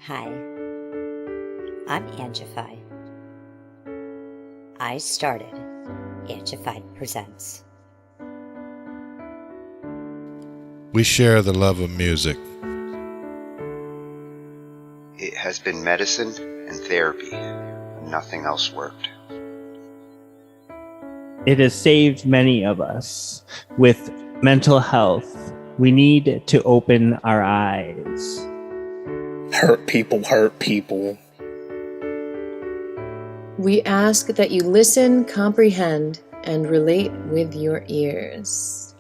Hi, I'm Angified. I started Angified Presents. We share the love of music. It has been medicine and therapy. Nothing else worked. It has saved many of us. With mental health, we need to open our eyes. Hurt people hurt people. We ask that you listen, comprehend, and relate with your ears.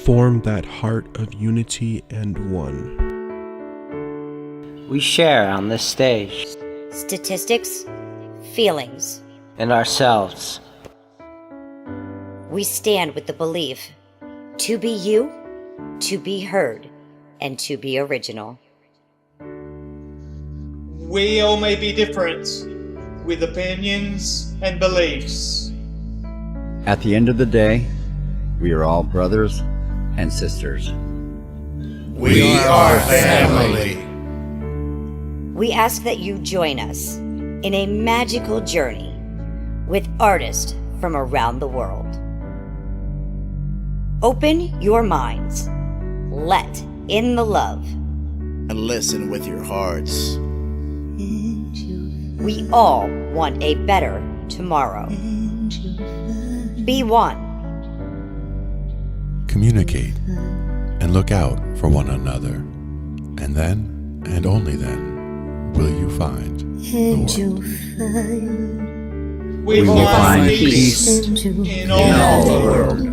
Form that heart of unity and one. We share on this stage. Statistics, feelings. And ourselves. We stand with the belief to be you, to be heard, and to be original. We all may be different, with opinions and beliefs. At the end of the day, we are all brothers and sisters. We are family. We ask that you join us in a magical journey with artists from around the world. Open your minds, let in the love, and listen with your hearts. We all want a better tomorrow. Be one. Communicate and look out for one another. And then, and only then, will you find the world. We will find peace in all the world.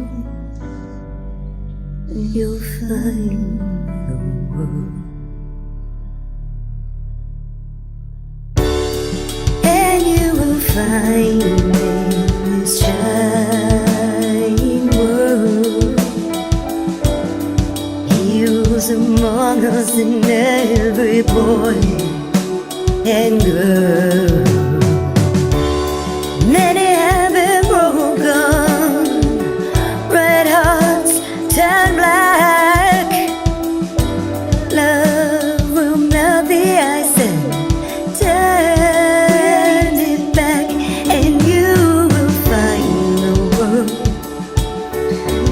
You'll find the world. And you will find in this shining world. He was among us in every boy and girl. Many have been broken, red hearts turn black. Love will melt the ice and turn it back, and you will find the world.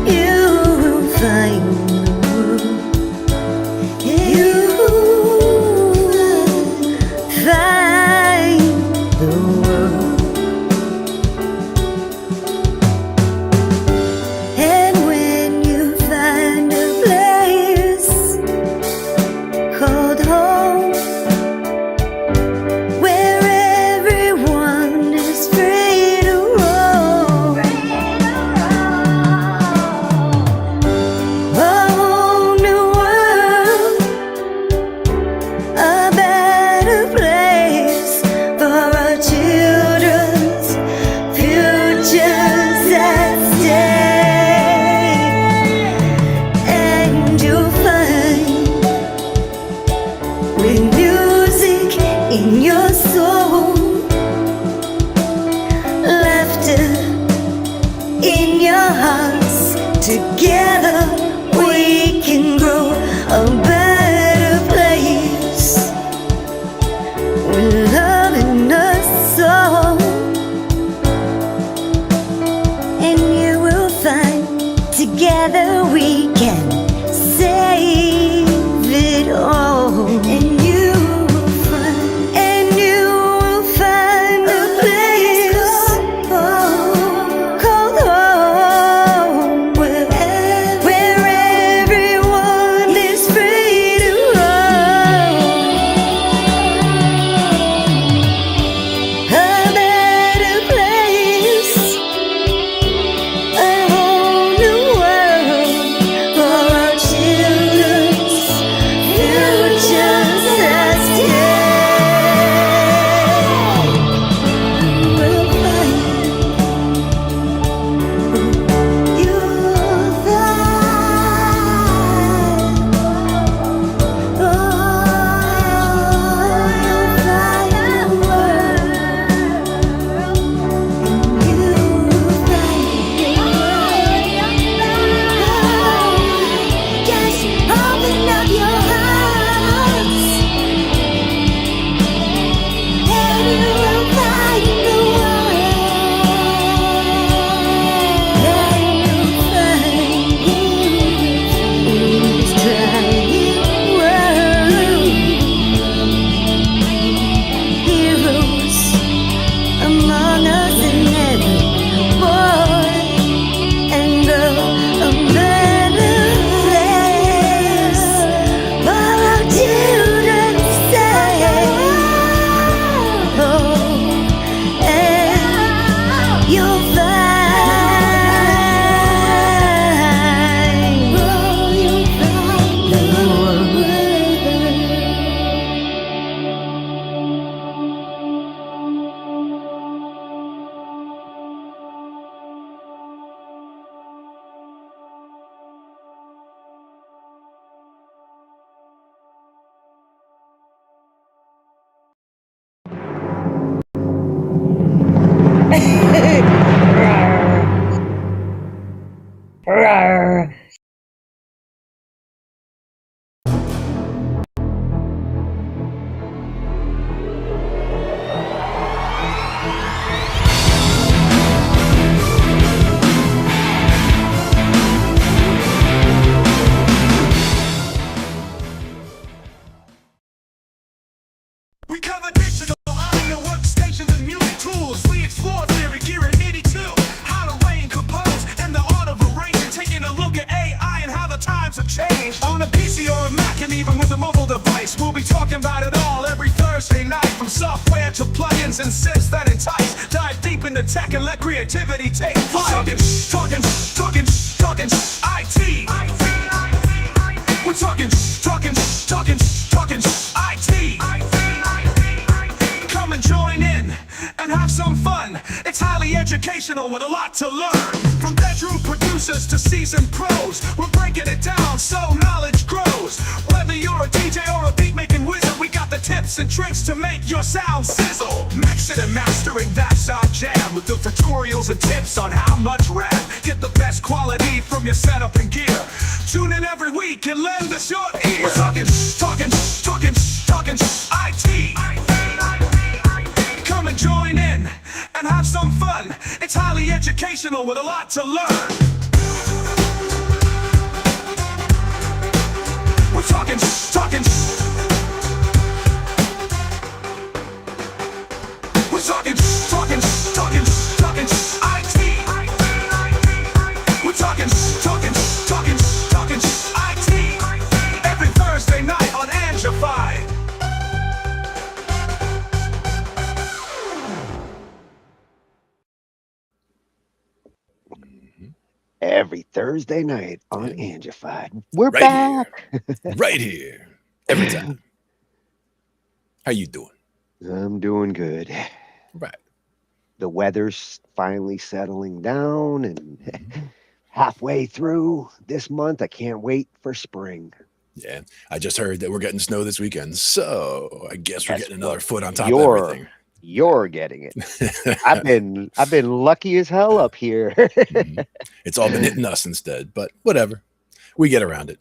You will find the world. You will find the world. the times have changed. On a PC or a Mac and even with a mobile device, we'll be talking about it all every Thursday night. From software to plugins and synths that entice. Dive deep into tech and let creativity take flight. Talkin IT. We're talking IT. Come and join in and have some fun. It's highly educational with a lot to learn. From bedroom producers to seasoned pros, we're breaking it down so knowledge grows. Whether you're a DJ or a beat making wizard, we got the tips and tricks to make your sound sizzle. Mixing and mastering, that's our jam. With the tutorials and tips on how much RAM. Get the best quality from your setup and gear. Tune in every week and lend us your ear. We're talking IT. Come and join in and have some fun. It's highly educational with a lot to learn. We're talking IT. We're talking IT. Every Thursday night on Angified. Every Thursday night on Angified. We're Right back. Right here. Every time. How you doing? I'm doing good. Right. The weather's finally settling down and halfway through this month. I can't wait for spring. Yeah. I just heard that we're getting snow this weekend. So I guess we're getting another foot on top of You're everything. You're getting it. I've been lucky as hell up here. It's all been hitting us instead, but whatever. We get around it.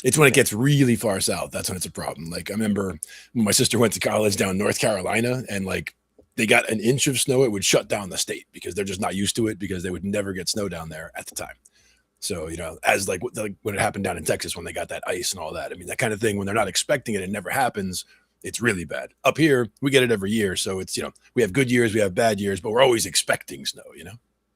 It's when it gets really far south. That's when it's a problem. Like I remember when my sister went to college down in North Carolina and like they got an inch of snow, it would shut down the state because they're just not used to it because they would never get snow down there at the time. So, you know, as like when it happened down in Texas, when they got that ice and all that, I mean, that kind of thing, when they're not expecting it, it never happens. It's really bad. Up here, we get it every year. So it's, you know, we have good years, we have bad years, but we're always expecting snow, you know?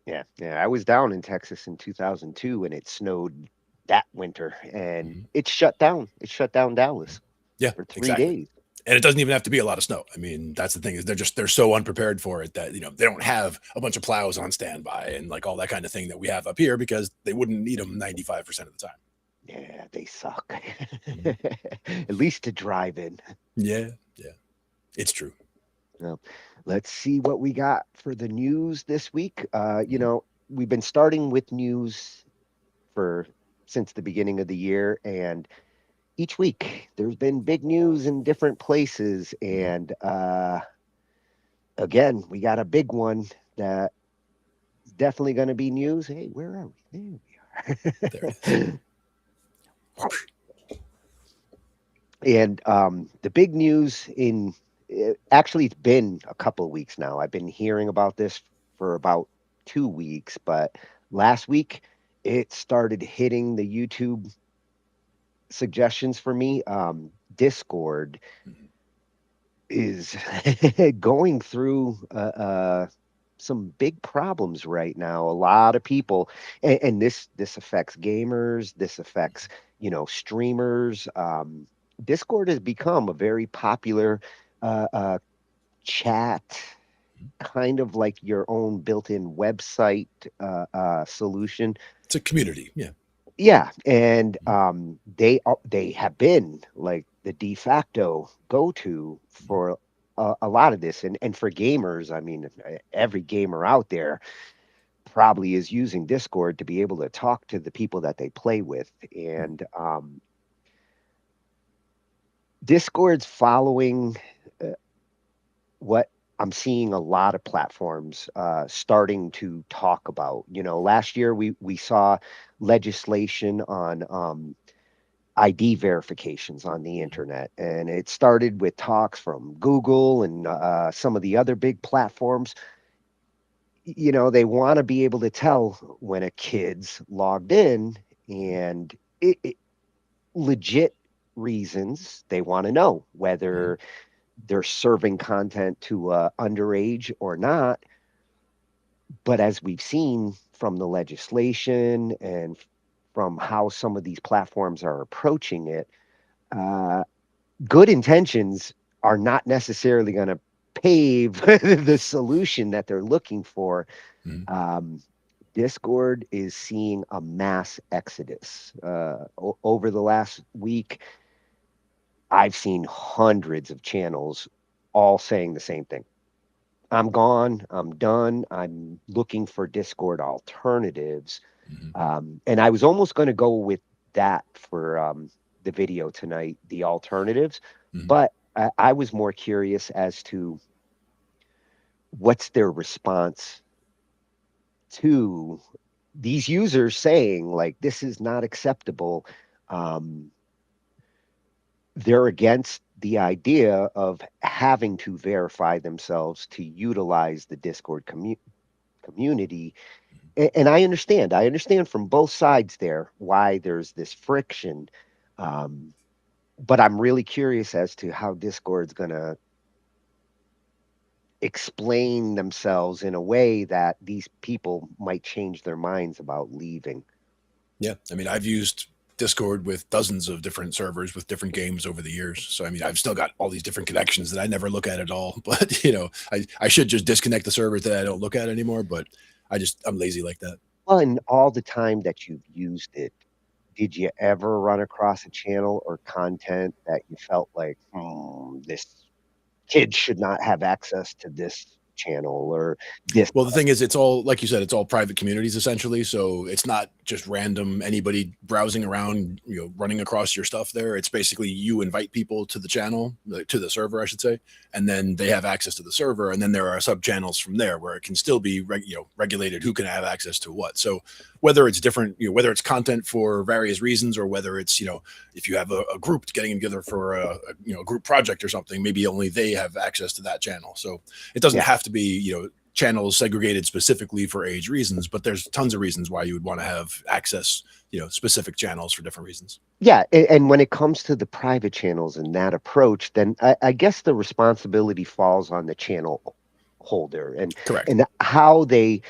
Yeah. I was down in Texas in 2002 and it snowed that winter and it shut down. It shut down Dallas. Yeah, for 3 exactly. days. And it doesn't even have to be a lot of snow. I mean, that's the thing is they're so unprepared for it that, you know, they don't have a bunch of plows on standby and like all that kind of thing that we have up here because they wouldn't need them 95% of the time. Yeah, they suck. At least to drive in. Yeah. It's true. Well, let's see what we got for the news this week. You know, we've been starting with news since the beginning of the year, and each week there's been big news in different places. And again, we got a big one that is definitely going to be news. Hey, where are we? There we are. And the big news actually it's been a couple of weeks now. I've been hearing about this for about 2 weeks, but last week it started hitting the YouTube suggestions for me. Discord is going through some big problems right now. A lot of people, and this affects gamers. This affects, you know, streamers. Discord has become a very popular chat, kind of like your own built-in website solution. It's a community, yeah. Yeah, and they have been like the de facto go-to for a lot of this, and for gamers. I mean, every gamer out there probably is using Discord to be able to talk to the people that they play with, and Discord's following what I'm seeing a lot of platforms starting to talk about. You know, last year we saw legislation on ID verifications on the internet, and it started with talks from Google and some of the other big platforms. You know, they want to be able to tell when a kid's logged in, and legit reasons they want to know whether they're serving content to underage or not. But as we've seen from the legislation and from how some of these platforms are approaching it, uh, good intentions are not necessarily going to pave the solution that they're looking for. Um, Discord is seeing a mass exodus. Over the last week, I've seen hundreds of channels all saying the same thing. I'm gone. I'm done. I'm looking for Discord alternatives. And I was almost going to go with that for the video tonight, the alternatives. But I was more curious as to what's their response to these users saying, like, this is not acceptable. They're against the idea of having to verify themselves to utilize the Discord community. And I understand from both sides there why there's this friction. But I'm really curious as to how Discord's going to explain themselves in a way that these people might change their minds about leaving. Yeah. I mean, I've used Discord with dozens of different servers with different games over the years. So, I mean, I've still got all these different connections that I never look at all. But, I should just disconnect the servers that I don't look at anymore. But I'm lazy like that. Well, and all the time that you've used it, did you ever run across a channel or content that you felt like, this kid should not have access to this channel or this? Well, the thing is, it's all, like you said, it's all private communities essentially. So it's not just random anybody browsing around, running across your stuff there. It's basically you invite people to the channel, to the server, I should say, and then they have access to the server. And then there are sub channels from there where it can still be regulated who can have access to what. So whether it's different, whether it's content for various reasons, or whether it's, if you have a group getting together for a group project or something, maybe only they have access to that channel. So it doesn't have to be, channels segregated specifically for age reasons, but there's tons of reasons why you would want to have access, specific channels for different reasons. Yeah. And when it comes to the private channels and that approach, then I guess the responsibility falls on the channel holder and correct, and how they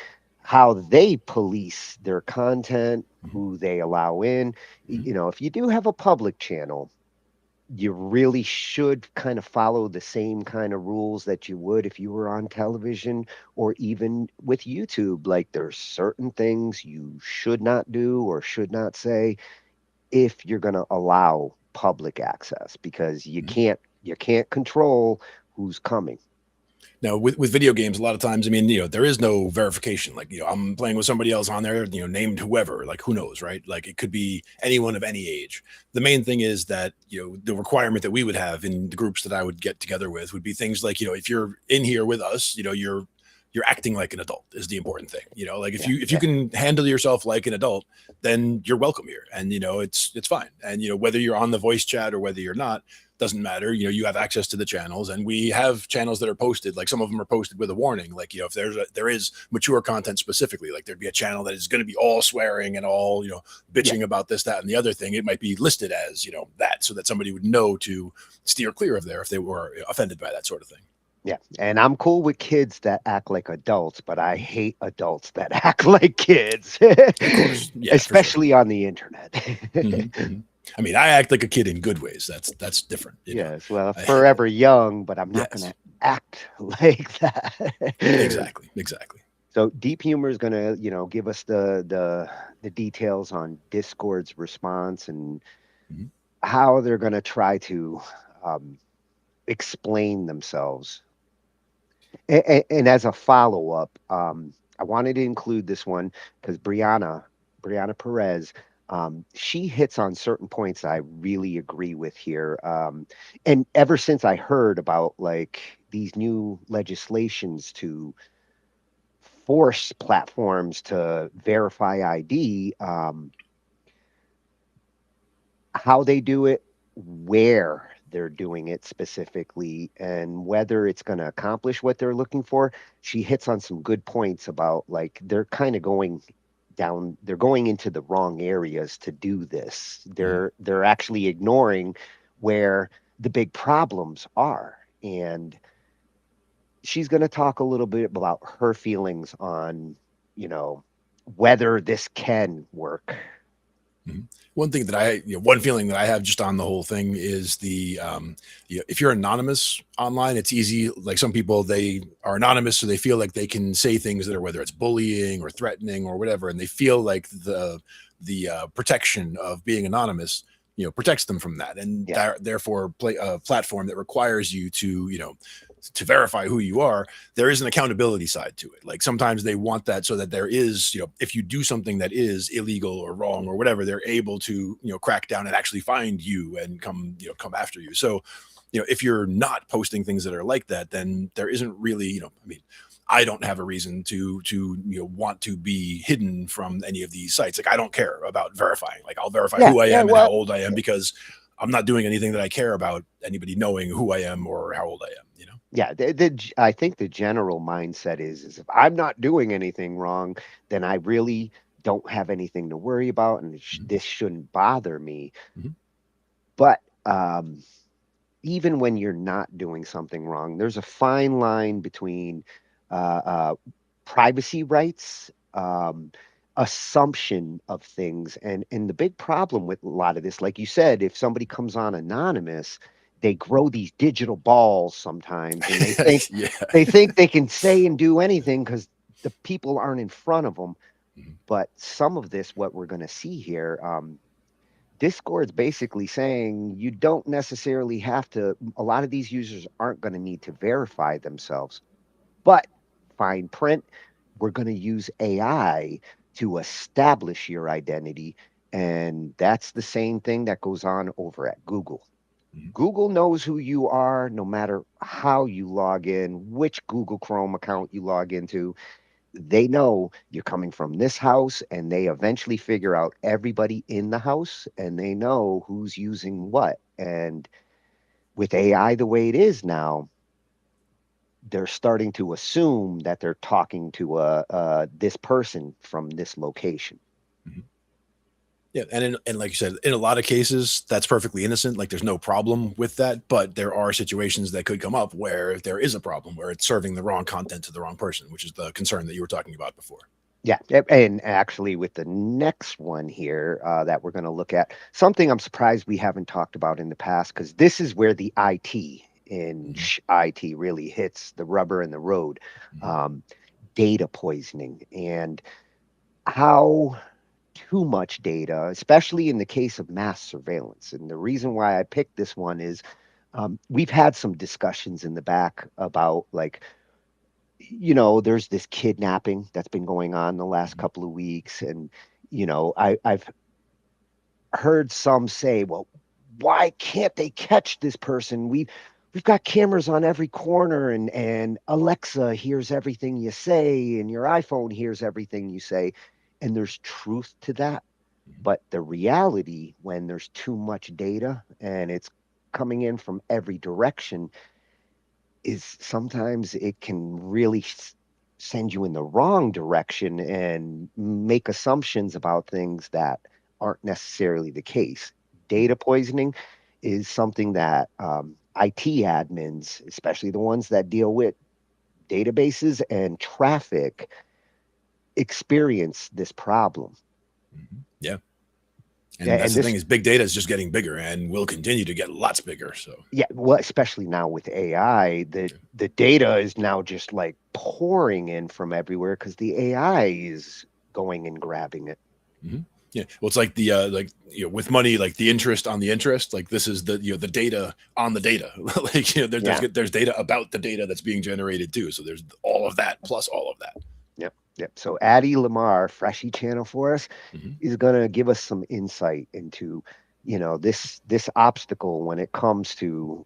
police their content, who they allow in. If you do have a public channel, you really should kind of follow the same kind of rules that you would if you were on television or even with YouTube. Like, there's certain things you should not do or should not say if you're going to allow public access, because you can't control who's coming. Now, with video games, a lot of times, I mean, there is no verification. Like, I'm playing with somebody else on there, named whoever, like, who knows, right? Like, it could be anyone of any age. The main thing is that, the requirement that we would have in the groups that I would get together with would be things like, if you're in here with us, you're acting like an adult is the important thing. Like, if you can handle yourself like an adult, then you're welcome here. And, it's fine. And, whether you're on the voice chat or whether you're not, doesn't matter. You have access to the channels, and we have channels that are posted. Like, some of them are posted with a warning. Like, if there is mature content specifically, like there'd be a channel that is going to be all swearing and all, bitching about this, that, and the other thing. It might be listed as, that, so that somebody would know to steer clear of there if they were offended by that sort of thing. Yeah. And I'm cool with kids that act like adults, but I hate adults that act like kids, Yeah, especially on the internet. I mean, I act like a kid in good ways. That's different. Yes. Well, forever young, but I'm not going to act like that. Exactly. So Deep Humor is going to, give us the details on Discord's response and how they're going to try to explain themselves. And as a follow-up, I wanted to include this one because Brianna Perez, she hits on certain points I really agree with here. And ever since I heard about, like, these new legislations to force platforms to verify ID, how they do it, where they're doing it specifically, and whether it's going to accomplish what they're looking for. She hits on some good points about, like, they're kind of going into the wrong areas to do this. They're actually ignoring where the big problems are. And she's going to talk a little bit about her feelings on, whether this can work. One thing that one feeling that I have just on the whole thing is if you're anonymous online, it's easy. Like some people, they are anonymous, so they feel like they can say things that are, whether it's bullying or threatening or whatever, and they feel like the protection of being anonymous, protects them from that, and therefore, play a platform that requires you to verify who you are. There is an accountability side to it. Like sometimes they want that so that there is, if you do something that is illegal or wrong or whatever, they're able to, crack down and actually find you and come after you. So, if you're not posting things that are like that, then there isn't really, I don't have a reason to want to be hidden from any of these sites. Like I don't care about verifying. Like I'll verify who I am and how old I am, because I'm not doing anything that I care about anybody knowing who I am or how old I am. Yeah, I think the general mindset is if I'm not doing anything wrong, then I really don't have anything to worry about, and this shouldn't bother me. But even when you're not doing something wrong, there's a fine line between privacy rights, assumption of things, and the big problem with a lot of this, like you said, if somebody comes on anonymous, they grow these digital balls sometimes, and they think they think they can say and do anything because the people aren't in front of them. But some of this, what we're going to see here, Discord's basically saying you don't necessarily have to. A lot of these users aren't going to need to verify themselves, but fine print, we're going to use AI to establish your identity. And that's the same thing that goes on over at Google. Google knows who you are no matter how you log in, which Google Chrome account you log into. They know you're coming from this house, and they eventually figure out everybody in the house, and they know who's using what. And with AI the way it is now, they're starting to assume that they're talking to this person from this location. Yeah, and like you said, in a lot of cases, that's perfectly innocent. Like there's no problem with that, but there are situations that could come up where there is a problem, where it's serving the wrong content to the wrong person, which is the concern that you were talking about before. Yeah, and actually with the next one here that we're going to look at, something I'm surprised we haven't talked about in the past, because this is where the IT in IT really hits the rubber in the road. Data poisoning, and how too much data, especially in the case of mass surveillance. And the reason why I picked this one is we've had some discussions in the back about, like, there's this kidnapping that's been going on the last couple of weeks. And, I've heard some say, well, why can't they catch this person? We've got cameras on every corner, and Alexa hears everything you say, and your iPhone hears everything you say. And there's truth to that. But the reality, when there's too much data and it's coming in from every direction, is sometimes it can really send you in the wrong direction and make assumptions about things that aren't necessarily the case. Data poisoning is something that IT admins, especially the ones that deal with databases and traffic, experience this problem. Yeah. And that's the thing, is big data is just getting bigger and will continue to get lots bigger. So yeah, well, especially now with AI, the data is now just like pouring in from everywhere because the AI is going and grabbing it. Yeah, well, it's like the with money, like the interest on the interest. Like this is the the data on the data. Like there's data about the data that's being generated too. So there's all of that plus all of that. Yep. So Addie Lamar, Freshie Channel for us, is going to give us some insight into, this obstacle when it comes to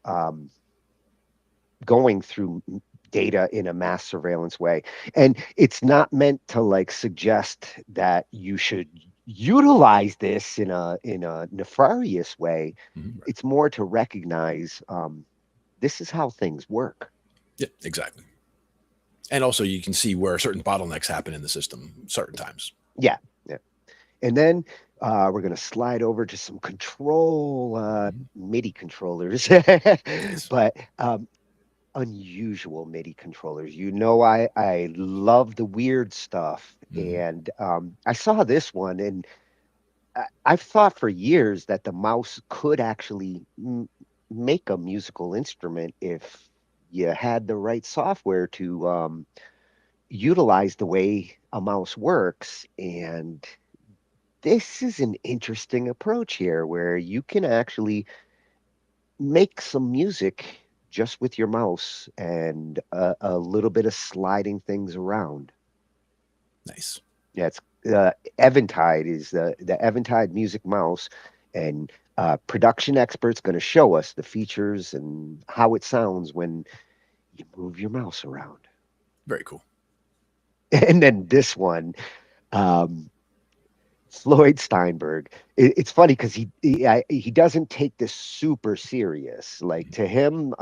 going through data in a mass surveillance way. And it's not meant to like suggest that you should utilize this in a nefarious way. It's more to recognize this is how things work. Yeah, exactly. And also you can see where certain bottlenecks happen in the system certain times. Yeah. And then we're going to slide over to some control MIDI controllers, but unusual MIDI controllers. I love the weird stuff. And I saw this one, and I've thought for years that the mouse could actually make a musical instrument if you had the right software to utilize the way a mouse works. And this is an interesting approach here where you can actually make some music just with your mouse and a little bit of sliding things around. Nice. Yeah, it's Eventide is the Eventide music mouse, and production expert's going to show us the features and how it sounds when you move your mouse around. Very cool. And then this one, um, Floyd Steinberg. It's funny because he doesn't take this super serious. Like to him,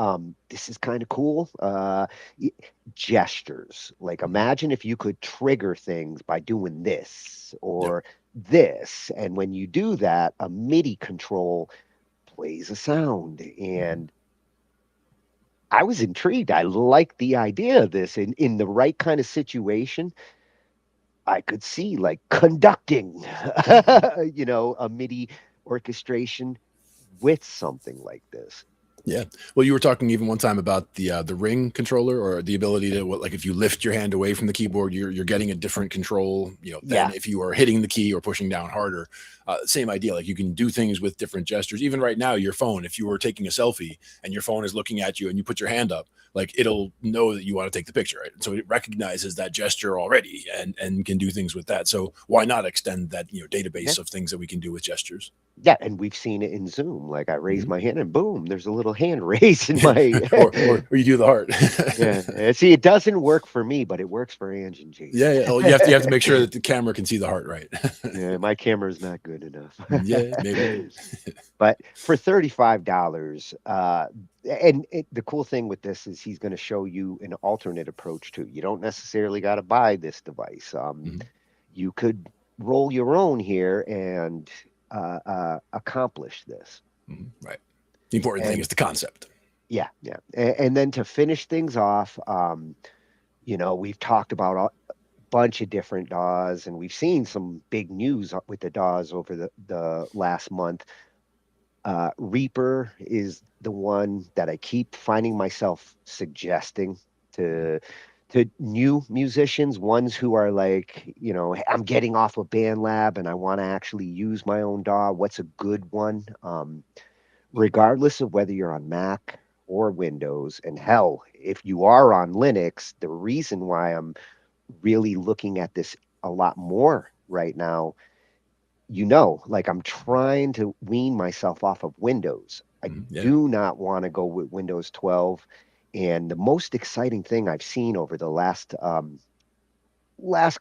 this is kind of cool. Y- Gestures. Like imagine if you could trigger things by doing this or this, and when you do that, a MIDI control plays a sound. And I was intrigued. I like the idea of this in the right kind of situation. I could see like conducting, a MIDI orchestration with something like this. Yeah. Well, you were talking even one time about the ring controller or the ability to like if you lift your hand away from the keyboard, you're getting a different control, than if you are hitting the key or pushing down harder. Same idea. Like you can do things with different gestures. Even right now, your phone, if you were taking a selfie and your phone is looking at you and you put your hand up, like it'll know that you want to take the picture, right? So it recognizes that gesture already and can do things with that. So why not extend that database of things that we can do with gestures? Yeah, and we've seen it in Zoom. Like I raise my hand and boom, there's a little hand raise in my or you do the heart. Yeah. See, it doesn't work for me, but it works for Ange and Jason. Yeah. Oh, you have to make sure that the camera can see the heart, right? Yeah, my camera's not good enough. Yeah, maybe. But for $35, and the cool thing with this is he's going to show you an alternate approach too. You don't necessarily got to buy this device. You could roll your own here and accomplish this. Right. The important thing is the concept. Yeah, yeah. And then to finish things off, we've talked about a bunch of different DAWs, and we've seen some big news with the DAWs over the last month. Reaper is the one that I keep finding myself suggesting to new musicians, ones who are like, I'm getting off of BandLab and I want to actually use my own DAW. What's a good one? Regardless of whether you're on Mac or Windows, and hell, if you are on Linux, the reason why I'm really looking at this a lot more right now, like I'm trying to wean myself off of Windows. I do not want to go with Windows 12. And the most exciting thing I've seen over the last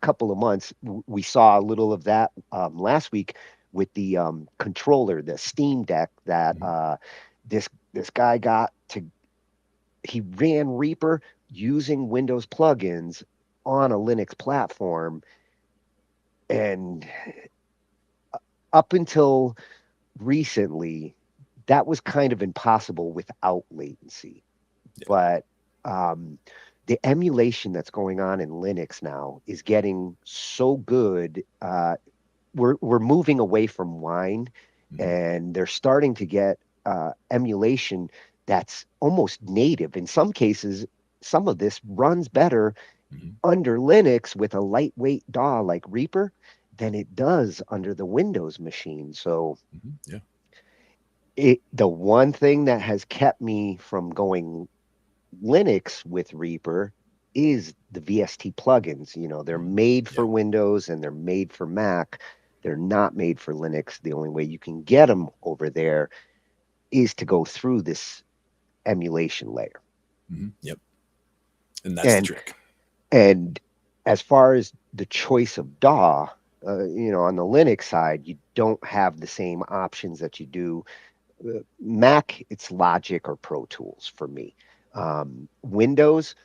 couple of months, we saw a little of that last week with the controller, the Steam Deck that this guy he ran Reaper using Windows plugins on a Linux platform. And up until recently, that was kind of impossible without latency. But the emulation that's going on in Linux now is getting so good. We're moving away from Wine, and they're starting to get emulation that's almost native. In some cases, some of this runs better under Linux with a lightweight DAW like Reaper than it does under the Windows machine. So the one thing that has kept me from going Linux with Reaper is the VST plugins. They're made for Windows and they're made for Mac. They're not made for Linux. The only way you can get them over there is to go through this emulation layer. Yep. And that's the trick. And as far as the choice of DAW, on the Linux side, you don't have the same options that you do. Mac, it's Logic or Pro Tools for me. Windows,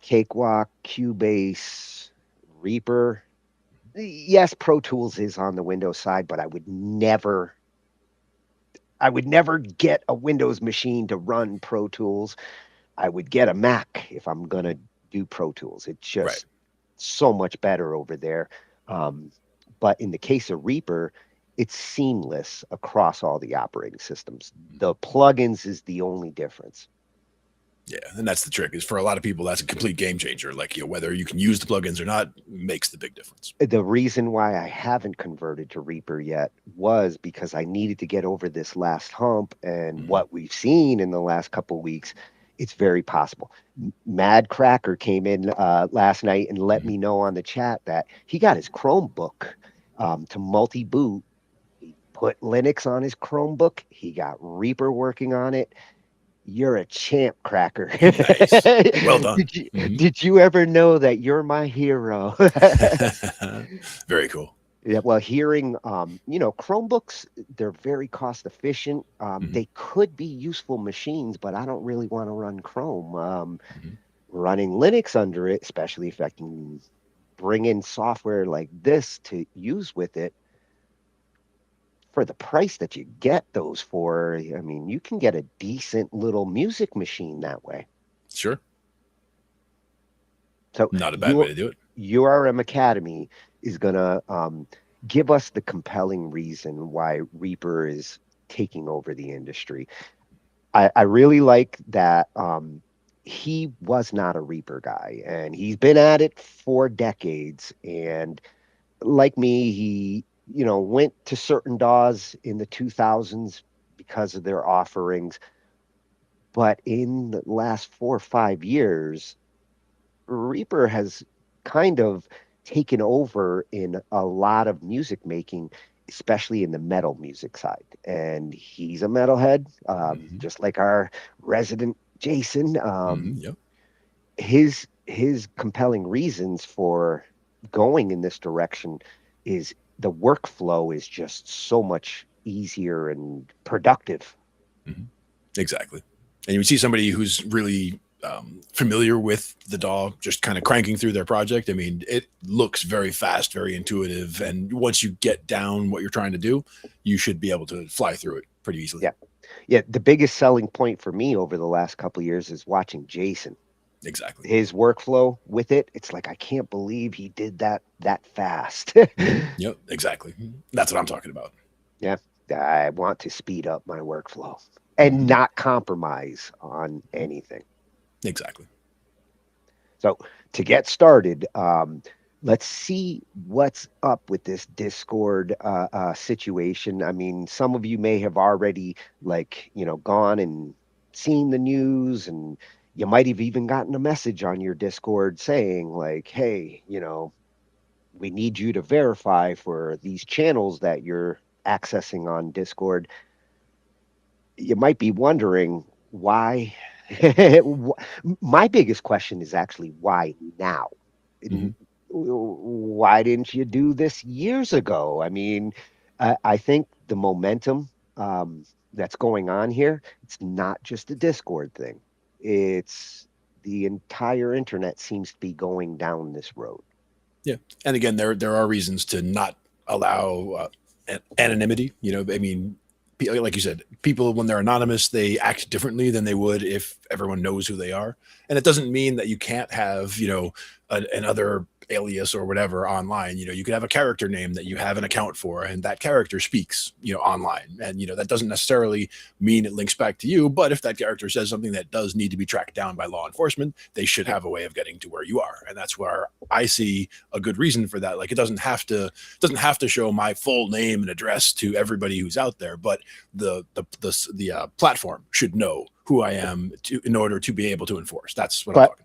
Cakewalk, Cubase, Reaper. Yes, Pro Tools is on the Windows side, but I would never get a Windows machine to run Pro Tools. I would get a Mac if I'm going to do Pro Tools. It's just so much better over there. But in the case of Reaper, it's seamless across all the operating systems. The plugins is the only difference. Yeah, and that's the trick. Is for a lot of people, that's a complete game changer. Like, whether you can use the plugins or not makes the big difference. The reason why I haven't converted to Reaper yet was because I needed to get over this last hump, and what we've seen in the last couple of weeks, it's very possible. Mad Cracker came in last night and let me know on the chat that he got his Chromebook to multi-boot. He put Linux on his Chromebook. He got Reaper working on it. You're a champ, Cracker. Nice. Well done. Did you ever know that you're my hero? Very cool. Yeah, well, hearing, Chromebooks, they're very cost efficient. They could be useful machines, but I don't really want to run Chrome. Running Linux under it, especially if I can bring in software like this to use with it, for the price that you get those for, I mean, you can get a decent little music machine that way. Sure. So not a bad way to do it. URM Academy is going to give us the compelling reason why Reaper is taking over the industry. I really like that he was not a Reaper guy, and he's been at it for decades. And like me, he went to certain DAWs in the 2000s because of their offerings. But in the last 4 or 5 years, Reaper has kind of taken over in a lot of music making, especially in the metal music side. And he's a metalhead, just like our resident Jason. Yep. His compelling reasons for going in this direction is the workflow is just so much easier and productive. Exactly. And you see somebody who's really familiar with the DAW just kind of cranking through their project. I mean, it looks very fast, very intuitive. And once you get down what you're trying to do, you should be able to fly through it pretty easily. Yeah. The biggest selling point for me over the last couple of years is watching Jason. Exactly. His workflow with it, it's like, I can't believe he did that fast. Yep, exactly. That's what I'm talking about. Yeah. I want to speed up my workflow and not compromise on anything. Exactly. So to get started, let's see what's up with this Discord situation. I mean, some of you may have already gone and seen the news, and you might have even gotten a message on your Discord saying like, hey, we need you to verify for these channels that you're accessing on Discord. You might be wondering why. My biggest question is actually why now? Why didn't you do this years ago? I mean, I think the momentum that's going on here, it's not just a Discord thing. It's the entire internet seems to be going down this road. Yeah. And again, there are reasons to not allow anonymity. I mean, like you said, people, when they're anonymous, they act differently than they would if everyone knows who they are. And it doesn't mean that you can't have, another alias or whatever online. You could have a character name that you have an account for, and that character speaks, online. And, that doesn't necessarily mean it links back to you. But if that character says something that does need to be tracked down by law enforcement, they should have a way of getting to where you are. And that's where I see a good reason for that. Like, it doesn't have to show my full name and address to everybody who's out there, but the platform should know who I am in order to be able to enforce. That's what I'm talking about.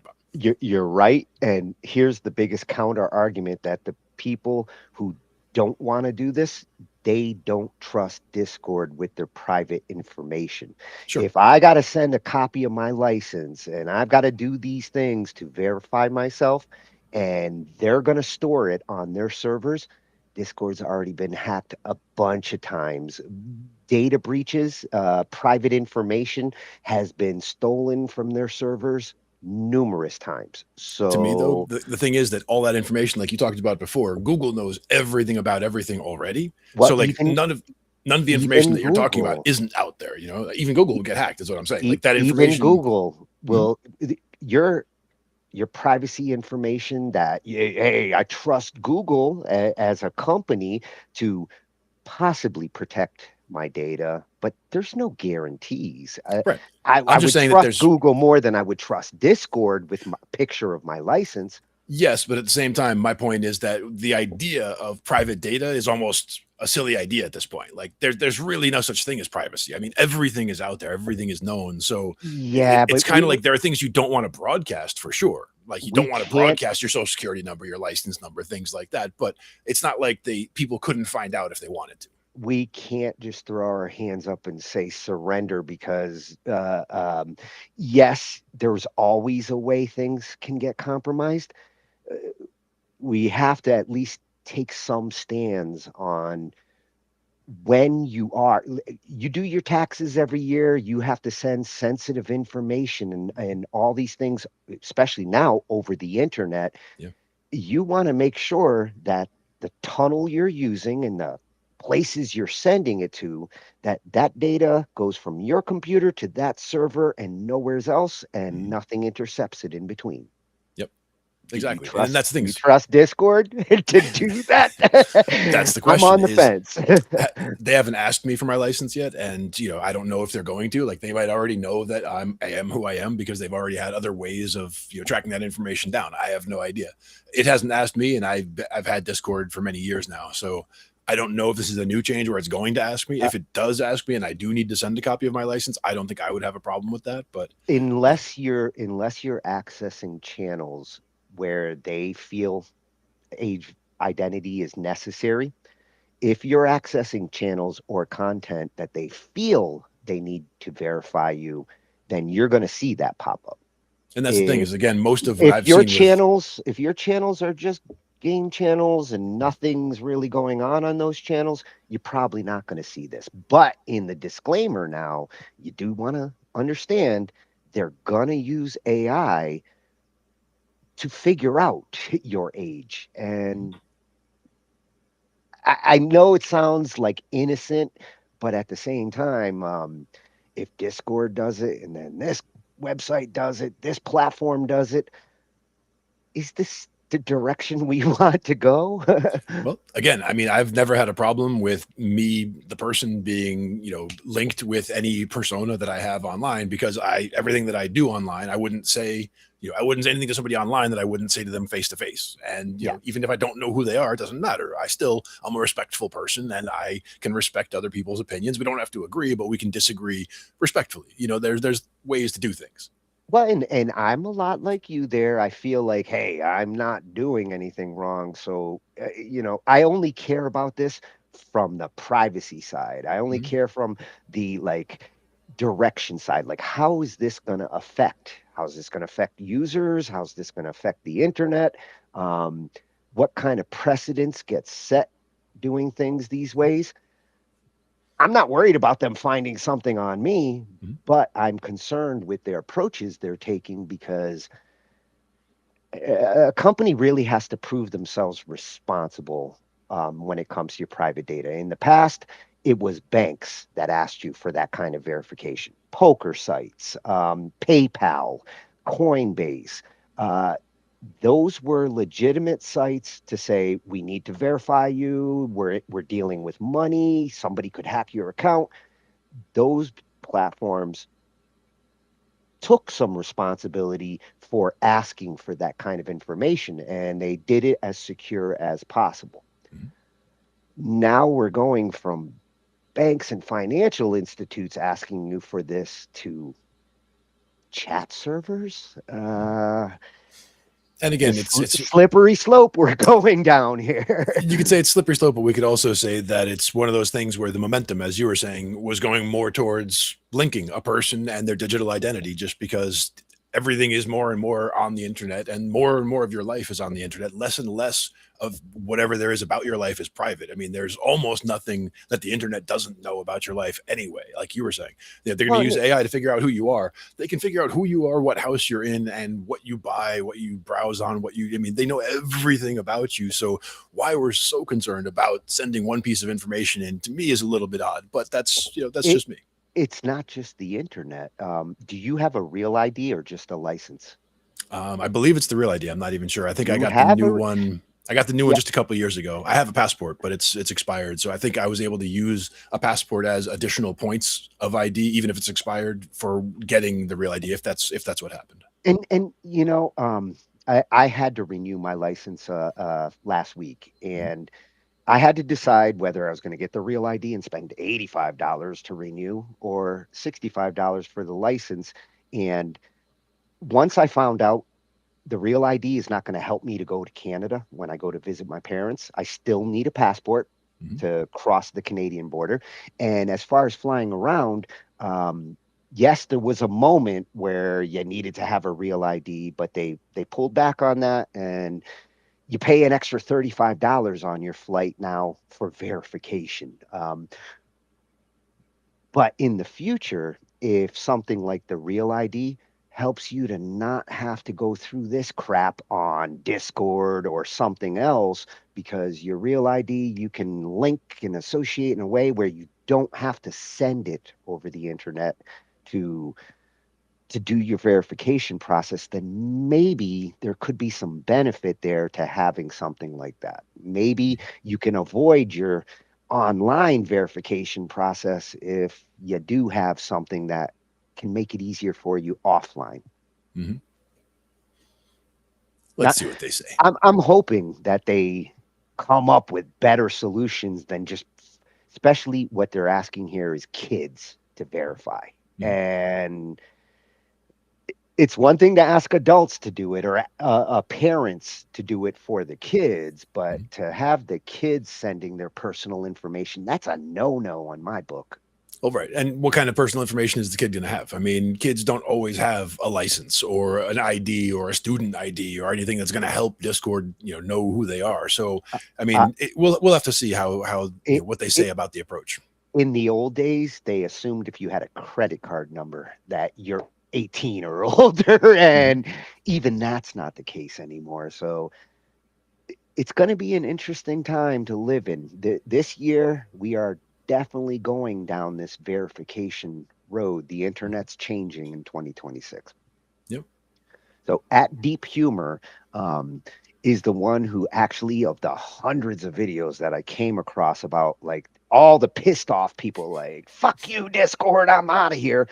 You're right. And here's the biggest counter argument, that the people who don't want to do this, they don't trust Discord with their private information. Sure. If I got to send a copy of my license and I've got to do these things to verify myself, and they're going to store it on their servers, Discord's already been hacked a bunch of times. Data breaches, private information has been stolen from their servers numerous times. So to me, though, the thing is that all that information, like you talked about before, Google knows everything about everything already. So like none of the information that you're talking about isn't out there. Even Google will get hacked, is what I'm saying. Like that information. Even Google will, your privacy information that, hey, I trust Google as a company to possibly protect my data, but there's no guarantees. Right. I I'm just would saying that trust there's Google more than I would trust Discord with my picture of my license. yes, but at the same time, my point is that the idea of private data is almost a silly idea at this point. Like there's really no such thing as privacy. I mean, everything is out there, everything is known. So Yeah, it's but kind of like there are things you don't want to broadcast for sure. Like you we don't want to can't broadcast your social security number, your license number, things like that. But it's not like people couldn't find out if they wanted to. we can't just throw our hands up and say surrender because yes, there's always a way things can get compromised. We have to at least take some stands on when you do your taxes every year, you have to send sensitive information and all these things, especially now over the internet. Yeah. You want to make sure that the tunnel you're using and the places you're sending it to, that data goes from your computer to that server and nowhere else, and nothing intercepts it in between. Yep. Do Exactly. And that's the thing. you trust Discord to do that? That's the I'm question on the fence. they haven't asked me for my license yet. And, I don't know if they're going to. Like, they might already know that I am who I am because they've already had other ways of, tracking that information down. I have no idea. It hasn't asked me, and I've had Discord for many years now. So I don't know if this is a new change where it's going to ask me. If it does ask me and I do need to send a copy of my license, I don't think I would have a problem with that. But unless you're accessing channels where they feel age identity is necessary, if you're accessing channels or content that they feel they need to verify you, then you're going to see that pop up. And that's the thing is, again, most of what I've seen if your channels are just game channels and nothing's really going on those channels, you're probably not going to see this. But in the disclaimer now, you do want to understand they're going to use AI to figure out your age. And I know it sounds like innocent, but at the same time, if Discord does it and then this website does it, this platform does it, is this the direction we want to go? Well, again, I mean, I've never had a problem with me, the person, being, linked with any persona that I have online, because everything that I do online, I wouldn't say anything to somebody online that I wouldn't say to them face to face. And even if I don't know who they are, it doesn't matter. I'm a respectful person, and I can respect other people's opinions. We don't have to agree, but we can disagree respectfully. There's ways to do things. Well, and I'm a lot like you there. I feel like, hey, I'm not doing anything wrong. So, I only care about this from the privacy side. I only care from the direction side. Like, how is this going to affect? How's this going to affect users? How's this going to affect the internet? What kind of precedents get set doing things these ways? I'm not worried about them finding something on me, but I'm concerned with their approaches they're taking, because a company really has to prove themselves responsible when it comes to your private data. In the past, it was banks that asked you for that kind of verification, poker sites, PayPal, Coinbase. Those were legitimate sites to say, we need to verify you. We're dealing with money. Somebody could hack your account. Those platforms took some responsibility for asking for that kind of information, and they did it as secure as possible. Now we're going from banks and financial institutes asking you for this to chat servers. And again, it's slippery slope we're going down here. You could say it's slippery slope, but we could also say that it's one of those things where the momentum, as you were saying, was going more towards linking a person and their digital identity, just because everything is more and more on the internet, and more of your life is on the internet. Less and less of whatever there is about your life is private. I mean, there's almost nothing that the internet doesn't know about your life anyway. Like you were saying, they're going to use AI to figure out who you are. They can figure out who you are, what house you're in, and what you buy, what you browse on, they know everything about you. So why we're so concerned about sending one piece of information in, to me, is a little bit odd, but that's just me. It's not just the internet. Do you have a real ID or just a license? I believe it's the Real ID. I'm not even sure. I think I You got the have new a- one. I got the new one just a couple of years ago. I have a passport, but it's expired. So I think I was able to use a passport as additional points of ID, even if it's expired, for getting the Real ID. If that's what happened. And you know, I had to renew my license last week, and I had to decide whether I was going to get the Real ID and spend $85 to renew or $65 for the license. And once I found out the Real ID is not going to help me to go to Canada when I go to visit my parents, I still need a passport to cross the Canadian border. And as far as flying around, yes, there was a moment where you needed to have a Real ID, but they pulled back on that, and you pay an extra $35 on your flight now for verification. But in the future, if something like the Real ID helps you to not have to go through this crap on Discord or something else, because your Real ID you can link and associate in a way where you don't have to send it over the internet to do your verification process, then maybe there could be some benefit there to having something like that. Maybe you can avoid your online verification process if you do have something that can make it easier for you offline. Mm-hmm. Let's see what they say. I'm hoping that they come up with better solutions than just, especially what they're asking here is kids to verify. And it's one thing to ask adults to do it, or parents to do it for the kids, but to have the kids sending their personal information, that's a no-no on my book. Oh, right. And what kind of personal information is the kid going to have? I mean, kids don't always have a license or an ID or a student ID or anything that's going to help Discord, know who they are. So, I mean, we'll have to see how what they say about the approach. In the old days, they assumed if you had a credit card number that you're 18 or older, and even that's not the case anymore. So it's going to be an interesting time to live in. This year, we are definitely going down this verification road. The internet's changing in 2026. Yep. So at Deep Humor is the one who actually, of the hundreds of videos that I came across about like all the pissed off people like, fuck you, Discord, I'm out of here.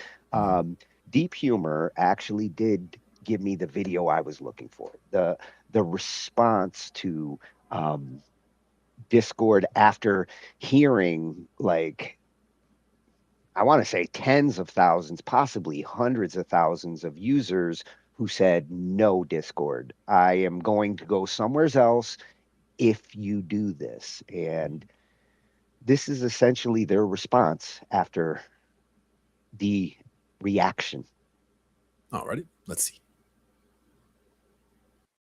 Deep Humor actually did give me the video I was looking for. The response to Discord after hearing, like, I want to say tens of thousands, possibly hundreds of thousands of users who said, no, Discord, I am going to go somewhere else if you do this. And this is essentially their response after the reaction. Alrighty, let's see.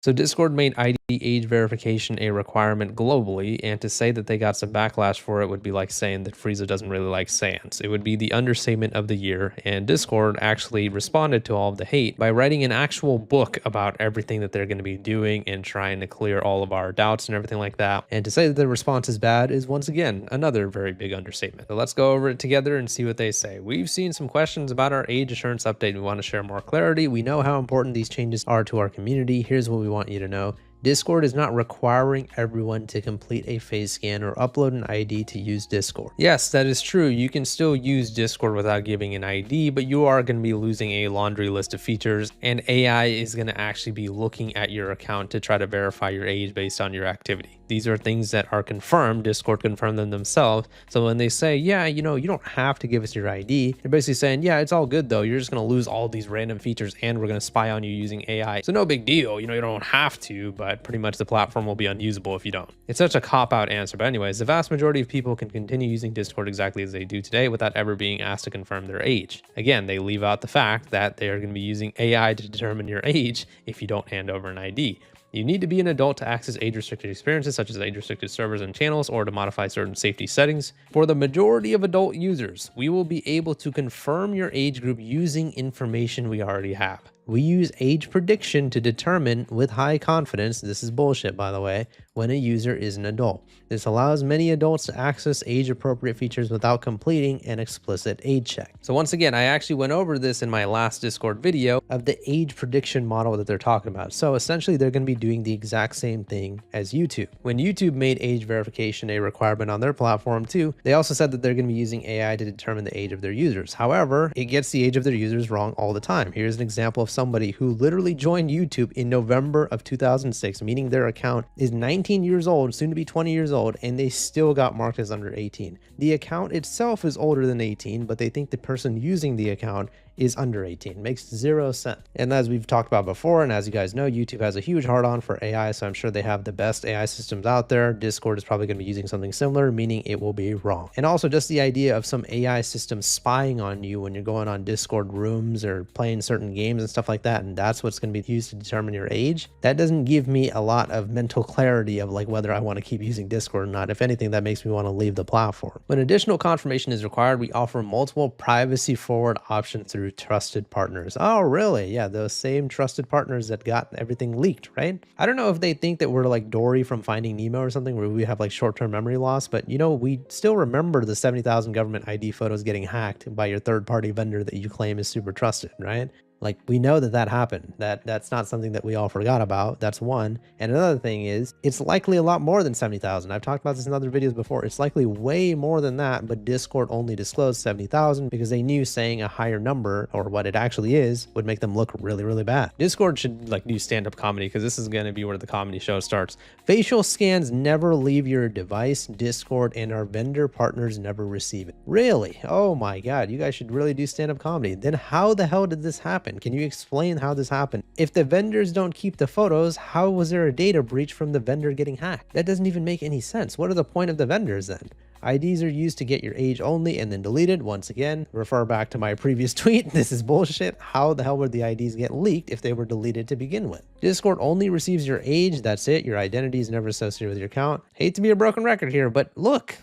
So Discord made ID age verification a requirement globally, and to say that they got some backlash for it would be like saying that Frieza doesn't really like Sans. It would be the understatement of the year, and Discord actually responded to all of the hate by writing an actual book about everything that they're going to be doing and trying to clear all of our doubts and everything like that. And to say that the response is bad is once again another very big understatement. So let's go over it together and see what they say. We've seen some questions about our age assurance update. We want to share more clarity. We know how important these changes are to our community. Here's what we want you to know. Discord is not requiring everyone to complete a face scan or upload an ID to use Discord. Yes, that is true. You can still use Discord without giving an ID, but you are going to be losing a laundry list of features, and AI is going to actually be looking at your account to try to verify your age based on your activity. These are things that are confirmed. Discord confirmed them themselves. So when they say, yeah, you don't have to give us your ID, they're basically saying, yeah, it's all good though. You're just going to lose all these random features and we're going to spy on you using AI. So no big deal. You don't have to, but pretty much the platform will be unusable if you don't. It's such a cop-out answer. But anyways, the vast majority of people can continue using Discord exactly as they do today without ever being asked to confirm their age. Again, they leave out the fact that they are going to be using AI to determine your age if you don't hand over an ID. You need to be an adult to access age-restricted experiences such as age-restricted servers and channels, or to modify certain safety settings. For the majority of adult users, we will be able to confirm your age group using information we already have. We use age prediction to determine with high confidence, this is bullshit by the way, when a user is an adult. This allows many adults to access age-appropriate features without completing an explicit age check. So once again, I actually went over this in my last Discord video of the age prediction model that they're talking about. So essentially, they're going to be doing the exact same thing as YouTube. When YouTube made age verification a requirement on their platform too, they also said that they're going to be using AI to determine the age of their users. However, it gets the age of their users wrong all the time. Here's an example of somebody who literally joined YouTube in November of 2006, meaning their account is 19 years old, soon to be 20 years old, and they still got marked as under 18. The account itself is older than 18, but they think the person using the account is under 18. Makes 0 sense. And as we've talked about before, and as you guys know, YouTube has a huge hard-on for AI, so I'm sure they have the best AI systems out there. Discord is probably going to be using something similar, meaning it will be wrong. And also just the idea of some AI system spying on you when you're going on Discord rooms or playing certain games and stuff like that, and that's what's going to be used to determine your age. That doesn't give me a lot of mental clarity of like whether I want to keep using Discord or not. If anything, that makes me want to leave the platform. When additional confirmation is required, we offer multiple privacy-forward options through trusted partners. Oh, really? Yeah, those same trusted partners that got everything leaked, right? I don't know if they think that we're like Dory from Finding Nemo or something where we have like short-term memory loss, but you know, we still remember the 70,000 government ID photos getting hacked by your third-party vendor that you claim is super trusted, right? Like, we know that that happened. That's not something that we all forgot about. That's one. And another thing is, it's likely a lot more than 70,000. I've talked about this in other videos before. It's likely way more than that, but Discord only disclosed 70,000 because they knew saying a higher number, or what it actually is, would make them look really, really bad. Discord should like do stand-up comedy because this is going to be where the comedy show starts. Facial scans never leave your device. Discord and our vendor partners never receive it. Really? Oh my God, you guys should really do stand-up comedy. Then how the hell did this happen? Can you explain how this happened? If the vendors don't keep the photos, how was there a data breach from the vendor getting hacked? That doesn't even make any sense. What are the point of the vendors then? IDs are used to get your age only and then deleted. Once again, refer back to my previous tweet. This is bullshit. How the hell would the IDs get leaked if they were deleted to begin with? Discord only receives your age. That's it. Your identity is never associated with your account. Hate to be a broken record here, but look.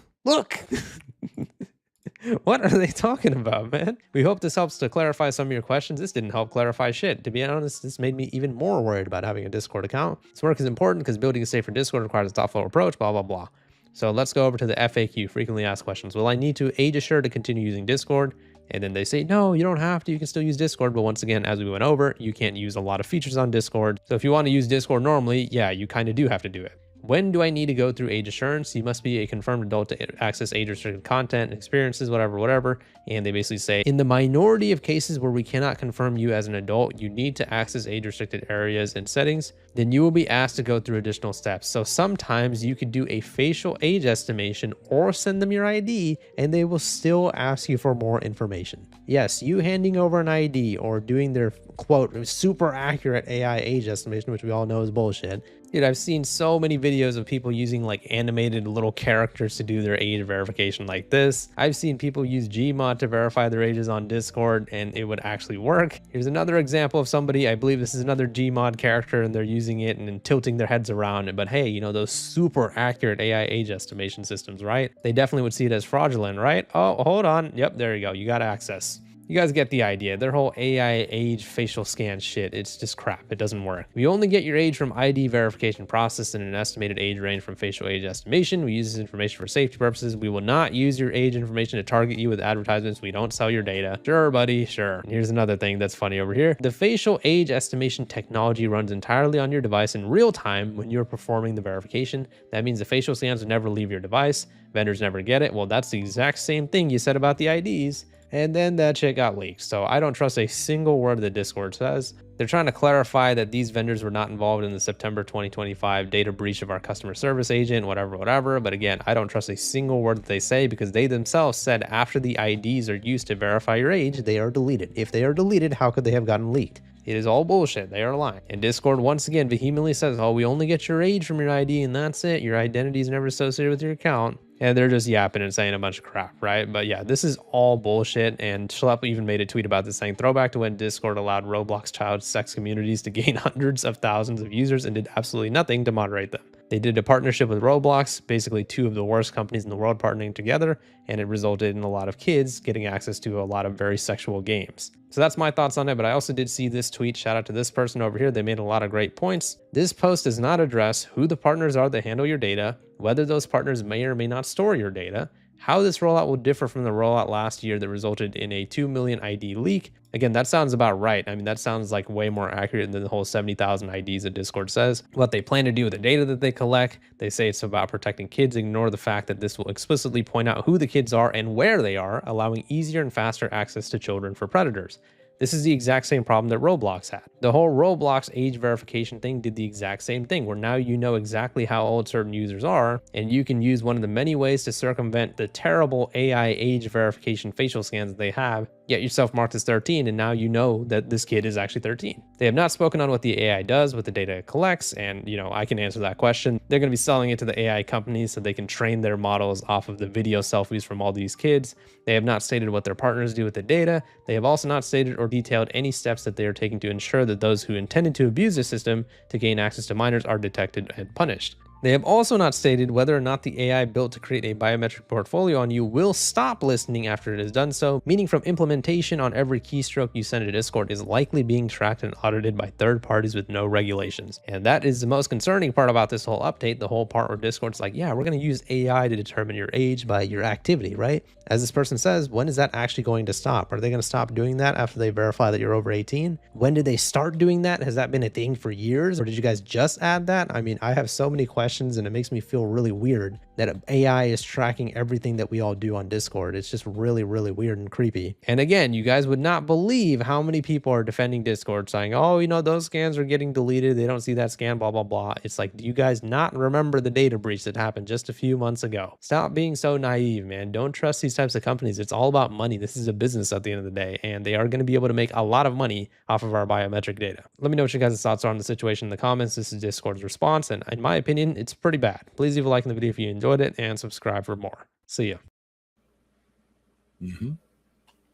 What are they talking about, man? We hope this helps to clarify some of your questions. This didn't help clarify shit. To be honest, this made me even more worried about having a Discord account. This work is important because building a safer Discord requires a thoughtful approach, blah, blah, blah. So let's go over to the FAQ, frequently asked questions. Will I need to age assure to continue using Discord? And then they say, no, you don't have to. You can still use Discord. But once again, as we went over, you can't use a lot of features on Discord. So if you want to use Discord normally, yeah, you kind of do have to do it. When do I need to go through age assurance? You must be a confirmed adult to access age-restricted content, experiences, whatever. And they basically say, in the minority of cases where we cannot confirm you as an adult, you need to access age-restricted areas and settings, then you will be asked to go through additional steps. So sometimes you could do a facial age estimation or send them your ID, and they will still ask you for more information. Yes, you handing over an ID or doing their, quote, super accurate AI age estimation, which we all know is bullshit. Dude, I've seen so many videos of people using like animated little characters to do their age verification like this. I've seen people use Gmod to verify their ages on Discord and it would actually work. Here's another example of somebody, I believe this is another Gmod character and they're using it and tilting their heads around it. But hey, you know, those super accurate AI age estimation systems, right? They definitely would see it as fraudulent, right? Oh, hold on. Yep, there you go. You got access. You guys get the idea. Their whole AI age facial scan shit, it's just crap. It doesn't work. We only get your age from ID verification process and an estimated age range from facial age estimation. We use this information for safety purposes. We will not use your age information to target you with advertisements. We don't sell your data. Sure, buddy, sure. And here's another thing that's funny over here. The facial age estimation technology runs entirely on your device in real time when you're performing the verification. That means the facial scans will never leave your device. Vendors never get it. Well, that's the exact same thing you said about the IDs. And then that shit got leaked. So I don't trust a single word that Discord says. They're trying to clarify that these vendors were not involved in the September 2025 data breach of our customer service agent, whatever. But again, I don't trust a single word that they say because they themselves said after the IDs are used to verify your age, they are deleted. If they are deleted, how could they have gotten leaked? It is all bullshit. They are lying. And Discord once again vehemently says, oh, we only get your age from your ID and that's it. Your identity is never associated with your account. And they're just yapping and saying a bunch of crap, right? But yeah, this is all bullshit. And Schlepp even made a tweet about this saying, throwback to when Discord allowed Roblox child sex communities to gain hundreds of thousands of users and did absolutely nothing to moderate them. They did a partnership with Roblox, basically two of the worst companies in the world partnering together, and it resulted in a lot of kids getting access to a lot of very sexual games. So that's my thoughts on it, but I also did see this tweet. Shout out to this person over here. They made a lot of great points. This post does not address who the partners are that handle your data, whether those partners may or may not store your data, how this rollout will differ from the rollout last year that resulted in a 2 million ID leak. Again, that sounds about right. I mean, that sounds like way more accurate than the whole 70,000 IDs that Discord says. What they plan to do with the data that they collect, they say it's about protecting kids. Ignore the fact that this will explicitly point out who the kids are and where they are, allowing easier and faster access to children for predators. This is the exact same problem that Roblox had. The whole Roblox age verification thing did the exact same thing, where now you know exactly how old certain users are, and you can use one of the many ways to circumvent the terrible AI age verification facial scans that they have, get yourself marked as 13, and now you know that this kid is actually 13. They have not spoken on what the AI does, what the data it collects, and I can answer that question. They're going to be selling it to the AI companies so they can train their models off of the video selfies from all these kids. They have not stated what their partners do with the data. They have also not stated or detailed any steps that they are taking to ensure that those who intended to abuse the system to gain access to minors are detected and punished. They have also not stated whether or not the AI built to create a biometric portfolio on you will stop listening after it has done so, meaning from implementation on every keystroke you send to Discord is likely being tracked and audited by third parties with no regulations. And that is the most concerning part about this whole update, the whole part where Discord's like, yeah, we're going to use AI to determine your age by your activity, right? As this person says, when is that actually going to stop? Are they going to stop doing that after they verify that you're over 18? When did they start doing that? Has that been a thing for years? Or did you guys just add that? I mean, I have so many questions and it makes me feel really weird that AI is tracking everything that we all do on Discord. It's just really, really weird and creepy. And again, you guys would not believe how many people are defending Discord saying, oh, those scans are getting deleted. They don't see that scan, blah, blah, blah. It's like, do you guys not remember the data breach that happened just a few months ago? Stop being so naive, man. Don't trust these types of companies. It's all about money. This is a business at the end of the day, and they are going to be able to make a lot of money off of our biometric data. Let me know what you guys' thoughts are on the situation in the comments. This is Discord's response, and in my opinion, it's pretty bad. Please leave a like in the video if you enjoyed it and subscribe for more. See ya.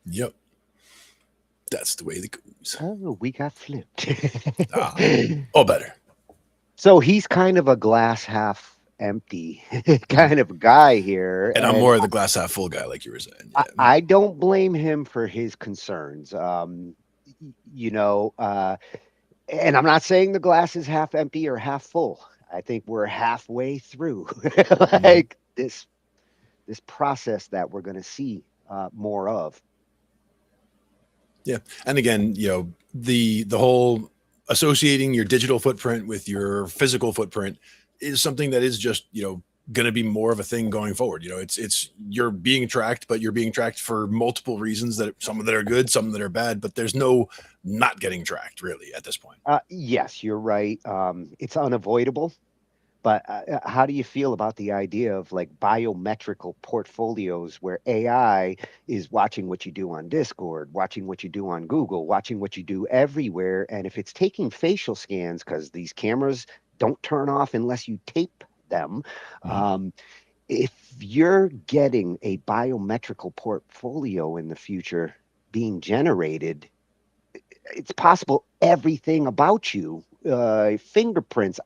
Yep. That's the way it goes. Oh, we got flipped. All better. So he's kind of a glass half empty kind of guy here. And I'm more of the glass half full guy, like you were saying. Yeah. I don't blame him for his concerns. And I'm not saying the glass is half empty or half full. I think we're halfway through like this process that we're going to see more of. Yeah. And again, the whole associating your digital footprint with your physical footprint is something that is just, going to be more of a thing going forward. It's you're being tracked, but you're being tracked for multiple reasons, that some that are good, some that are bad, but there's no not getting tracked really at this point. Yes, you're right. It's unavoidable. But how do you feel about the idea of like biometrical portfolios where AI is watching what you do on Discord, watching what you do on Google, watching what you do everywhere? And if it's taking facial scans, because these cameras don't turn off unless you tape them, if you're getting a biometrical portfolio in the future being generated, it's possible everything about you, fingerprints,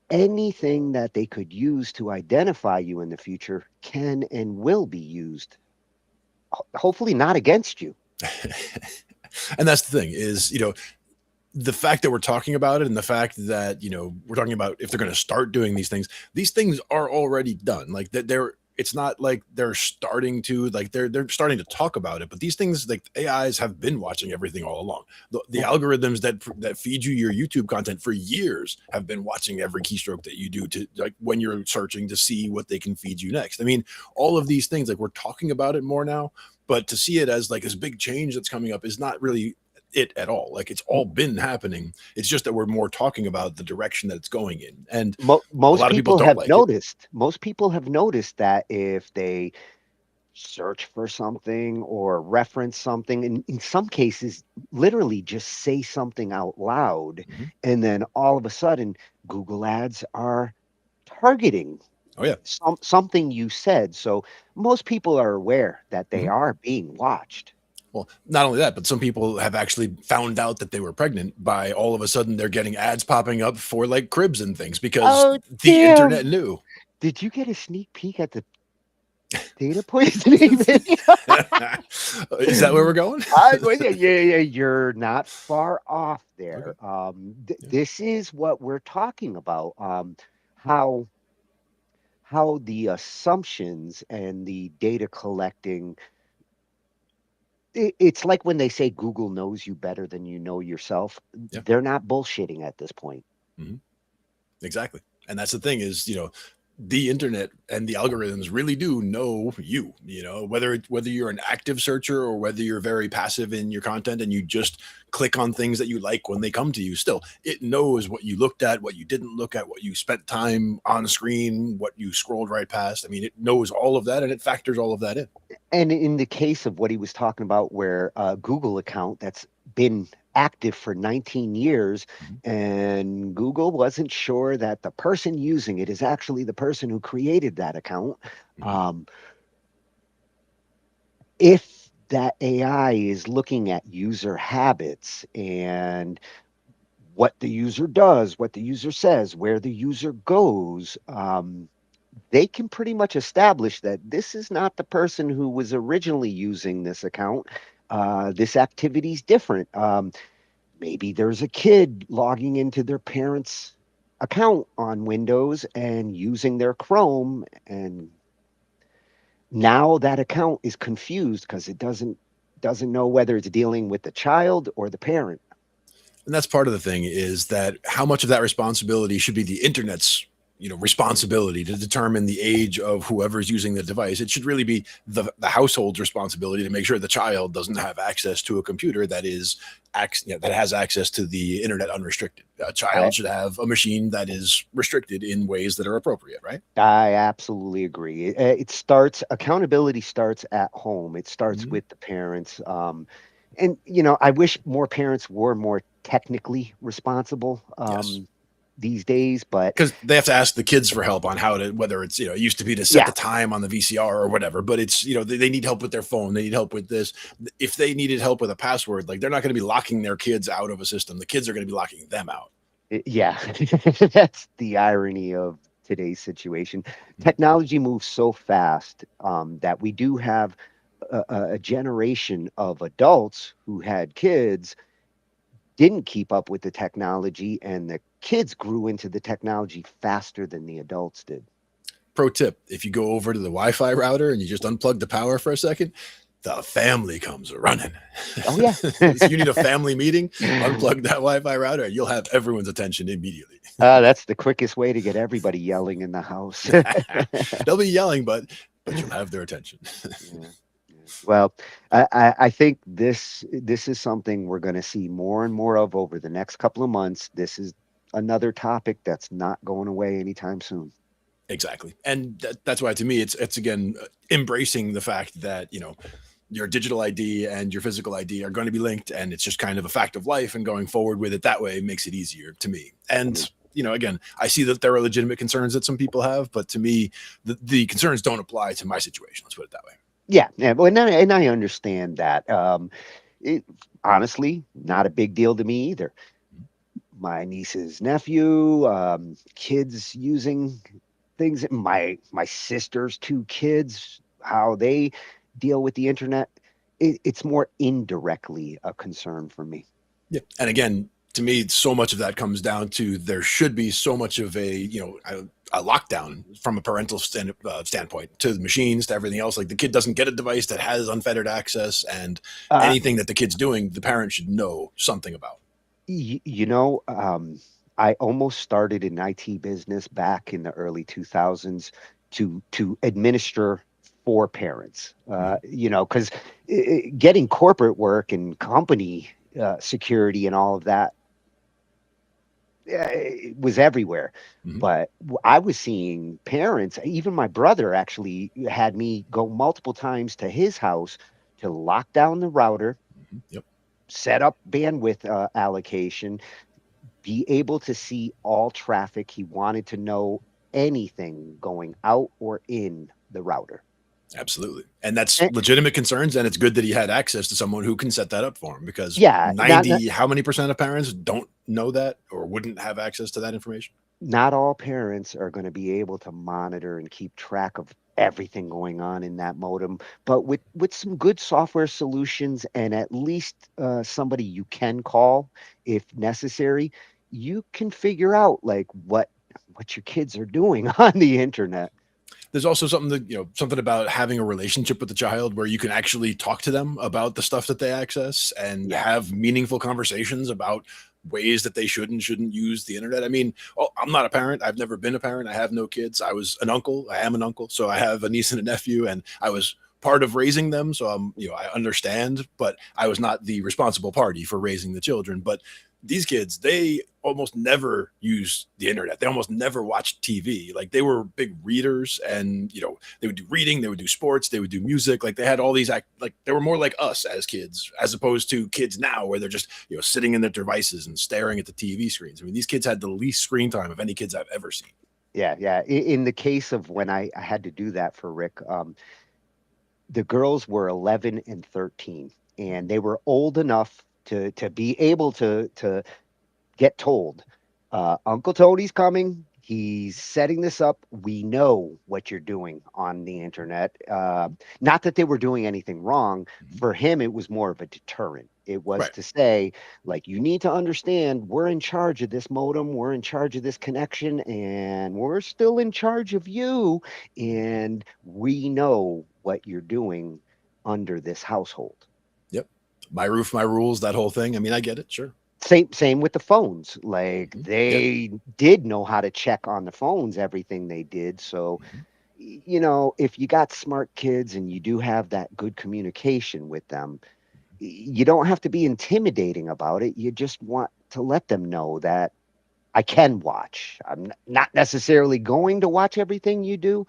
anything that they could use to identify you in the future can and will be used. Hopefully not against you. And that's the thing is, the fact that we're talking about it and the fact that, we're talking about if they're going to start doing these things are already done. Like it's not like they're starting to, like they're starting to talk about it, but these things, like AIs have been watching everything all along. The algorithms that feed you your YouTube content for years have been watching every keystroke that you do to, like, when you're searching to see what they can feed you next. I mean, all of these things, like, we're talking about it more now, but to see it as like this big change that's coming up is not really it at all. Like, it's all been happening. It's just that we're more talking about the direction that it's going in. And most people have noticed. Most people have noticed that if they search for something or reference something, and in some cases, literally just say something out loud, and then all of a sudden, Google ads are targeting something you said. So most people are aware that they are being watched. Well, not only that, but some people have actually found out that they were pregnant by all of a sudden they're getting ads popping up for like cribs and things because Oh, the internet damn. knew. Did you get a sneak peek at the data poisoning video? Is that where we're going? Well, yeah, you're not far off there. This is what we're talking about. How the assumptions and the data collecting. It's like when they say Google knows you better than you know yourself. Yeah. They're not bullshitting at this point. Mhm. Exactly. And that's the thing is, the internet and the algorithms really do know you, whether you're an active searcher or whether you're very passive in your content and you just click on things that you like when they come to you. Still, it knows what you looked at, what you didn't look at, what you spent time on screen, what you scrolled right past. I mean, it knows all of that and it factors all of that in. And in the case of what he was talking about, where a Google account that's been active for 19 years, and Google wasn't sure that the person using it is actually the person who created that account. If that AI is looking at user habits and what the user does, what the user says, where the user goes, they can pretty much establish that this is not the person who was originally using this account. This activity is different. Maybe there's a kid logging into their parents' account on Windows and using their Chrome, and now that account is confused because it doesn't know whether it's dealing with the child or the parent. And that's part of the thing is that how much of that responsibility should be the internet's responsibility to determine the age of whoever's using the device. It should really be the household's responsibility to make sure the child doesn't have access to a computer that has access to the internet unrestricted. A child should have a machine that is restricted in ways that are appropriate, right? I absolutely agree. Accountability starts at home. It starts with the parents. And I wish more parents were more technically responsible. These days, but because they have to ask the kids for help on how to, whether it's, it used to be to set the time on the VCR or whatever, but it's, they need help with their phone. They need help with this. If they needed help with a password, like they're not going to be locking their kids out of a system. The kids are going to be locking them out. Yeah, that's the irony of today's situation. Technology moves so fast that we do have a generation of adults who had kids, didn't keep up with the technology, and the kids grew into the technology faster than the adults did. Pro tip, if you go over to the Wi-Fi router and you just unplug the power for a second, the family comes running. Oh, yeah. So you need a family meeting, unplug that Wi-Fi router, and you'll have everyone's attention immediately. That's the quickest way to get everybody yelling in the house. They'll be yelling, but you'll have their attention. Well, I think this is something we're going to see more and more of over the next couple of months. This is another topic that's not going away anytime soon. Exactly. And that's why, to me, it's again, embracing the fact that, your digital ID and your physical ID are going to be linked, and it's just kind of a fact of life, and going forward with it that way makes it easier to me. And, again, I see that there are legitimate concerns that some people have, but to me, the concerns don't apply to my situation. Let's put it that way. Yeah. And I understand that. It honestly, not a big deal to me either. My niece's nephew, kids using things, my sister's two kids, how they deal with the internet. It's more indirectly a concern for me. Yeah. And again, to me, so much of that comes down to there should be so much of a lockdown from a parental standpoint to the machines, to everything else. Like the kid doesn't get a device that has unfettered access, and anything that the kid's doing, the parent should know something about. I almost started an IT business back in the early 2000s to administer for parents, because getting corporate work and company security and all of that, it was everywhere. But I was seeing parents, even my brother actually had me go multiple times to his house to lock down the router, set up bandwidth allocation, be able to see all traffic. He wanted to know anything going out or in the router. Absolutely. And that's And, legitimate concerns. And it's good that he had access to someone who can set that up for him, because yeah, 90, how many percent of parents don't know that or wouldn't have access to that information? not all parents are going to be able to monitor and keep track of everything going on in that modem, but with some good software solutions and at least somebody you can call if necessary, you can figure out like what your kids are doing on the internet. There's also something that, something about having a relationship with the child where you can actually talk to them about the stuff that they access and Yeah. have meaningful conversations about ways that they should and shouldn't use the internet. I mean, I'm not a parent. I've never been a parent. I have no kids. I was an uncle. I am an uncle. So I have a niece and a nephew, and I was part of raising them. So I understand, but I was not the responsible party for raising the children. But these kids, they almost never use the internet. They almost never watch TV. Like, they were big readers, and they would do reading, they would do sports, they would do music. Like, they had all these like, they were more like us as kids, as opposed to kids now where they're just sitting in their devices and staring at the TV screens. I mean, these kids had the least screen time of any kids I've ever seen. Yeah, yeah. In the case of when I had to do that for Rick, the girls were 11 and 13, and they were old enough to be able to get told, Uncle Tony's coming. He's setting this up. We know what you're doing on the internet. Not that they were doing anything wrong. For him, it was more of a deterrent. It was Right. to say, like, you need to understand we're in charge of this modem, we're in charge of this connection, and we're still in charge of you. And we know what you're doing under this household. Yep. My roof, my rules, that whole thing. I mean, I get it. Sure. Same with the phones. Like, Yep. they did know how to check on the phones, everything they did. So, if you got smart kids and you do have that good communication with them, you don't have to be intimidating about it. You just want to let them know that I can watch. I'm not necessarily going to watch everything you do,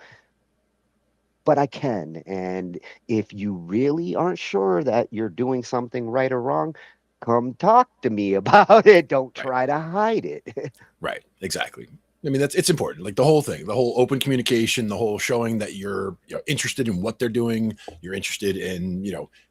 but I can. And if you really aren't sure that you're doing something right or wrong, come talk to me about it. Don't try to hide it. Right. Exactly. I mean, it's important. Like, the whole thing, the whole open communication, the whole showing that you're interested in what they're doing, you're interested in,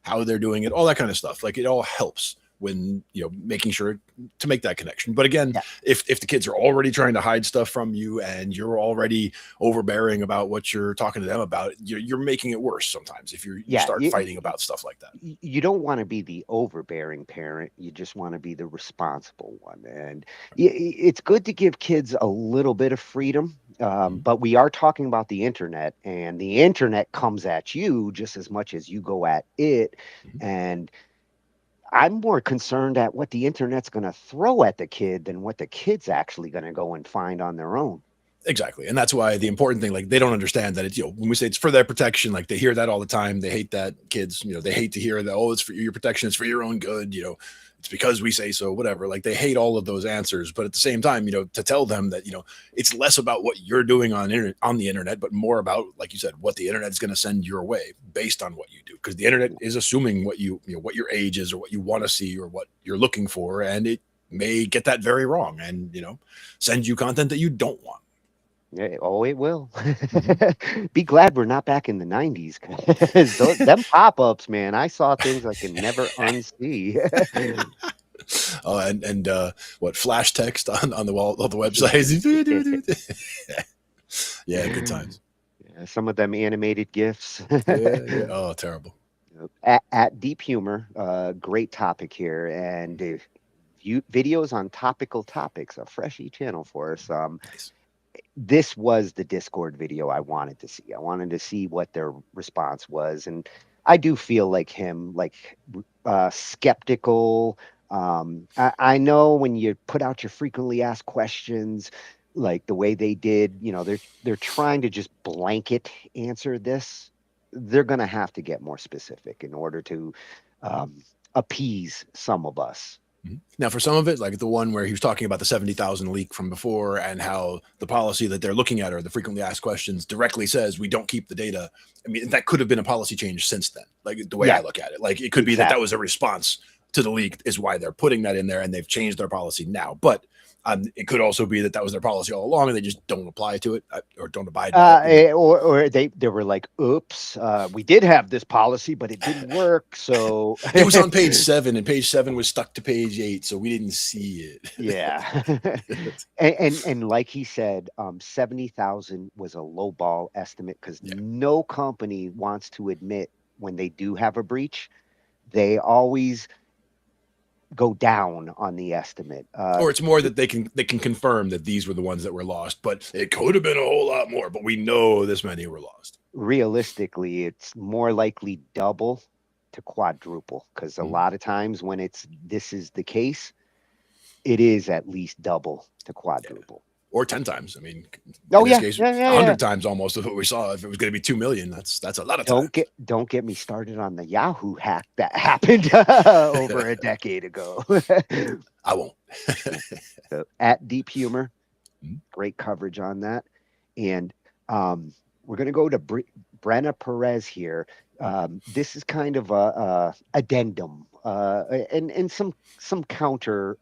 how they're doing it, all that kind of stuff. Like, it all helps when, making sure to make that connection. But again, if the kids are already trying to hide stuff from you and you're already overbearing about what you're talking to them about, you're making it worse sometimes if you start fighting about stuff like that. You don't want to be the overbearing parent. You just want to be the responsible one. And it's good to give kids a little bit of freedom. But we are talking about the internet, and the internet comes at you just as much as you go at it. And I'm more concerned at what the internet's going to throw at the kid than what the kid's actually going to go and find on their own. Exactly. And that's why the important thing, like, they don't understand that it's, when we say it's for their protection, like, they hear that all the time. They hate that. Kids, they hate to hear that, oh, it's for your protection, it's for your own good, it's because we say so, whatever. Like, they hate all of those answers. But at the same time, to tell them that, it's less about what you're doing on the internet, but more about, like you said, what the internet is going to send your way based on what you do. Because the internet is assuming what what your age is, or what you want to see, or what you're looking for. And it may get that very wrong and, send you content that you don't want. Yeah, oh, it will. Be glad we're not back in the 90s, because them pop-ups, man, I saw things I can never unsee. Oh, and what, flash text on the wall, on the websites. Yeah, good times. Yeah, some of them animated GIFs. Yeah. Oh, terrible. At Deep Humor, great topic here, and videos on topical topics, a freshy channel for us. Nice. This was the Discord video I wanted to see. I wanted to see what their response was, and I do feel like him, like skeptical. I know when you put out your frequently asked questions, like the way they did, they're trying to just blanket answer this. They're going to have to get more specific in order to appease some of us. Now, for some of it, like the one where he was talking about the 70,000 leak from before, and how the policy that they're looking at, or the frequently asked questions, directly says we don't keep the data. I mean, that could have been a policy change since then, like the way I look at it. Like, it could be that was a response to the leak is why they're putting that in there, and they've changed their policy now. But It could also be that was their policy all along, and they just don't apply to it or don't abide by it. Or they were like, "Oops, we did have this policy, but it didn't work." So it was on page 7, and page 7 was stuck to page 8, so we didn't see it. Yeah, and like he said, 70,000 was a lowball estimate because no company wants to admit when they do have a breach. They always go down on the estimate, or it's more that they can confirm that these were the ones that were lost, but it could have been a whole lot more, but we know this many were lost. Realistically, it's more likely double to quadruple, because a lot of times when this is the case, it is at least double to quadruple. Or 10 times. I mean, Oh, in yeah, this case, yeah. 100 times almost of what we saw. If it was going to be 2 million, that's a lot of times. Don't get me started on the Yahoo hack that happened over a decade ago. I won't. So, at Deep Humor, great coverage on that. And we're going to go to Brenna Perez here. This is kind of a addendum and some counter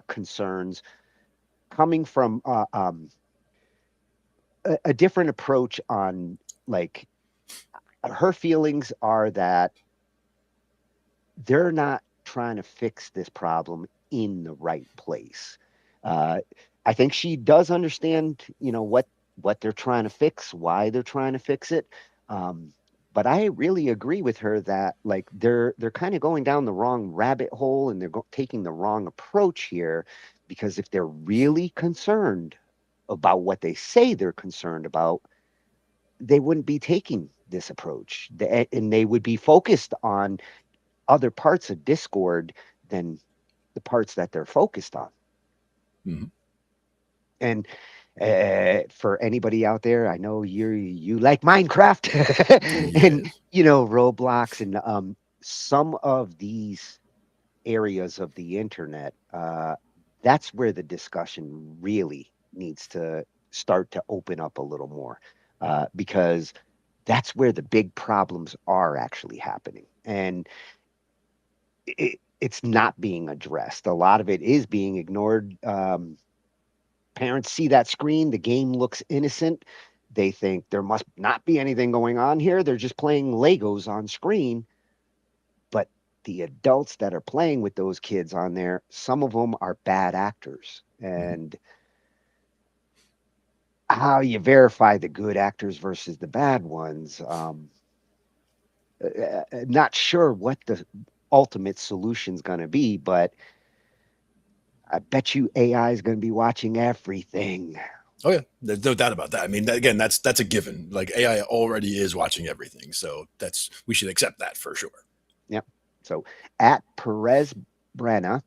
concerns coming from a different approach on, like, her feelings are that they're not trying to fix this problem in the right place. I think she does understand, what they're trying to fix, why they're trying to fix it. But I really agree with her that, like, they're kind of going down the wrong rabbit hole, and they're taking the wrong approach here, because if they're really concerned about what they say they're concerned about, they wouldn't be taking this approach, and they would be focused on other parts of Discord than the parts that they're focused on. Mm-hmm. And for anybody out there, I know you like Minecraft and Roblox and some of these areas of the internet. That's where the discussion really needs to start to open up a little more, because that's where the big problems are actually happening, and it's not being addressed. A lot of it is being ignored. Parents see that screen, the game looks innocent. They think there must not be anything going on here. They're just playing Legos on screen. But the adults that are playing with those kids on there, some of them are bad actors. And how you verify the good actors versus the bad ones, not sure what the ultimate solution is going to be, but I bet you AI is going to be watching everything. Oh yeah, there's no doubt about that. I mean, again, that's a given. Like, AI already is watching everything, so we should accept that for sure. Yep. So at Perez Brenna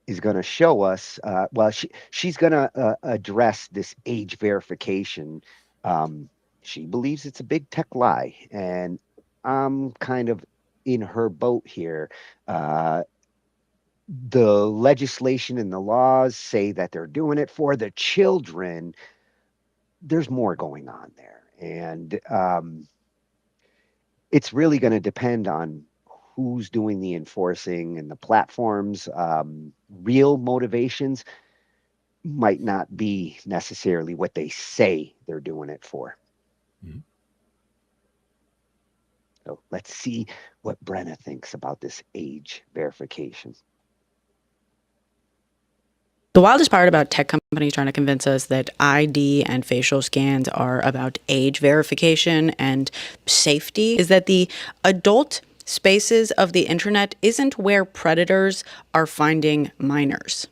is going to show us. She's going to address this age verification. She believes it's a big tech lie, and I'm kind of in her boat here. The legislation and the laws say that they're doing it for the children. There's more going on there. And it's really going to depend on who's doing the enforcing and the platforms. Real motivations might not be necessarily what they say they're doing it for. Mm-hmm. So let's see what Brenna thinks about this age verification. The wildest part about tech companies trying to convince us that ID and facial scans are about age verification and safety is that the adult spaces of the internet isn't where predators are finding minors.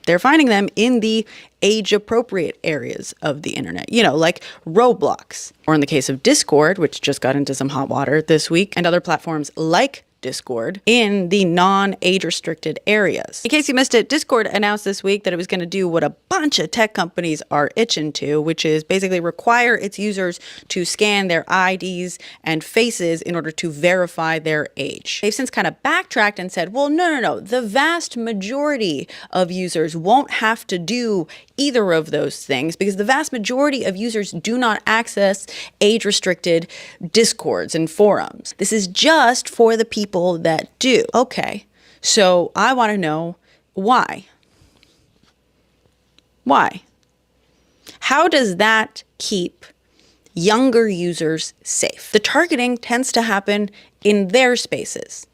They're finding them in the age-appropriate areas of the internet, like Roblox, or in the case of Discord, which just got into some hot water this week, and other platforms like Discord in the non-age restricted areas. In case you missed it, Discord announced this week that it was going to do what a bunch of tech companies are itching to, which is basically require its users to scan their IDs and faces in order to verify their age. They've since kind of backtracked and said, well, no. The vast majority of users won't have to do either of those things because the vast majority of users do not access age-restricted Discords and forums. This is just for the people that do. Okay, so I want to know why. Why? How does that keep younger users safe? The targeting tends to happen in their spaces,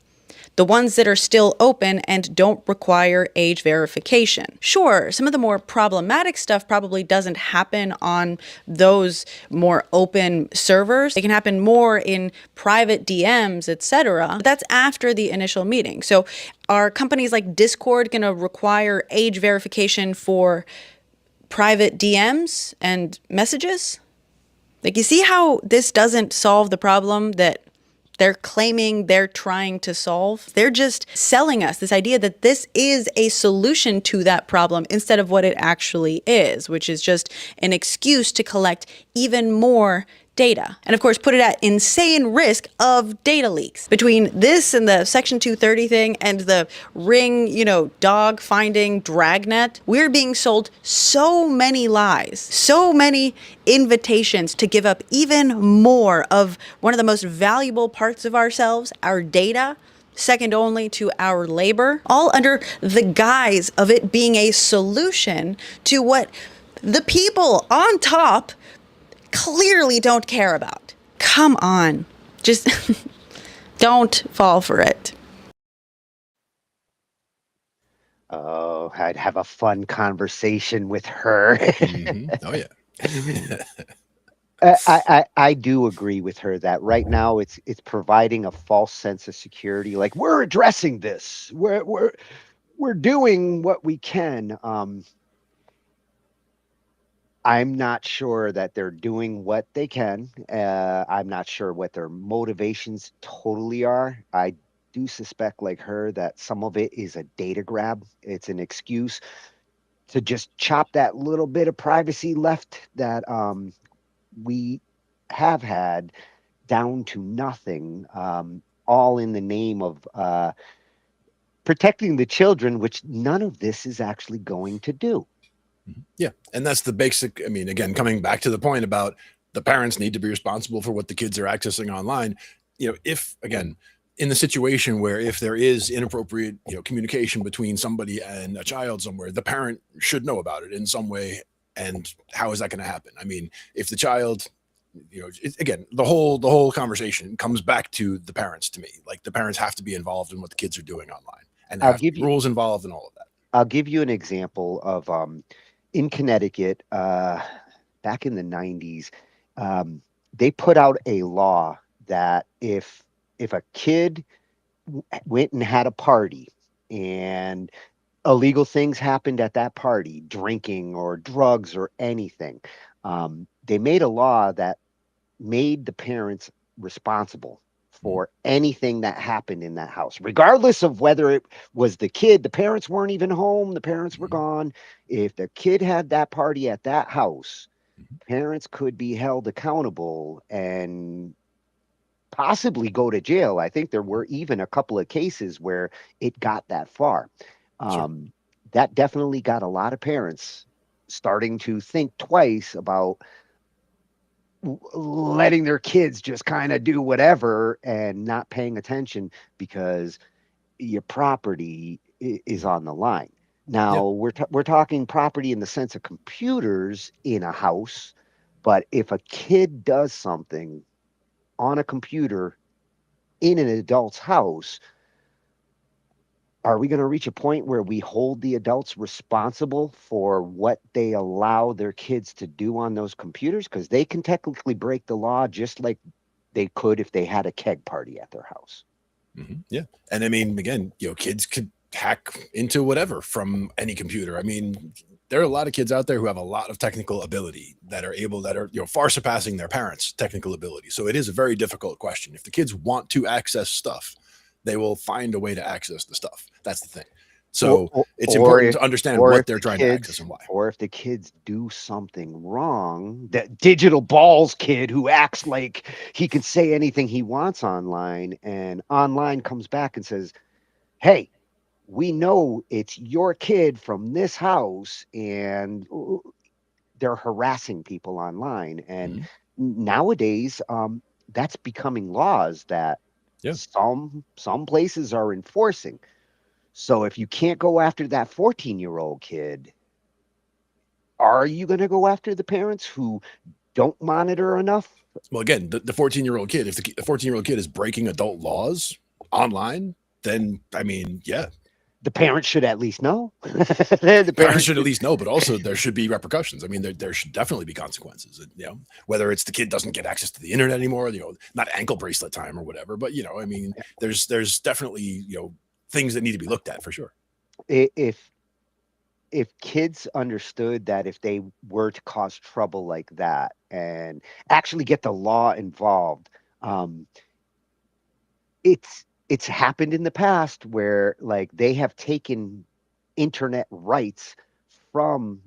the ones that are still open and don't require age verification. Sure, some of the more problematic stuff probably doesn't happen on those more open servers. It can happen more in private DMs, etc. But that's after the initial meeting. So are companies like Discord going to require age verification for private DMs and messages? Like, you see how this doesn't solve the problem that they're claiming they're trying to solve? They're just selling us this idea that this is a solution to that problem instead of what it actually is, which is just an excuse to collect even more data. And of course, put it at insane risk of data leaks. Between this and the Section 230 thing and the Ring, dog finding dragnet, we're being sold so many lies, so many invitations to give up even more of one of the most valuable parts of ourselves, our data, second only to our labor, all under the guise of it being a solution to what the people on top clearly don't care about. Come on. Just don't fall for it. Oh, I'd have a fun conversation with her. Oh, yeah. I do agree with her that right now it's providing a false sense of security. Like, we're addressing this. We're doing what we can. I'm not sure that they're doing what they can. I'm not sure what their motivations totally are. I do suspect, like her, that some of it is a data grab. It's an excuse to just chop that little bit of privacy left that we have had down to nothing, all in the name of protecting the children, which none of this is actually going to do. Yeah. And that's the basic, I mean, again, coming back to the point about the parents need to be responsible for what the kids are accessing online. If, again, in the situation where if there is inappropriate, communication between somebody and a child somewhere, the parent should know about it in some way. And how is that going to happen? I mean, if the child, again, the whole conversation comes back to the parents to me. Like, the parents have to be involved in what the kids are doing online, and there have to be rules involved and all of that. I'll give you an example of in Connecticut, back in the 90s, they put out a law that if a kid went and had a party and illegal things happened at that party, drinking or drugs or anything, they made a law that made the parents responsible for anything that happened in that house, regardless of whether it was the kid. The parents weren't even home. The parents were gone. If the kid had that party at that house, parents could be held accountable and possibly go to jail. I think there were even a couple of cases where it got that far. That definitely got a lot of parents starting to think twice about letting their kids just kind of do whatever and not paying attention because your property is on the line. Now, we're talking property in the sense of computers in a house, but if a kid does something on a computer in an adult's house, are we going to reach a point where we hold the adults responsible for what they allow their kids to do on those computers? Because they can technically break the law just like they could if they had a keg party at their house. Yeah. And I mean, again, kids could hack into whatever from any computer. I mean, there are a lot of kids out there who have a lot of technical ability that are far surpassing their parents' technical ability. So it is a very difficult question. If the kids want to access stuff, they will find a way to access the stuff. That's the thing. So it's important to understand what they're trying to access and why. Or if the kids do something wrong, that digital balls kid who acts like he can say anything he wants online, and online comes back and says, hey, we know it's your kid from this house, and they're harassing people online. And nowadays, that's becoming laws that some places are enforcing. So if you can't go after that 14-year-old kid, are you going to go after the parents who don't monitor enough? Well, again, the 14-year-old kid, if the 14-year-old kid is breaking adult laws online, then I mean, yeah, the parents should at least know. The parents should at least know, but also there should be repercussions. I mean, there should definitely be consequences. You know, whether it's the kid doesn't get access to the internet anymore, you know, not ankle bracelet time or whatever, but you know, I mean, there's definitely, you know, things that need to be looked at for sure. If kids understood that if they were to cause trouble like that and actually get the law involved, it's happened in the past where like they have taken internet rights from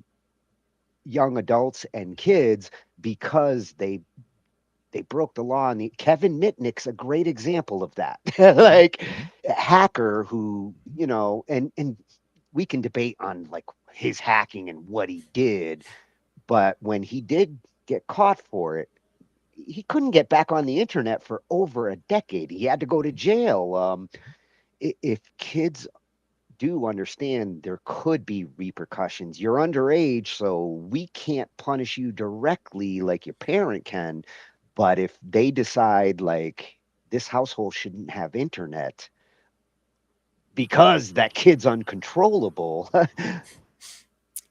young adults and kids because they broke the law. And Kevin Mitnick's a great example of that. Like a hacker who, you know, and we can debate on like his hacking and what he did, but when he did get caught for it, he couldn't get back on the internet for over a decade. He had to go to jail. If kids do understand there could be repercussions, you're underage, so we can't punish you directly like your parent can. But if they decide like this household shouldn't have internet because that kid's uncontrollable.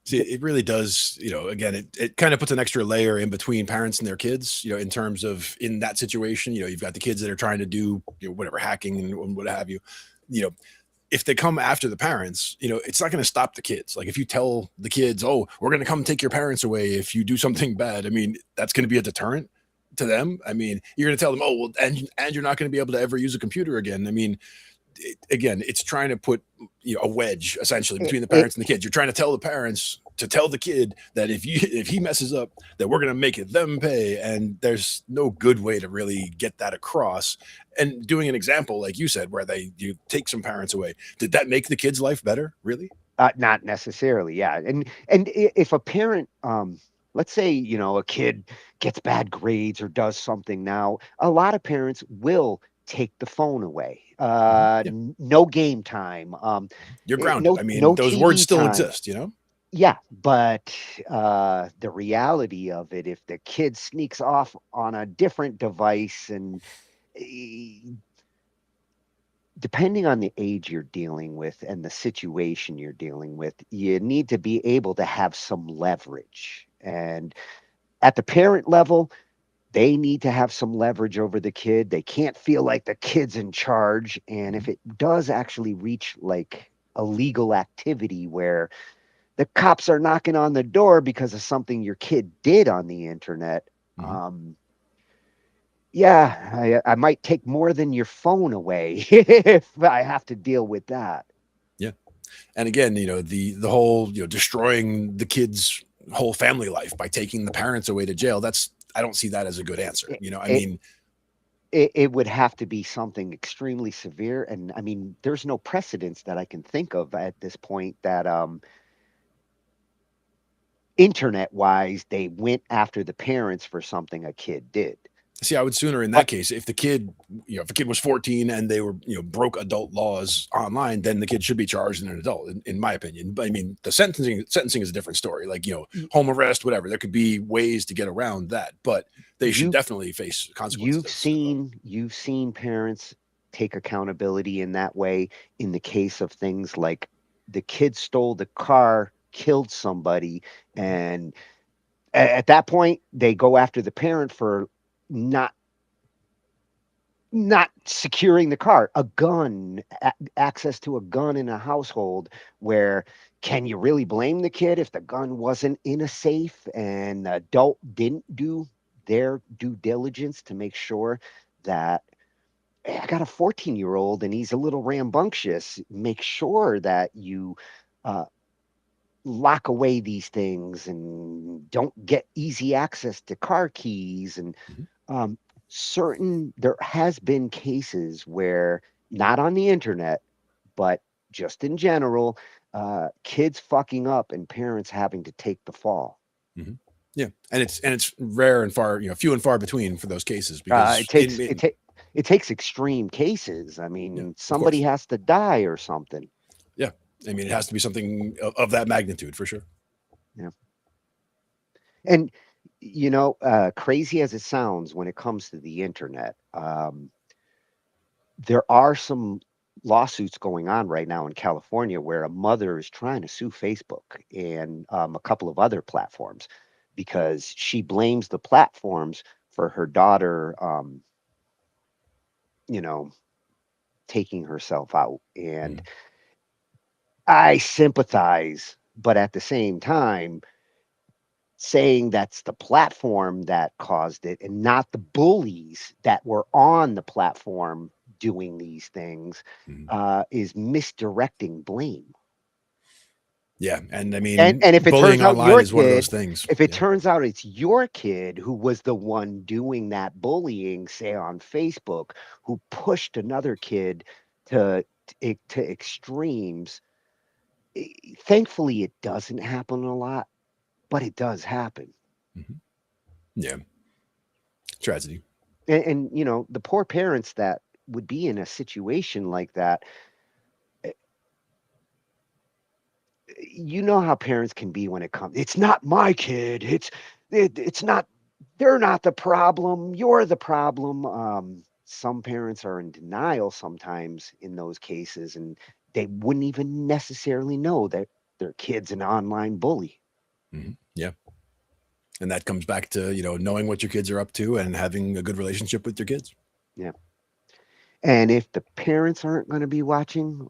See, it really does, you know, again, it kind of puts an extra layer in between parents and their kids, you know, in terms of in that situation, you know, you've got the kids that are trying to do, you know, whatever hacking and what have you, you know, if they come after the parents, you know, it's not going to stop the kids. Like if you tell the kids, oh, we're going to come take your parents away if you do something bad, I mean, that's going to be a deterrent to them. I mean, you're going to tell them, oh, well, and you're not going to be able to ever use a computer again. I mean, again, it's trying to put, you know, a wedge essentially between the parents and the kids. You're trying to tell the parents to tell the kid that if he messes up, that we're going to make it them pay. And there's no good way to really get that across. And doing an example, like you said, where you take some parents away, did that make the kid's life better? Really? Not necessarily. Yeah. And if a parent, let's say, you know, a kid gets bad grades or does something now, a lot of parents will take the phone away. No game time. You're grounded. I mean, those TV words still time. exist, you know? Yeah, but the reality of it, if the kid sneaks off on a different device and depending on the age you're dealing with and the situation you're dealing with, you need to be able to have some leverage. And at the parent level, they need to have some leverage over the kid. They can't feel like the kid's in charge. And if it does actually reach like a legal activity where the cops are knocking on the door because of something your kid did on the internet, yeah, I might take more than your phone away if I have to deal with that. Yeah. And again, you know, the whole, you know, destroying the kid's whole family life by taking the parents away to jail, I don't see that as a good answer. You know, I mean, it would have to be something extremely severe. And I mean, there's no precedence that I can think of at this point that internet wise, they went after the parents for something a kid did. See, I would sooner in that case, if the kid, you know, if a kid was 14 and they were, you know, broke adult laws online, then the kid should be charged as an adult, in my opinion. But I mean, the sentencing is a different story. Like, you know, home arrest, whatever. There could be ways to get around that, but they should definitely face consequences. You've seen parents take accountability in that way in the case of things like the kid stole the car, killed somebody, and at that point they go after the parent for not securing the car. A gun, access to a gun in a household, where can you really blame the kid if the gun wasn't in a safe and the adult didn't do their due diligence to make sure that, hey, I got a 14-year-old and he's a little rambunctious. Make sure that you lock away these things and don't get easy access to car keys. And there has been cases where, not on the internet, but just in general, kids fucking up and parents having to take the fall. Yeah, and it's rare and far, you know, few and far between for those cases, because it takes extreme cases. I mean, somebody has to die or something. Yeah, I mean, it has to be something of that magnitude for sure. Yeah. And crazy as it sounds, when it comes to the internet, there are some lawsuits going on right now in California where a mother is trying to sue Facebook and a couple of other platforms because she blames the platforms for her daughter, you know, taking herself out. And I sympathize, but at the same time, saying that's the platform that caused it and not the bullies that were on the platform doing these things is misdirecting blame. Yeah, and I And mean, and if it turns bullying out online your is one of those kid things. if it Yeah. turns out it's your kid who was the one doing that bullying, say on Facebook, who pushed another kid to extremes, thankfully it doesn't happen a lot, but it does happen. Yeah. Tragedy. And the poor parents that would be in a situation like that, eh, you know how parents can be when it comes, it's not my kid, it's not, they're not the problem, you're the problem. Some parents are in denial sometimes in those cases, and they wouldn't even necessarily know that their kid's an online bully. Yeah. And that comes back to, knowing what your kids are up to and having a good relationship with your kids. Yeah. And if the parents aren't going to be watching,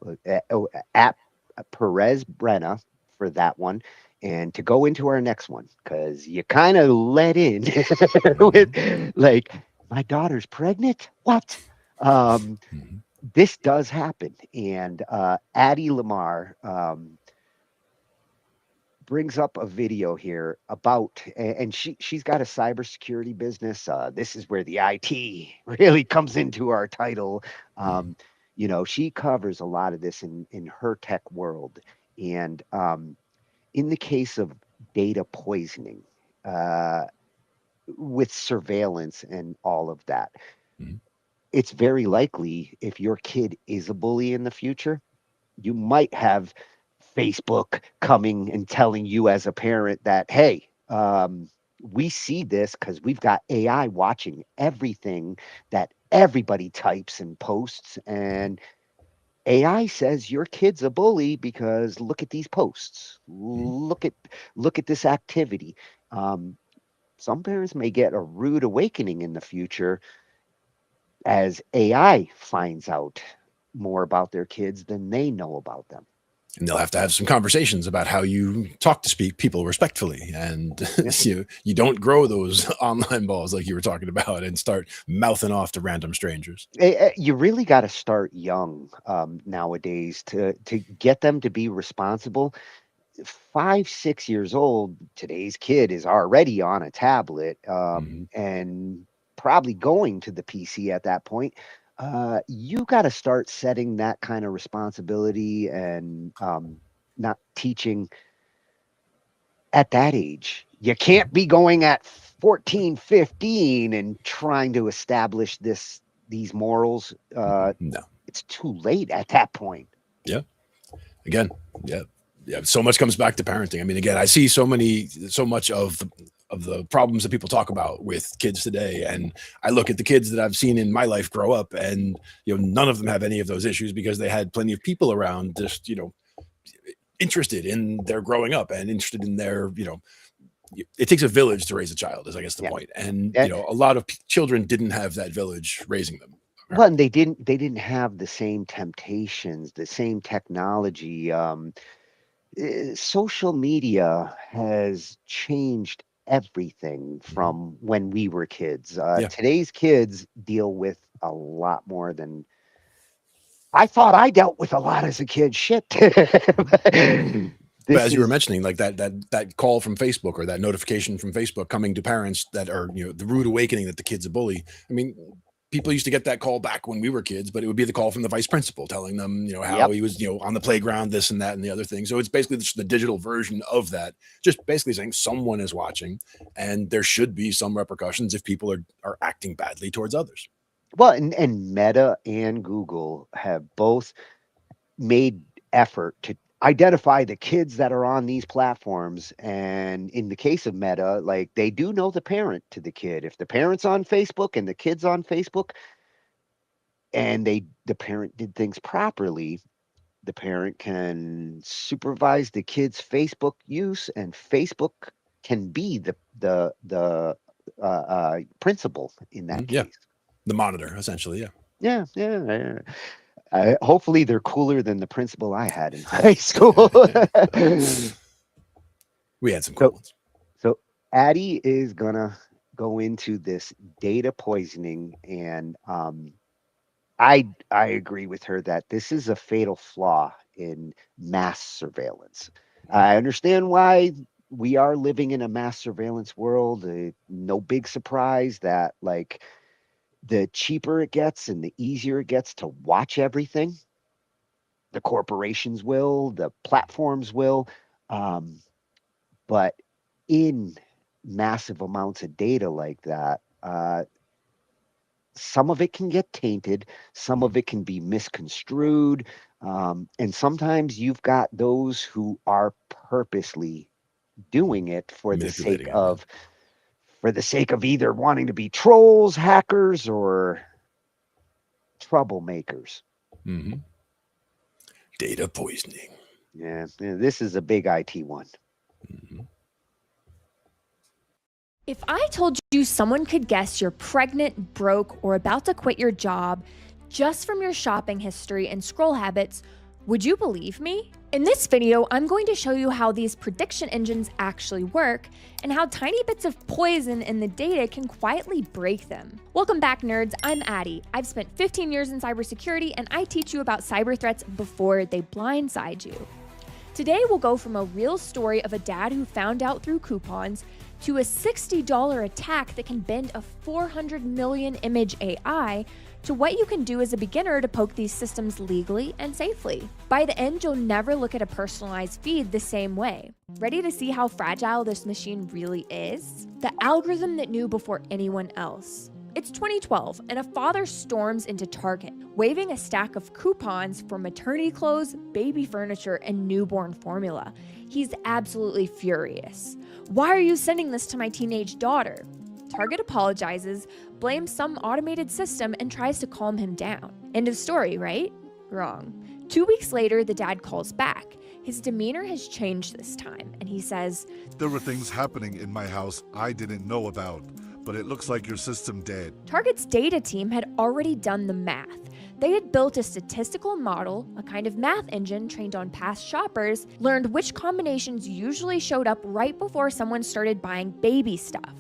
at Perez Brenna for that one, and to go into our next one, because you kind of let in with like, my daughter's pregnant. What? This does happen, and Addie Lamar brings up a video here about, and she's got a cybersecurity business. This is where the IT really comes into our title. She covers a lot of this in her tech world, and in the case of data poisoning, uh, with surveillance and all of that, it's very likely if your kid is a bully in the future, you might have Facebook coming and telling you as a parent that, hey, we see this because we've got AI watching everything that everybody types and posts. And AI says your kid's a bully because look at these posts. Look at this activity. Um, some parents may get a rude awakening in the future as AI finds out more about their kids than they know about them. And they'll have to have some conversations about how you talk to people respectfully. And you don't grow those online balls like you were talking about and start mouthing off to random strangers. You really got to start young nowadays to get them to be responsible. 5, 6 years old, today's kid is already on a tablet, and probably going to the PC at that point. You got to start setting that kind of responsibility and not teaching at that age. You can't be going at 14, 15 and trying to establish these morals. No. It's too late at that point. Yeah. Again, yeah. So much comes back to parenting. I mean, again, I see so much of the problems that people talk about with kids today, and I look at the kids that I've seen in my life grow up, and none of them have any of those issues because they had plenty of people around, just interested in their growing up and interested in their it takes a village to raise a child, is I guess the point. And a lot of children didn't have that village raising them. Well, and they didn't have the same temptations, the same technology. Social media has changed everything from when we were kids. Today's kids deal with a lot more than I thought I dealt with a lot as a kid. Shit. But as you were mentioning, like that call from Facebook or that notification from Facebook coming to parents that are, the rude awakening that the kid's a bully. I mean, people used to get that call back when we were kids, but it would be the call from the vice principal telling them, how he was, on the playground, this and that and the other thing. So it's basically just the digital version of that, just basically saying someone is watching and there should be some repercussions if people are acting badly towards others. Well, and Meta and Google have both made effort to identify the kids that are on these platforms. And in the case of Meta, like they do know the parent to the kid. If the parent's on Facebook and the kid's on Facebook and the parent did things properly, the parent can supervise the kid's Facebook use, and Facebook can be the principal in that Yeah. case. The monitor, essentially. Yeah. Yeah, yeah. Hopefully, they're cooler than the principal I had in high school. We had some cool ones. So, Addie is gonna go into this data poisoning, and I agree with her that this is a fatal flaw in mass surveillance. I understand why we are living in a mass surveillance world. No big surprise that like the cheaper it gets and the easier it gets to watch everything, the corporations will, the platforms will. But in massive amounts of data like that, some of it can get tainted, some of it can be misconstrued, and sometimes you've got those who are purposely doing it for the sake of either wanting to be trolls, hackers, or troublemakers. Mm-hmm. Data poisoning. Yeah, this is a big IT one. Mm-hmm. If I told you someone could guess you're pregnant, broke, or about to quit your job just from your shopping history and scroll habits, would you believe me? In this video, I'm going to show you how these prediction engines actually work and how tiny bits of poison in the data can quietly break them. Welcome back, nerds. I'm Addie. I've spent 15 years in cybersecurity, and I teach you about cyber threats before they blindside you. Today, we'll go from a real story of a dad who found out through coupons to a $60 attack that can bend a 400 million image AI to what you can do as a beginner to poke these systems legally and safely. By the end, you'll never look at a personalized feed the same way. Ready to see how fragile this machine really is? The algorithm that knew before anyone else. It's 2012, and a father storms into Target, waving a stack of coupons for maternity clothes, baby furniture, and newborn formula. He's absolutely furious. Why are you sending this to my teenage daughter? Target apologizes, blames some automated system, and tries to calm him down. End of story, right? Wrong. 2 weeks later, the dad calls back. His demeanor has changed this time, and he says, "There were things happening in my house I didn't know about, but it looks like your system did." Target's data team had already done the math. They had built a statistical model, a kind of math engine trained on past shoppers, learned which combinations usually showed up right before someone started buying baby stuff.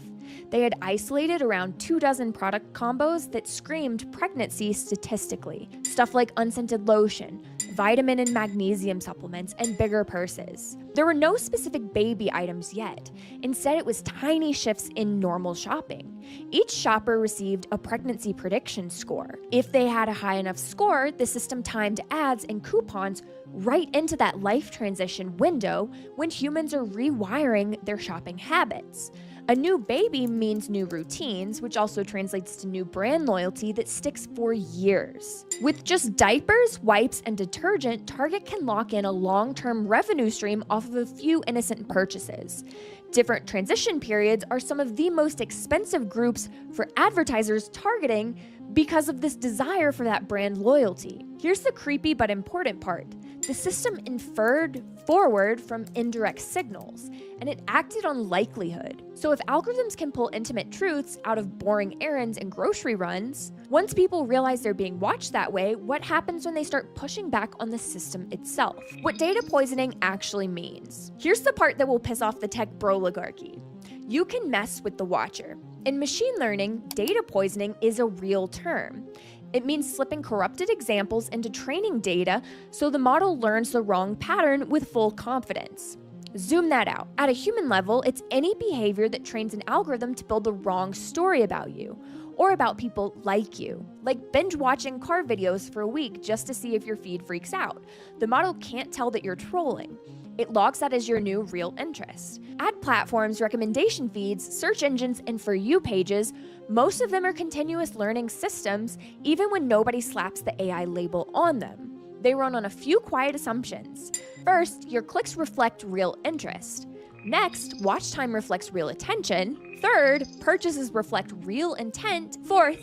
They had isolated around 24 product combos that screamed pregnancy statistically. Stuff like unscented lotion, vitamin and magnesium supplements, and bigger purses. There were no specific baby items yet. Instead, it was tiny shifts in normal shopping. Each shopper received a pregnancy prediction score. If they had a high enough score, the system timed ads and coupons right into that life transition window when humans are rewiring their shopping habits. A new baby means new routines, which also translates to new brand loyalty that sticks for years. With just diapers, wipes, and detergent, Target can lock in a long-term revenue stream off of a few innocent purchases. Different transition periods are some of the most expensive groups for advertisers targeting because of this desire for that brand loyalty. Here's the creepy but important part. The system inferred forward from indirect signals, and it acted on likelihood. So if algorithms can pull intimate truths out of boring errands and grocery runs, once people realize they're being watched that way, what happens when they start pushing back on the system itself? What data poisoning actually means. Here's the part that will piss off the tech broligarchy. You can mess with the watcher. In machine learning, data poisoning is a real term. It means slipping corrupted examples into training data so the model learns the wrong pattern with full confidence. Zoom that out. At a human level, it's any behavior that trains an algorithm to build the wrong story about you, or about people like you, like binge watching car videos for a week just to see if your feed freaks out. The model can't tell that you're trolling. It logs that as your new real interest. Ad platforms, recommendation feeds, search engines, and For You pages, most of them are continuous learning systems, even when nobody slaps the AI label on them. They run on a few quiet assumptions. First, your clicks reflect real interest. Next, watch time reflects real attention. Third, purchases reflect real intent. Fourth,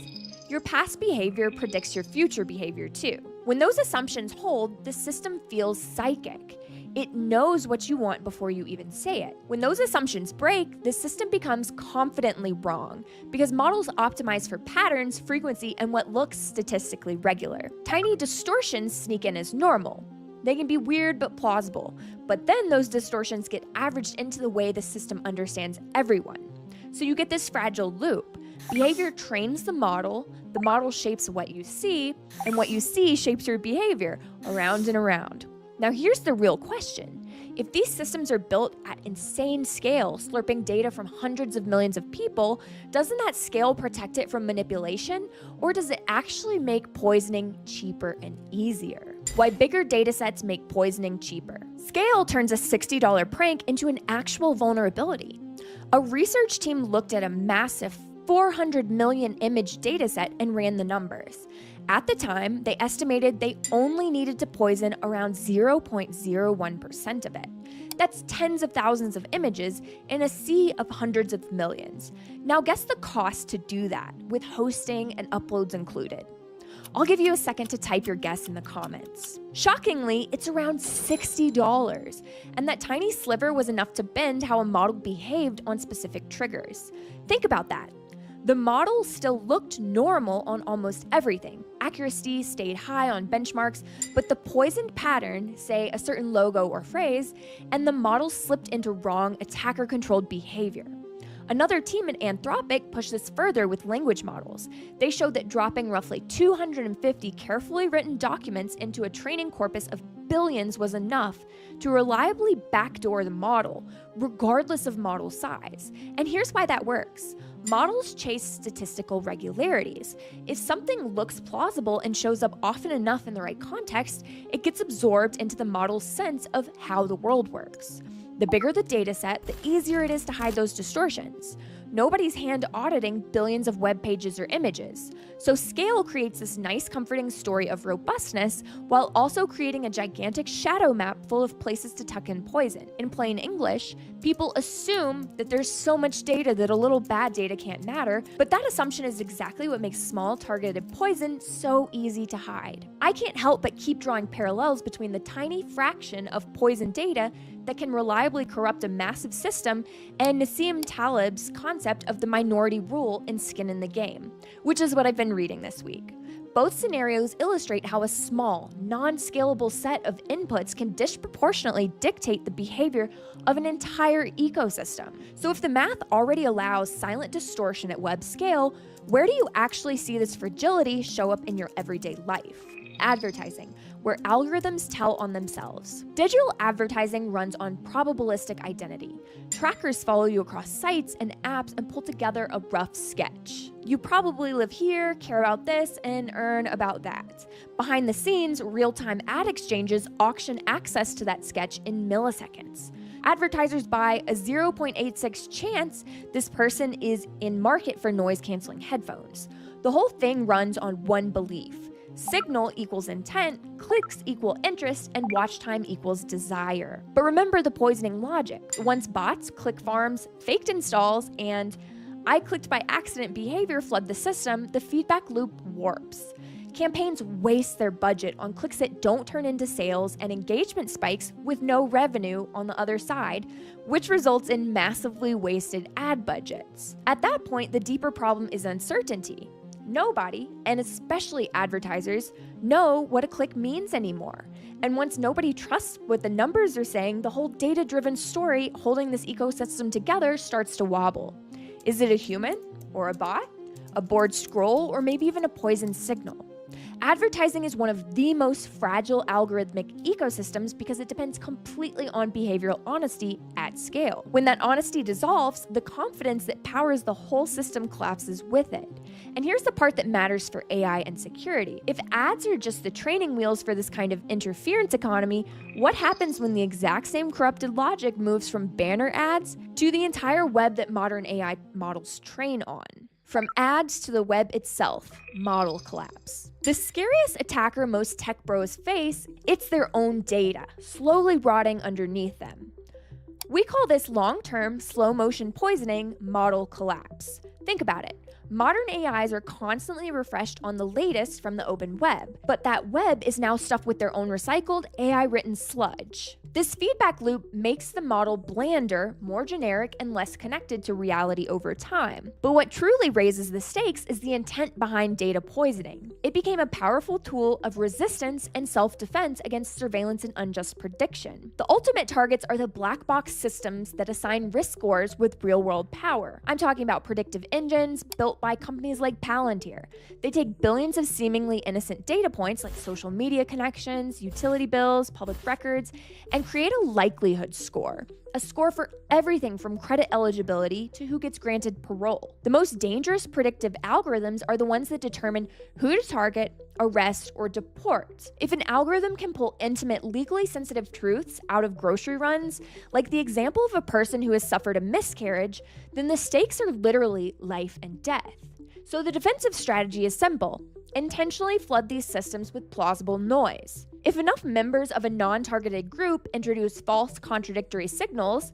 your past behavior predicts your future behavior too. When those assumptions hold, the system feels psychic. It knows what you want before you even say it. When those assumptions break, the system becomes confidently wrong because models optimize for patterns, frequency, and what looks statistically regular. Tiny distortions sneak in as normal. They can be weird but plausible, but then those distortions get averaged into the way the system understands everyone. So you get this fragile loop. Behavior trains the model shapes what you see, and what you see shapes your behavior, around and around. Now here's the real question. If these systems are built at insane scale, slurping data from hundreds of millions of people, doesn't that scale protect it from manipulation? Or does it actually make poisoning cheaper and easier? Why bigger datasets make poisoning cheaper. Scale turns a $60 prank into an actual vulnerability. A research team looked at a massive 400 million image dataset and ran the numbers. At the time, they estimated they only needed to poison around 0.01% of it. That's tens of thousands of images in a sea of hundreds of millions. Now guess the cost to do that, with hosting and uploads included. I'll give you a second to type your guess in the comments. Shockingly, it's around $60, and that tiny sliver was enough to bend how a model behaved on specific triggers. Think about that. The model still looked normal on almost everything. Accuracy stayed high on benchmarks, but the poisoned pattern, say a certain logo or phrase, and the model slipped into wrong attacker-controlled behavior. Another team at Anthropic pushed this further with language models. They showed that dropping roughly 250 carefully written documents into a training corpus of billions was enough to reliably backdoor the model, regardless of model size. And here's why that works. Models chase statistical regularities. If something looks plausible and shows up often enough in the right context, it gets absorbed into the model's sense of how the world works. The bigger the dataset, the easier it is to hide those distortions. Nobody's hand auditing billions of web pages or images. So scale creates this nice, comforting story of robustness while also creating a gigantic shadow map full of places to tuck in poison. In plain English, people assume that there's so much data that a little bad data can't matter, but that assumption is exactly what makes small, targeted poison so easy to hide. I can't help but keep drawing parallels between the tiny fraction of poison data that can reliably corrupt a massive system and Nassim Taleb's concept of the minority rule in Skin in the Game, which is what I've been reading this week. Both scenarios illustrate how a small, non-scalable set of inputs can disproportionately dictate the behavior of an entire ecosystem. So if the math already allows silent distortion at web scale, where do you actually see this fragility show up in your everyday life? Advertising, where algorithms tell on themselves. Digital advertising runs on probabilistic identity. Trackers follow you across sites and apps and pull together a rough sketch. You probably live here, care about this, and earn about that. Behind the scenes, real-time ad exchanges auction access to that sketch in milliseconds. Advertisers buy a 0.86 chance this person is in market for noise-canceling headphones. The whole thing runs on one belief. Signal equals intent, clicks equal interest, and watch time equals desire. But remember the poisoning logic. Once bots, click farms, faked installs, and I clicked by accident behavior flood the system, the feedback loop warps. Campaigns waste their budget on clicks that don't turn into sales and engagement spikes with no revenue on the other side, which results in massively wasted ad budgets. At that point, the deeper problem is uncertainty. Nobody, and especially advertisers, know what a click means anymore. And once nobody trusts what the numbers are saying, the whole data-driven story holding this ecosystem together starts to wobble. Is it a human? Or a bot? A bored scroll? Or maybe even a poisoned signal? Advertising is one of the most fragile algorithmic ecosystems because it depends completely on behavioral honesty at scale. When that honesty dissolves, the confidence that powers the whole system collapses with it. And here's the part that matters for AI and security. If ads are just the training wheels for this kind of interference economy, what happens when the exact same corrupted logic moves from banner ads to the entire web that modern AI models train on? From ads to the web itself, model collapse. The scariest attacker most tech bros face, it's their own data, slowly rotting underneath them. We call this long-term, slow-motion poisoning model collapse. Think about it. Modern AIs are constantly refreshed on the latest from the open web, but that web is now stuffed with their own recycled, AI-written sludge. This feedback loop makes the model blander, more generic, and less connected to reality over time. But what truly raises the stakes is the intent behind data poisoning. It became a powerful tool of resistance and self-defense against surveillance and unjust prediction. The ultimate targets are the black box systems that assign risk scores with real-world power. I'm talking about predictive engines built by companies like Palantir. They take billions of seemingly innocent data points like social media connections, utility bills, public records, and create a likelihood score. A score for everything from credit eligibility to who gets granted parole. The most dangerous predictive algorithms are the ones that determine who to target, arrest, or deport. If an algorithm can pull intimate, legally sensitive truths out of grocery runs, like the example of a person who has suffered a miscarriage, then the stakes are literally life and death. So the defensive strategy is simple. Intentionally flood these systems with plausible noise. If enough members of a non-targeted group introduce false contradictory signals,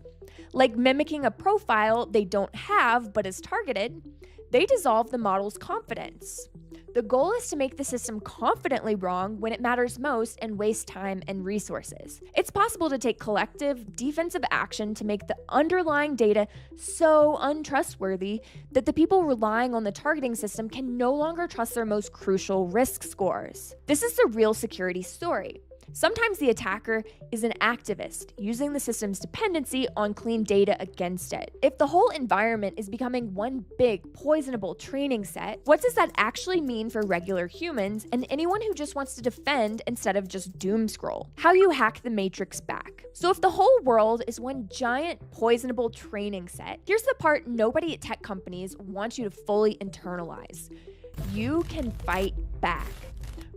like mimicking a profile they don't have but is targeted, they dissolve the model's confidence. The goal is to make the system confidently wrong when it matters most and waste time and resources. It's possible to take collective, defensive action to make the underlying data so untrustworthy that the people relying on the targeting system can no longer trust their most crucial risk scores. This is the real security story. Sometimes the attacker is an activist, using the system's dependency on clean data against it. If the whole environment is becoming one big, poisonable training set, what does that actually mean for regular humans and anyone who just wants to defend instead of just doom scroll? How you hack the matrix back. So if the whole world is one giant, poisonable training set, here's the part nobody at tech companies wants you to fully internalize. You can fight back.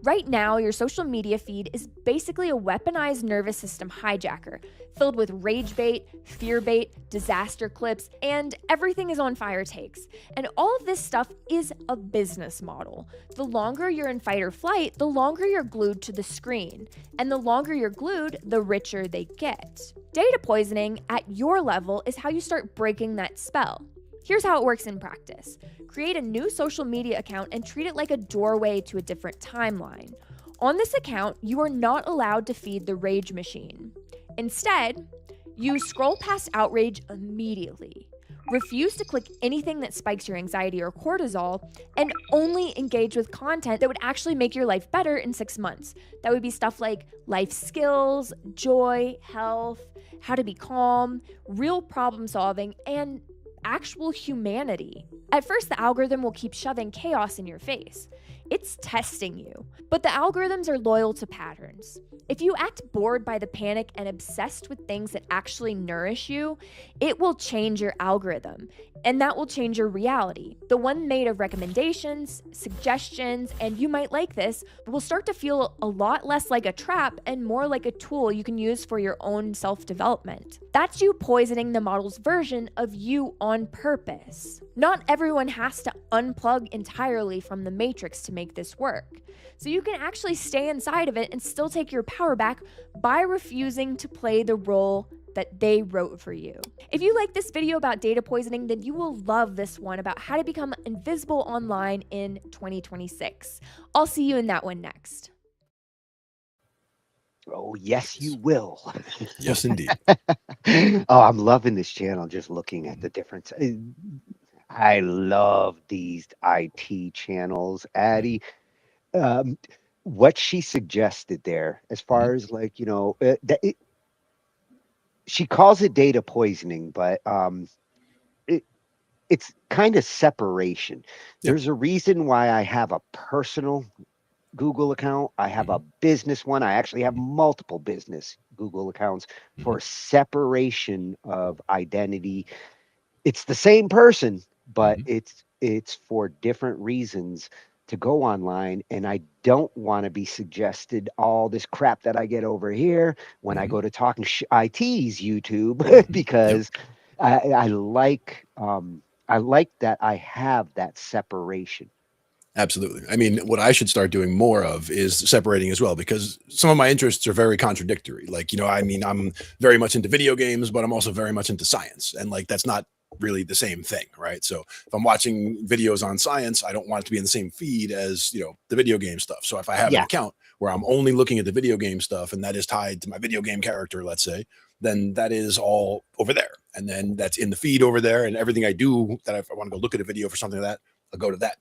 Right now, your social media feed is basically a weaponized nervous system hijacker, filled with rage bait, fear bait, disaster clips, and everything is on fire takes. And all of this stuff is a business model. The longer you're in fight or flight, the longer you're glued to the screen. And the longer you're glued, the richer they get. Data poisoning at your level is how you start breaking that spell. Here's how it works in practice. Create a new social media account and treat it like a doorway to a different timeline. On this account, you are not allowed to feed the rage machine. Instead, you scroll past outrage immediately. Refuse to click anything that spikes your anxiety or cortisol, and only engage with content that would actually make your life better in 6 months. That would be stuff like life skills, joy, health, how to be calm, real problem solving, and actual humanity. At first, the algorithm will keep shoving chaos in your face. It's testing you. But the algorithms are loyal to patterns. If you act bored by the panic and obsessed with things that actually nourish you, it will change your algorithm, and that will change your reality. The one made of recommendations, suggestions, and you might like this, will start to feel a lot less like a trap and more like a tool you can use for your own self-development. That's you poisoning the model's version of you on purpose. Not everyone has to unplug entirely from the matrix to make this work. So you can actually stay inside of it and still take your power back by refusing to play the role that they wrote for you. If you like this video about data poisoning, then you will love this one about how to become invisible online in 2026. I'll see you in that one next. Oh, yes, you will. Yes, indeed. Oh, I'm loving this channel, just looking at the difference. I love these IT channels, Addie. What she suggested there, as far as like, she calls it data poisoning, but it's kind of separation. There's a reason why I have a personal Google account. I have a business one. I actually have multiple business Google accounts for separation of identity. It's the same person, but it's for different reasons to go online, and I don't want to be suggested all this crap that I get over here when I go to Talkin Shhh I.T's YouTube because I like I like that I have that separation. Absolutely. I mean, what I should start doing more of is separating as well, because some of my interests are very contradictory. Like, I mean, I'm very much into video games, but I'm also very much into science. And like, that's not really the same thing, right? So if I'm watching videos on science, I don't want it to be in the same feed as, the video game stuff. So if I have an Yeah. account where I'm only looking at the video game stuff and that is tied to my video game character, let's say, then that is all over there. And then that's in the feed over there. And everything I do that if I want to go look at a video for something like that, I'll go to that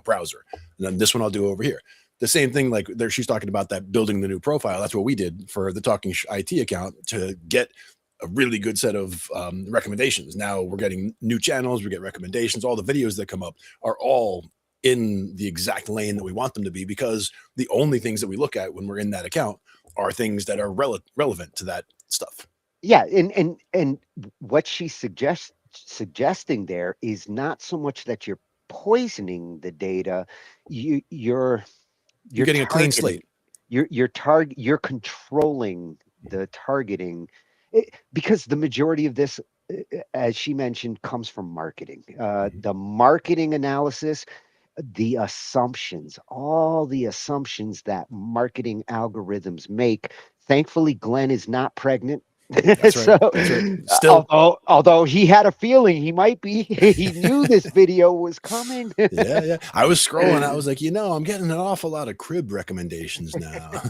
browser, and then this one I'll do over here. The same thing, like there, she's talking about that building the new profile. That's what we did for the Talkin Shhh I.T account to get a really good set of recommendations. Now we're getting new channels, we get recommendations. All the videos that come up are all in the exact lane that we want them to be, because the only things that we look at when we're in that account are things that are relevant to that stuff. Yeah, and what she's suggesting there is not so much that you're poisoning the data, you're Getting a clean targeting. slate. You're controlling the targeting, because the majority of this, as she mentioned, comes from marketing. The marketing analysis, the assumptions, all the assumptions that marketing algorithms make. Thankfully, Glenn is not pregnant. That's right. So, That's right. Still, although he had a feeling he might be, he knew this video was coming. yeah. I was scrolling. I was like, I'm getting an awful lot of crib recommendations now.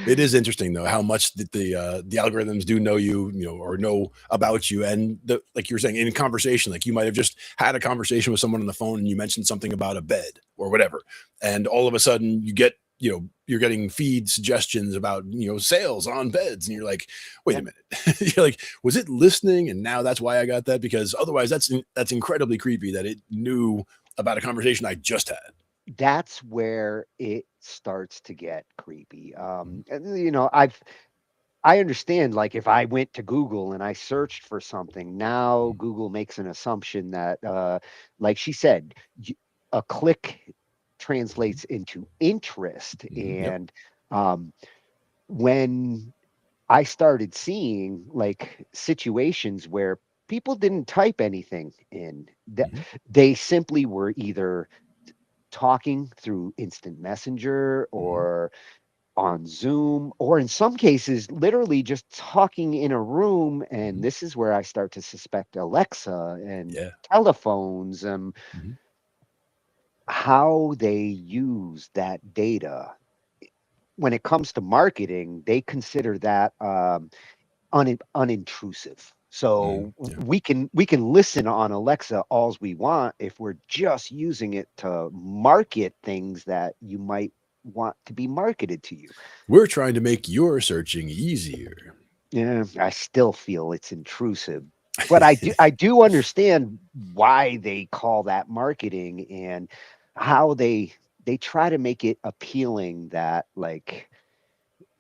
It is interesting though how much the algorithms do know you, or know about you, and like you were saying in conversation, like you might have just had a conversation with someone on the phone and you mentioned something about a bed or whatever, and all of a sudden you get you're getting feed suggestions about sales on beds, and you're like, wait a minute, you're like, was it listening? And now that's why I got that, because otherwise that's incredibly creepy that it knew about a conversation I just had. That's where it starts to get creepy. I understand, like if I went to Google and I searched for something, now Google makes an assumption that, like she said, a click translates into interest. Yep. And when I started seeing like situations where people didn't type anything in, that they simply were either talking through instant messenger or on Zoom, or in some cases, literally just talking in a room. And this is where I start to suspect Alexa and telephones and how they use that data. When it comes to marketing, they consider that unintrusive. So we can listen on Alexa alls we want if we're just using it to market things that you might want to be marketed to you. We're trying to make your searching easier. Yeah, I still feel it's intrusive, but I do understand why they call that marketing, and how they try to make it appealing that like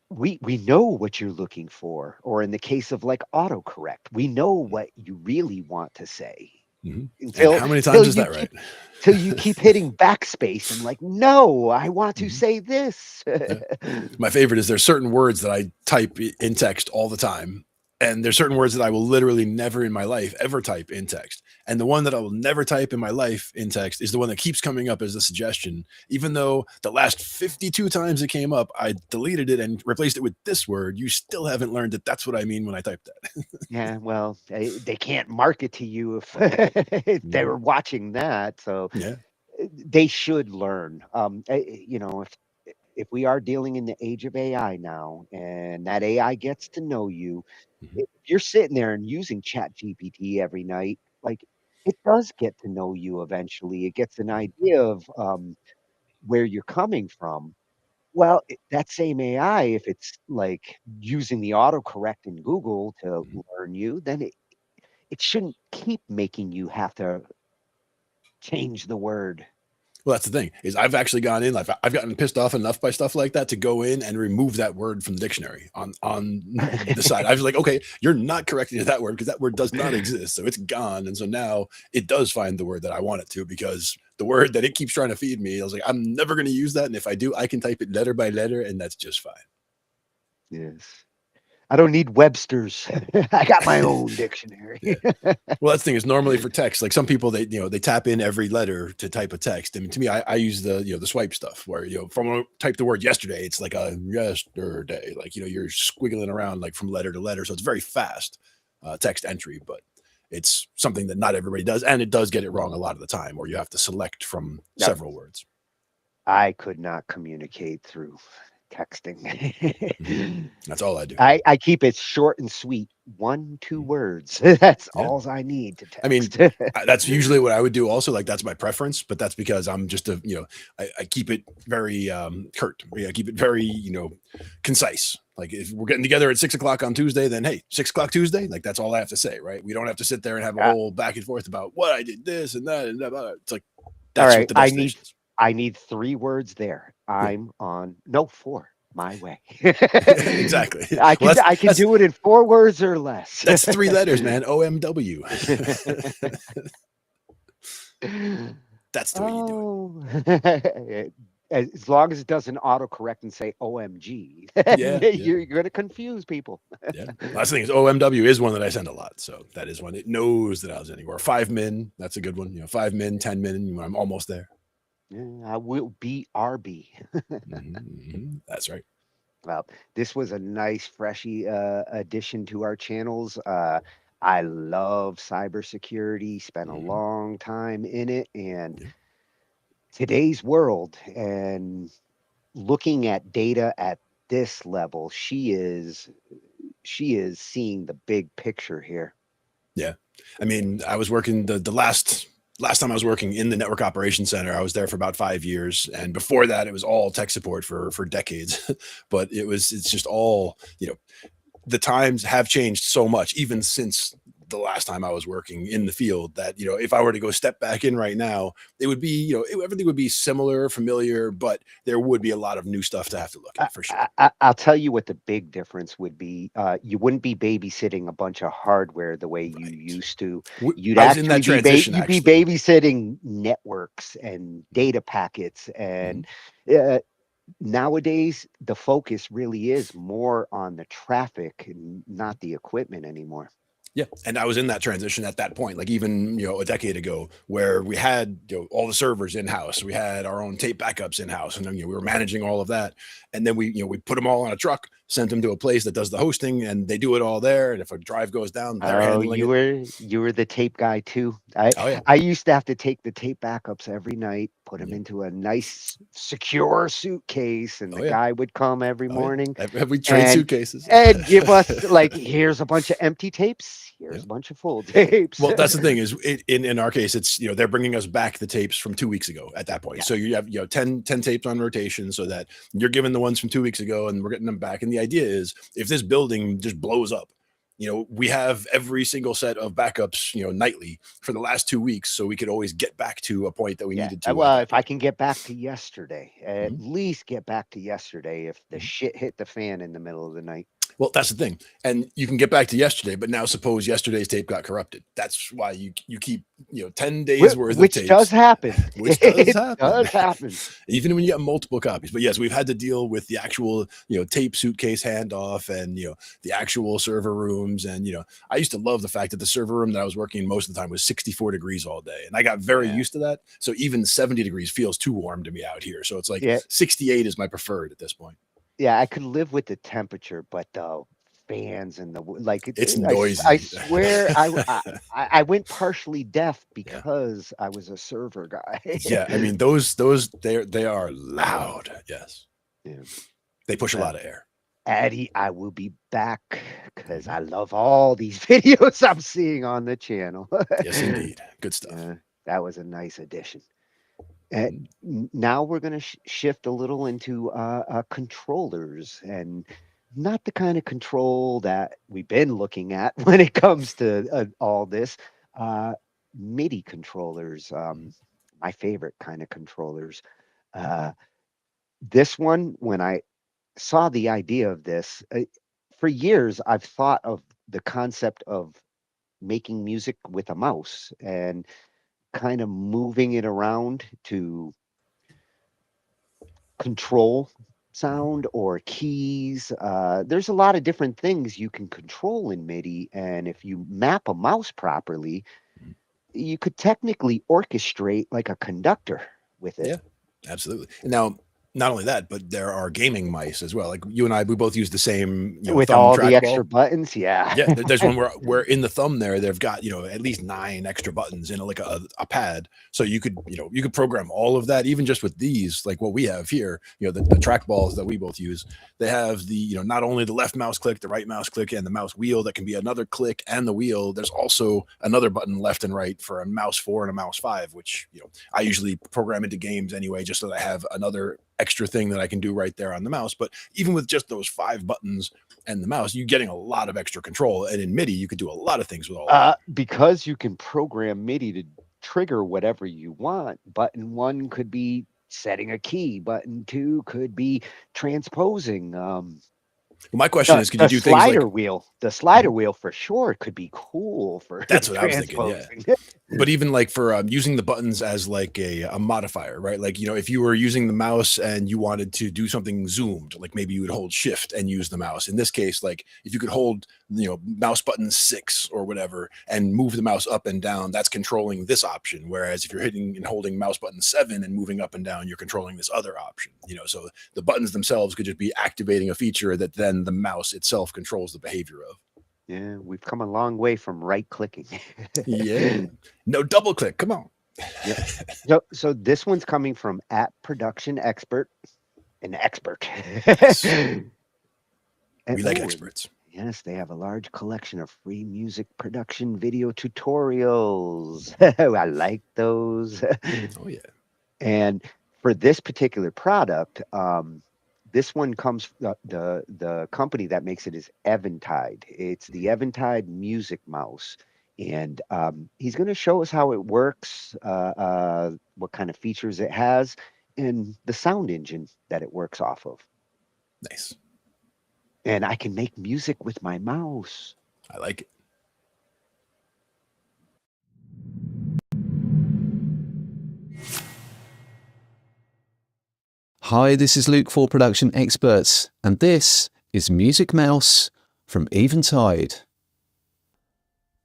we know what you're looking for, or in the case of like autocorrect, we know what you really want to say. And how many times is that right? Till you keep hitting backspace and like, no, I want to say this. My favorite is there's certain words that I type in text all the time, and there's certain words that I will literally never in my life ever type in text. And the one that I will never type in my life in text is the one that keeps coming up as a suggestion, even though the last 52 times it came up, I deleted it and replaced it with this word. You still haven't learned that that's what I mean when I type that. Yeah, well, they can't market to you if, if they were watching that. So they should learn. If we are dealing in the age of AI now, and that AI gets to know you, if you're sitting there and using Chat GPT every night, like it does get to know you eventually. It gets an idea of where you're coming from. Well, that same AI, if it's like using the autocorrect in Google to learn you, then it shouldn't keep making you have to change the word. Well, that's the thing, is I've actually gone in, like I've gotten pissed off enough by stuff like that to go in and remove that word from the dictionary on the side. I was like, okay, you're not correcting that word because that word does not exist. So it's gone. And so now it does find the word that I want it to, because the word that it keeps trying to feed me, I was like, I'm never going to use that. And if I do, I can type it letter by letter and that's just fine. Yes. I don't need Webster's. I got my own dictionary. Well, that's the thing is normally for text, like some people they tap in every letter to type a text. I mean, to me, I use the swipe stuff where from when I type the word yesterday, it's like a yesterday, like you're squiggling around like from letter to letter, so it's very fast text entry, but it's something that not everybody does, and it does get it wrong a lot of the time, or you have to select from Yep. several words. I could not communicate through texting. That's all I do. I keep it short and sweet. 1, 2 words. That's Yeah. all I need to text. I mean, that's usually what I would do also. Like that's my preference, but that's because I'm just I keep it very curt. I keep it very, concise. Like if we're getting together at 6 o'clock on Tuesday, then hey, 6 o'clock Tuesday, like that's all I have to say, right? We don't have to sit there and have a whole back and forth about what I did this and that and that. It's like that's all what right. the destination is. I need 3 words there. I'm on 4. My way. Exactly. I can do it in 4 words or less. That's 3 letters, man. OMW. That's the way you do it. As long as it doesn't autocorrect and say OMG, you're going to confuse people. Yeah. Last thing is OMW is one that I send a lot. So that is one. It knows that I was anywhere. 5 min. That's a good one. 5 min, 10 min. I'm almost there. I will be RB. That's right. Well, this was a nice, freshy addition to our channels. I love cybersecurity, spent a long time in it, and today's world and looking at data at this level, she is seeing the big picture here. Yeah. I mean, I was working the last time I was working in the network operations center. I was there for about 5 years, and before that it was all tech support for decades. But it's just all, the times have changed so much even since the last time I was working in the field that, if I were to go step back in right now, it would be, everything would be similar, familiar, but there would be a lot of new stuff to have to look at for sure. I'll tell you what the big difference would be. You wouldn't be babysitting a bunch of hardware the way you used to. You'd I was in that actually transition, you'd be babysitting networks and data packets. And nowadays, the focus really is more on the traffic and not the equipment anymore. Yeah. And I was in that transition at that point, like even, a decade ago, where we had all the servers in-house. We had our own tape backups in-house, and then we were managing all of that. And then we put them all on a truck, sent them to a place that does the hosting, and they do it all there. And if a drive goes down, they're handling it. You were the tape guy too. I used to have to take the tape backups every night, put them into a nice secure suitcase, and the guy would come every morning. We trade suitcases and give us like, here's a bunch of empty tapes, here's a bunch of full tapes. Well, that's the thing is in our case, it's they're bringing us back the tapes from 2 weeks ago at that point. So you have 10 tapes on rotation, so that you're given the ones from 2 weeks ago and we're getting them back. And the idea is if this building just blows up, we have every single set of backups, nightly for the last 2 weeks, so we could always get back to a point that we needed to. Well, if I can get back to yesterday, at least get back to yesterday if the shit hit the fan in the middle of the night. Well, that's the thing. And you can get back to yesterday, but now suppose yesterday's tape got corrupted. That's why you keep, 10 days worth of tapes. Which does happen. Which does happen. Does happen. Even when you have multiple copies. But yes, we've had to deal with the actual, tape suitcase handoff and, the actual server rooms. And, I used to love the fact that the server room that I was working in most of the time was 64 degrees all day. And I got very used to that. So even 70 degrees feels too warm to me out here. So it's like 68 is my preferred at this point. Yeah, I could live with the temperature, but the fans and it's noisy. I swear, I went partially deaf because I was a server guy. Yeah, I mean those they are loud. Yes, they push a lot of air. Addie, I will be back because I love all these videos I'm seeing on the channel. Yes, indeed, good stuff. That was a nice addition. And now we're going to shift a little into controllers, and not the kind of control that we've been looking at when it comes to all this. MIDI controllers, my favorite kind of controllers. This one, when I saw the idea of this, for years, I've thought of the concept of making music with a mouse and kind of moving it around to control sound or keys. There's a lot of different things you can control in MIDI, and if you map a mouse properly, you could technically orchestrate like a conductor with it. Yeah, absolutely. And now, not only that, but there are gaming mice as well. Like you and I, we both use the same, With thumb all the trackball. extra buttons, yeah. Yeah, there's one where in the thumb there, they've got, at least 9 extra buttons in like a pad. So you could program all of that, even just with these, like what we have here, the trackballs that we both use. They have the, not only the left mouse click, the right mouse click, and the mouse wheel that can be another click and the wheel. There's also another button left and right for a mouse 4 and a mouse 5, which, I usually program into games anyway, just so that I have another extra thing that I can do right there on the mouse. But even with just those 5 buttons and the mouse, you're getting a lot of extra control. And in MIDI, you could do a lot of things with all that. Because you can program MIDI to trigger whatever you want. Button 1 could be setting a key. Button 2 could be transposing. My question is, could you do things like the slider wheel for sure could be cool for that's what I was thinking, yeah. But even like for using the buttons as like a modifier, right? Like, if you were using the mouse and you wanted to do something zoomed, like maybe you would hold shift and use the mouse. In this case, like if you could hold, mouse button 6 or whatever and move the mouse up and down, that's controlling this option. Whereas if you're hitting and holding mouse button 7 and moving up and down, you're controlling this other option, so the buttons themselves could just be activating a feature that then the mouse itself controls the behavior of. Yeah, we've come a long way from right clicking. Yeah, no double click. Come on. Yeah. So this one's coming from @Production Expert, an expert. We like experts. Yes, they have a large collection of free music production video tutorials. I like those. Oh yeah. And for this particular product, this one comes, the company that makes it is Eventide. It's the Eventide music mouse. And he's going to show us how it works, what kind of features it has, and the sound engine that it works off of. Nice. And I can make music with my mouse. I like it. Hi, this is Luke for Production Experts, and this is Music Mouse from Eventide.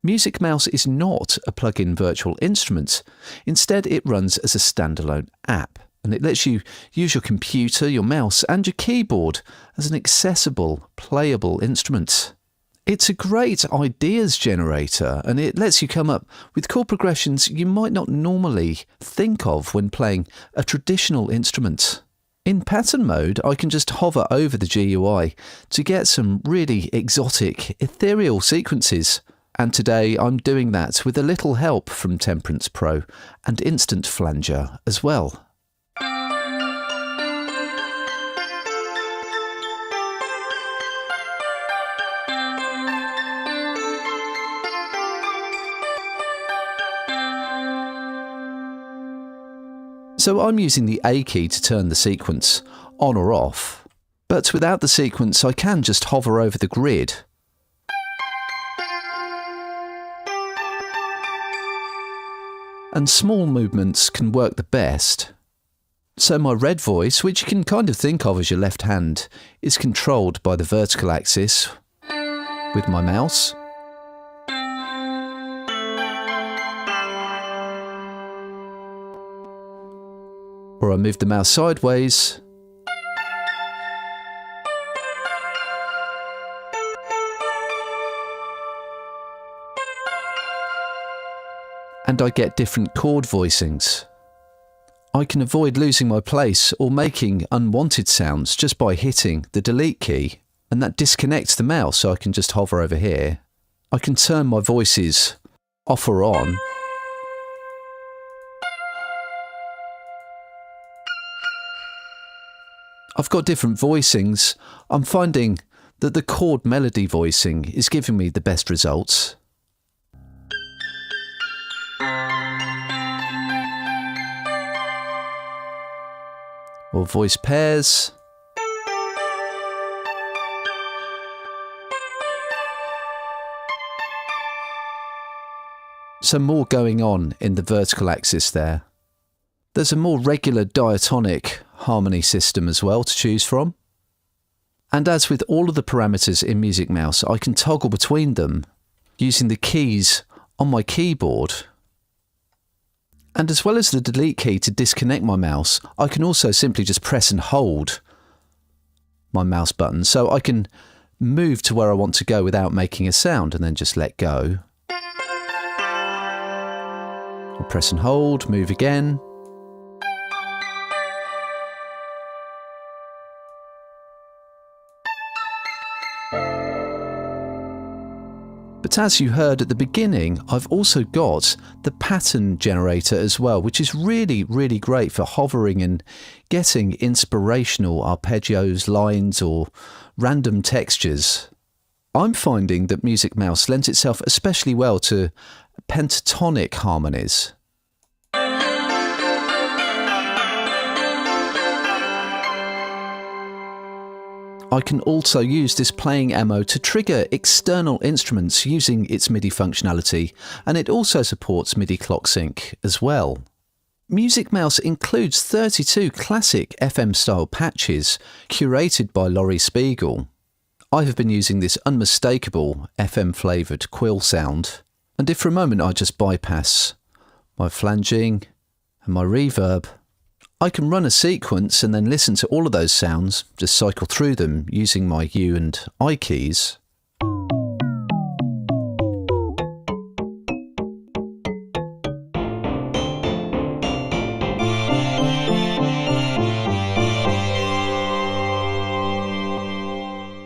Music Mouse is not a plug-in virtual instrument. Instead, it runs as a standalone app, and it lets you use your computer, your mouse, and your keyboard as an accessible, playable instrument. It's a great ideas generator, and it lets you come up with chord progressions you might not normally think of when playing a traditional instrument. In pattern mode, I can just hover over the GUI to get some really exotic, ethereal sequences. And today I'm doing that with a little help from Temperance Pro and Instant Flanger as well. So I'm using the A key to turn the sequence on or off, but without the sequence I can just hover over the grid. And small movements can work the best. So my red voice, which you can kind of think of as your left hand, is controlled by the vertical axis with my mouse. Or I move the mouse sideways. And I get different chord voicings. I can avoid losing my place or making unwanted sounds just by hitting the delete key, and that disconnects the mouse, so I can just hover over here. I can turn my voices off or on. I've got different voicings. I'm finding that the chord melody voicing is giving me the best results. Or voice pairs. Some more going on in the vertical axis there. There's a more regular diatonic, harmony system as well to choose from. And as with all of the parameters in Music Mouse, I can toggle between them using the keys on my keyboard. And as well as the delete key to disconnect my mouse, I can also simply just press and hold my mouse button so I can move to where I want to go without making a sound, and then just let go. I'll press and hold, move again. But as you heard at the beginning, I've also got the pattern generator as well, which is really, really great for hovering and getting inspirational arpeggios, lines, or random textures. I'm finding that Music Mouse lends itself especially well to pentatonic harmonies. I can also use this playing ammo to trigger external instruments using its MIDI functionality, and it also supports MIDI clock sync as well. Music Mouse includes 32 classic FM style patches curated by Laurie Spiegel. I have been using this unmistakable FM flavoured quill sound, and if for a moment I just bypass my flanging and my reverb, I can run a sequence and then listen to all of those sounds, just cycle through them using my U and I keys.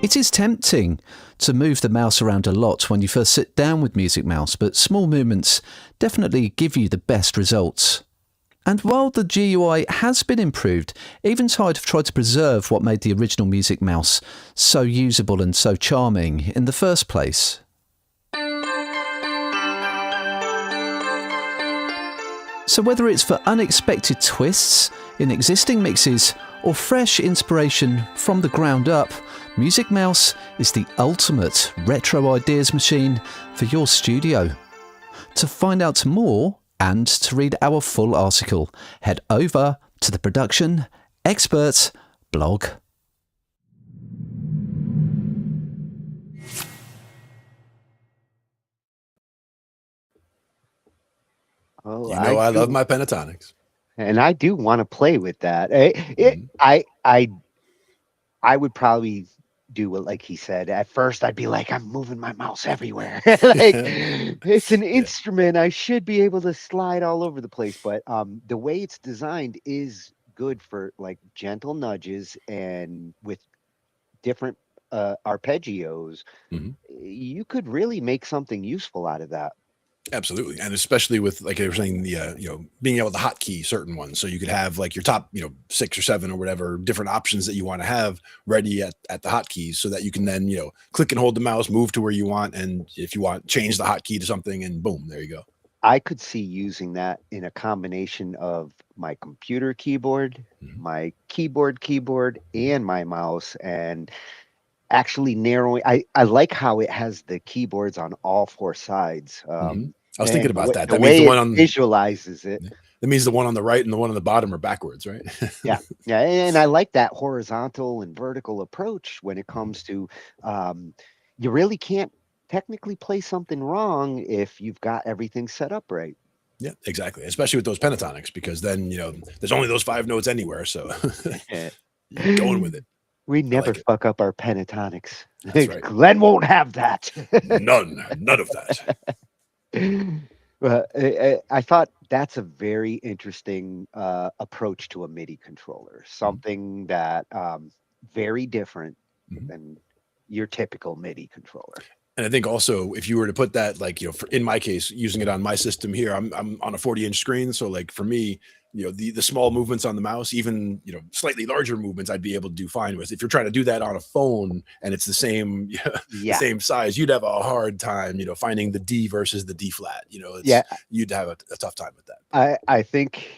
It is tempting to move the mouse around a lot when you first sit down with Music Mouse, but small movements definitely give you the best results. And while the GUI has been improved, Eventide have tried to preserve what made the original Music Mouse so usable and so charming in the first place. So whether it's for unexpected twists in existing mixes or fresh inspiration from the ground up, Music Mouse is the ultimate retro ideas machine for your studio. To find out more, and to read our full article, head over to the Production Experts blog. Oh, You know I love my pentatonics. And I do want to play with that. I would probably do what, like he said, at first I'd be like, I'm moving my mouse everywhere. Like, it's an instrument. I should be able to slide all over the place. But the way it's designed is good for like gentle nudges, and with different arpeggios, you could really make something useful out of that. Absolutely. And especially with, like I was saying, the, being able to hotkey certain ones. So you could have like your top, 6 or 7 or whatever different options that you want to have ready at the hotkeys, so that you can then, click and hold the mouse, move to where you want. And if you want, change the hotkey to something, and boom, there you go. I could see using that in a combination of my computer keyboard, my keyboard, and my mouse, and actually narrowing. I like how it has the keyboards on all 4 sides. I was thinking about that. The That way means the it one on visualizes it. That means the one on the right and the one on the bottom are backwards, right? Yeah, and I like that horizontal and vertical approach when it comes to. You really can't technically play something wrong if you've got everything set up right. Yeah, exactly. Especially with those pentatonics, because then there's only those 5 notes anywhere, so you're going with it. We never fuck up our pentatonics. That's right. Glenn won't have that. None of that. I thought that's a very interesting approach to a MIDI controller. Something that very different than your typical MIDI controller. And I think also, if you were to put that, like, in my case, using it on my system here, I'm on a 40-inch screen. So like for me, the small movements on the mouse, even, slightly larger movements, I'd be able to do fine with. If you're trying to do that on a phone and it's the same, the same size, you'd have a hard time, finding the D versus the D flat, you'd have a tough time with that. I think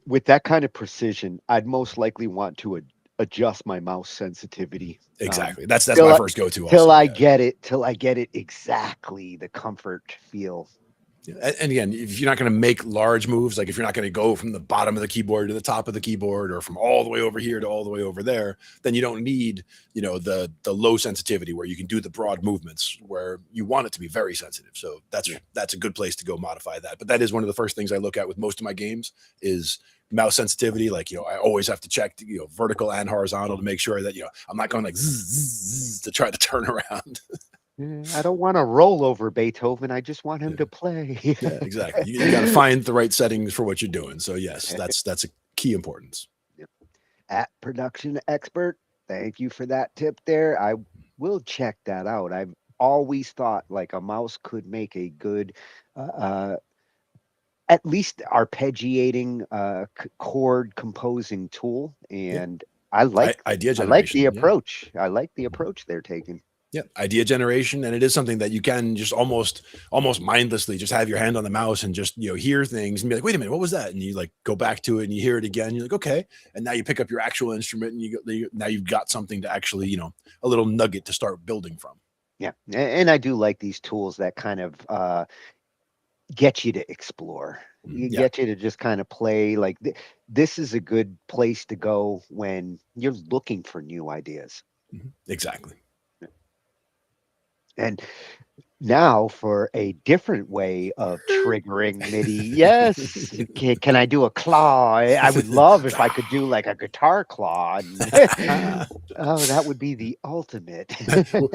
with that kind of precision, I'd most likely want to adjust my mouse sensitivity. Exactly. That's my first go-to. Till I get it exactly the comfort feel. And again, if you're not going to make large moves, like if you're not going to go from the bottom of the keyboard to the top of the keyboard, or from all the way over here to all the way over there, then you don't need, the low sensitivity where you can do the broad movements where you want it to be very sensitive. So that's a good place to go modify that. But that is one of the first things I look at with most of my games is mouse sensitivity. Like, I always have to check, vertical and horizontal to make sure that, I'm not going like zzz to try to turn around. I don't want to roll over Beethoven. I just want him to play. Yeah, exactly. You got to find the right settings for what you're doing. So yes, that's a key importance. Yep. At Production Expert, thank you for that tip there. I will check that out. I've always thought like a mouse could make a good, at least arpeggiating chord composing tool, and I like idea I like generation. the approach. I like the approach they're taking. Yeah, idea generation, and it is something that you can just almost mindlessly just have your hand on the mouse and just hear things and be like, wait a minute, what was that? And you like go back to it and you hear it again. You're like, okay, and now you pick up your actual instrument and now you've got something to actually a little nugget to start building from. Yeah, and I do like these tools that kind of get you to explore. Get you to just kind of play. Like this is a good place to go when you're looking for new ideas. Exactly. And now for a different way of triggering MIDI. Yes. Can I do a claw? I would love if I could do like a guitar claw. Oh, that would be the ultimate.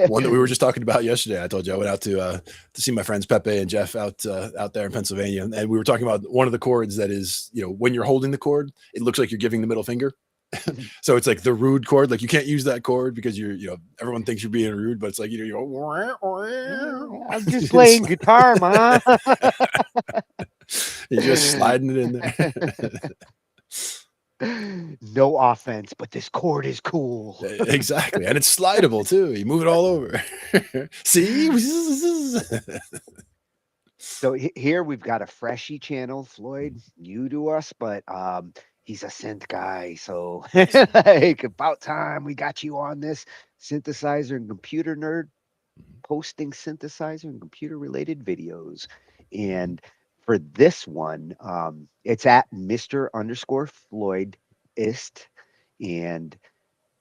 One that we were just talking about yesterday. I told you I went out to see my friends Pepe and Jeff out there in Pennsylvania, and we were talking about one of the chords that is, when you're holding the chord, it looks like you're giving the middle finger. So it's like the rude chord, like you can't use that chord because everyone thinks you're being rude, but it's like I'm just playing guitar, man. You're just sliding it in there. No offense, but this chord is cool. Exactly, and it's slidable too. You move it all over. See. So here we've got a freshie channel, Floyd, new to us, but he's a synth guy, so like about time we got you on this. Synthesizer and computer nerd, posting synthesizer and computer related videos. And for this one, it's at Mr_Floydist, and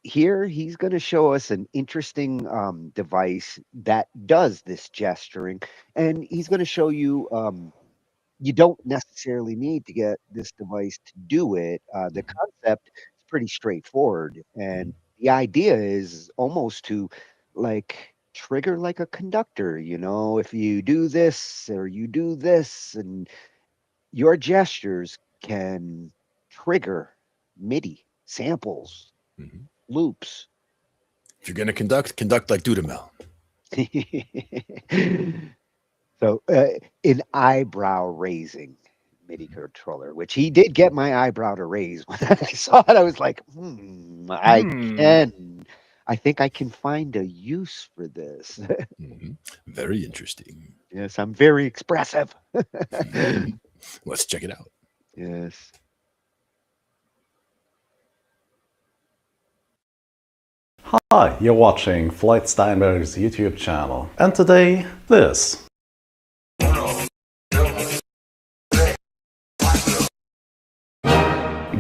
here he's going to show us an interesting device that does this gesturing, and he's going to show you you don't necessarily need to get this device to do it. The concept is pretty straightforward, and the idea is almost to like trigger like a conductor. If you do this or you do this, and your gestures can trigger MIDI samples, loops. If you're going to conduct like Dudamel. So an eyebrow-raising MIDI controller, which he did get my eyebrow to raise. When I saw it, I was like, I think I can find a use for this. Very interesting. Yes, I'm very expressive. Let's check it out. Yes. Hi, you're watching Floyd Steinberg's YouTube channel, and today, this.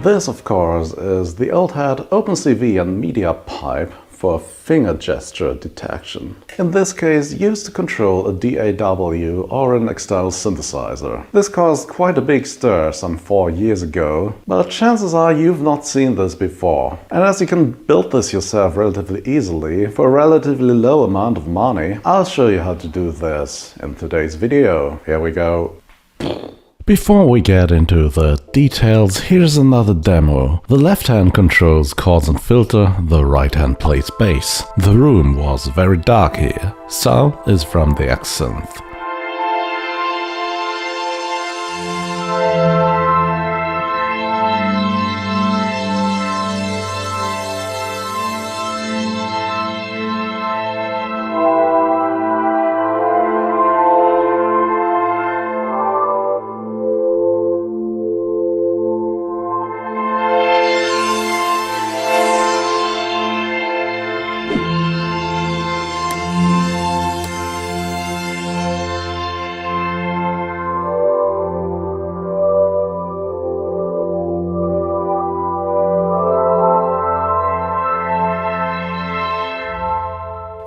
This, of course, is the old hat OpenCV and media pipe for finger gesture detection. In this case, used to control a DAW or an external synthesizer. This caused quite a big stir some 4 years ago, but chances are you've not seen this before. And as you can build this yourself relatively easily for a relatively low amount of money, I'll show you how to do this in today's video. Here we go. Before we get into the details, here's another demo. The left hand controls chords and filter, the right hand plays bass. The room was very dark here. Sound is from the Synth.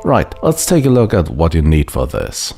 Right, let's take a look at what you need for this.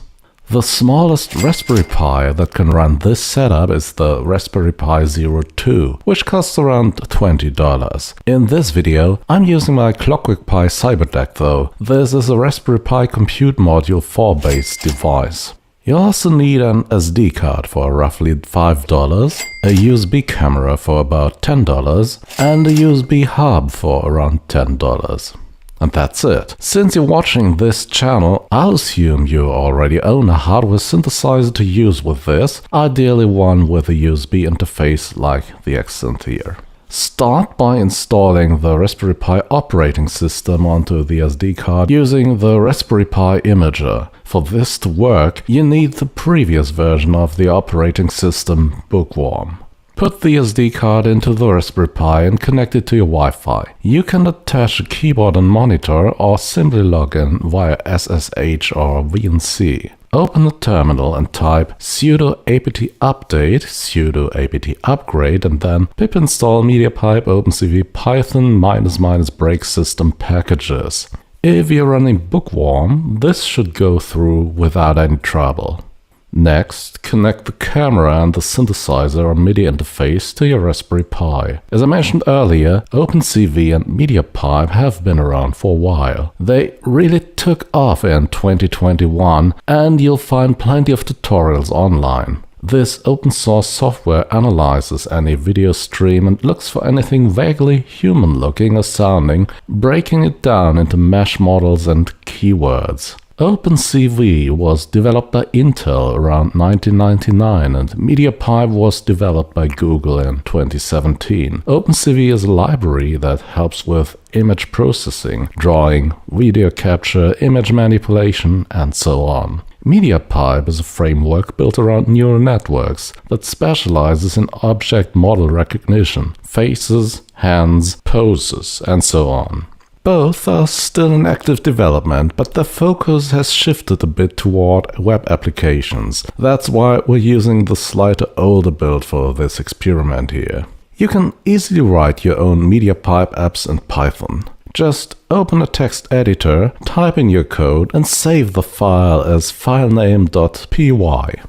The smallest Raspberry Pi that can run this setup is the Raspberry Pi Zero 2, which costs around $20. In this video, I'm using my Clockwork Pi Cyberdeck though. This is a Raspberry Pi Compute Module 4 based device. You also need an SD card for roughly $5, a USB camera for about $10, and a USB hub for around $10. And that's it. Since you're watching this channel, I'll assume you already own a hardware synthesizer to use with this, ideally one with a USB interface like the Accent here. Start by installing the Raspberry Pi operating system onto the SD card using the Raspberry Pi Imager. For this to work, you need the previous version of the operating system, Bookworm. Put the SD card into the Raspberry Pi and connect it to your Wi-Fi. You can attach a keyboard and monitor or simply log in via SSH or VNC. Open the terminal and type sudo apt update, sudo apt upgrade, and then pip install MediaPipe OpenCV Python --break system packages. If you're running Bookworm, this should go through without any trouble. Next, connect the camera and the synthesizer or MIDI interface to your Raspberry Pi. As I mentioned earlier, OpenCV and MediaPipe have been around for a while. They really took off in 2021, and you'll find plenty of tutorials online. This open source software analyzes any video stream and looks for anything vaguely human looking or sounding, breaking it down into mesh models and keywords. OpenCV was developed by Intel around 1999 and MediaPipe was developed by Google in 2017. OpenCV is a library that helps with image processing, drawing, video capture, image manipulation, and so on. MediaPipe is a framework built around neural networks that specializes in object model recognition, faces, hands, poses, and so on. Both are still in active development, but their focus has shifted a bit toward web applications. That's why we're using the slightly older build for this experiment here. You can easily write your own MediaPipe apps in Python. Just open a text editor, type in your code, and save the file as filename.py.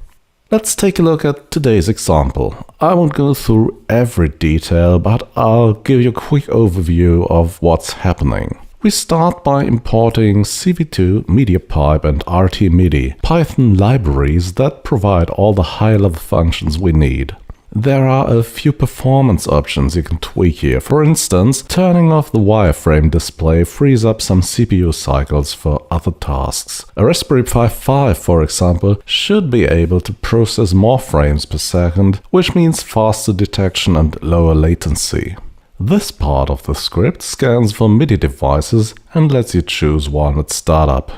Let's take a look at today's example. I won't go through every detail, but I'll give you a quick overview of what's happening. We start by importing CV2, MediaPipe, and RT-MIDI, Python libraries that provide all the high-level functions we need. There are a few performance options you can tweak here. For instance, turning off the wireframe display frees up some CPU cycles for other tasks. A Raspberry Pi 5, for example, should be able to process more frames per second, which means faster detection and lower latency. This part of the script scans for MIDI devices and lets you choose one at startup.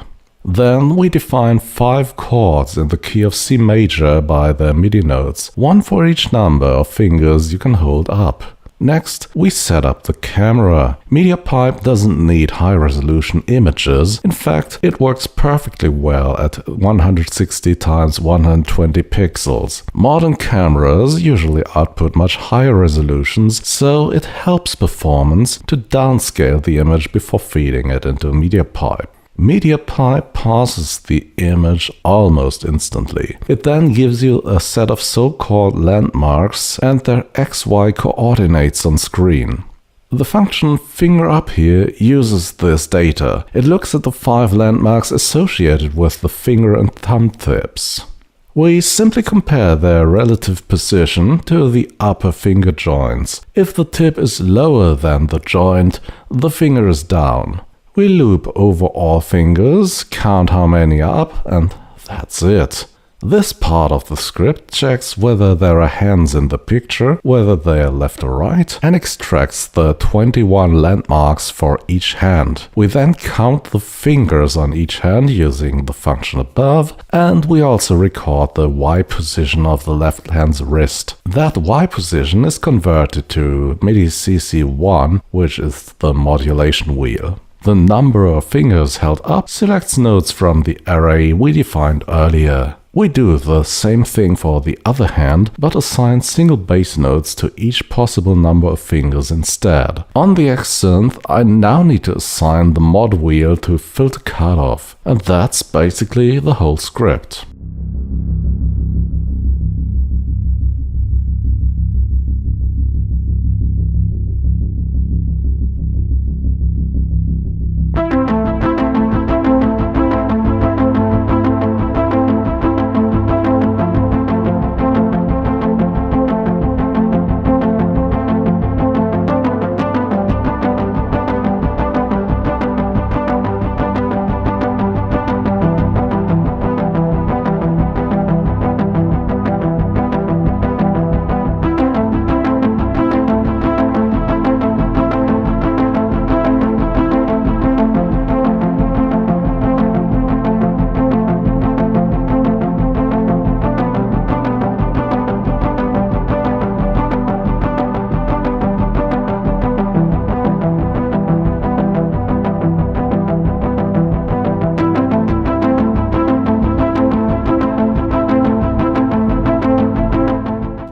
Then we define 5 chords in the key of C major by their MIDI notes, one for each number of fingers you can hold up. Next, we set up the camera. MediaPipe doesn't need high-resolution images. In fact, it works perfectly well at 160 x 120 pixels. Modern cameras usually output much higher resolutions, so it helps performance to downscale the image before feeding it into MediaPipe. MediaPipe parses the image almost instantly. It then gives you a set of so-called landmarks and their XY coordinates on screen. The function fingerUp here uses this data. It looks at the 5 landmarks associated with the finger and thumb tips. We simply compare their relative position to the upper finger joints. If the tip is lower than the joint, the finger is down. We loop over all fingers, count how many are up, and that's it. This part of the script checks whether there are hands in the picture, whether they are left or right, and extracts the 21 landmarks for each hand. We then count the fingers on each hand using the function above, and we also record the Y position of the left hand's wrist. That Y position is converted to MIDI CC1, which is the modulation wheel. The number of fingers held up selects notes from the array we defined earlier. We do the same thing for the other hand, but assign single bass notes to each possible number of fingers instead. On the X synth, I now need to assign the mod wheel to filter cutoff, and that's basically the whole script.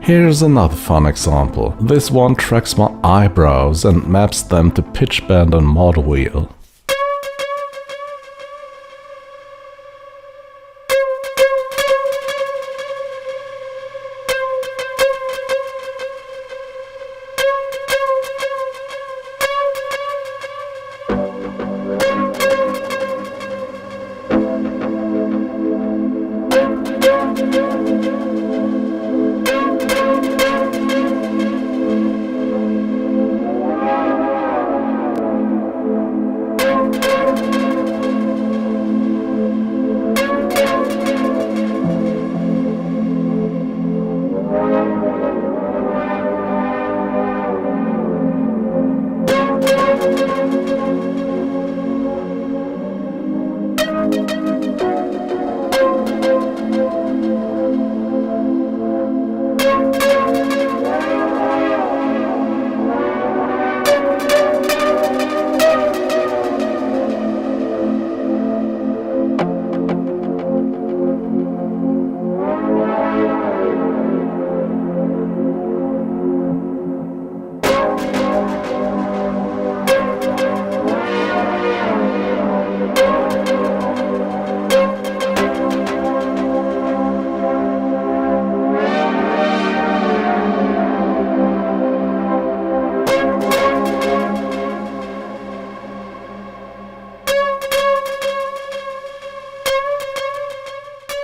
Here's another fun example. This one tracks my eyebrows and maps them to pitch bend and mod wheel.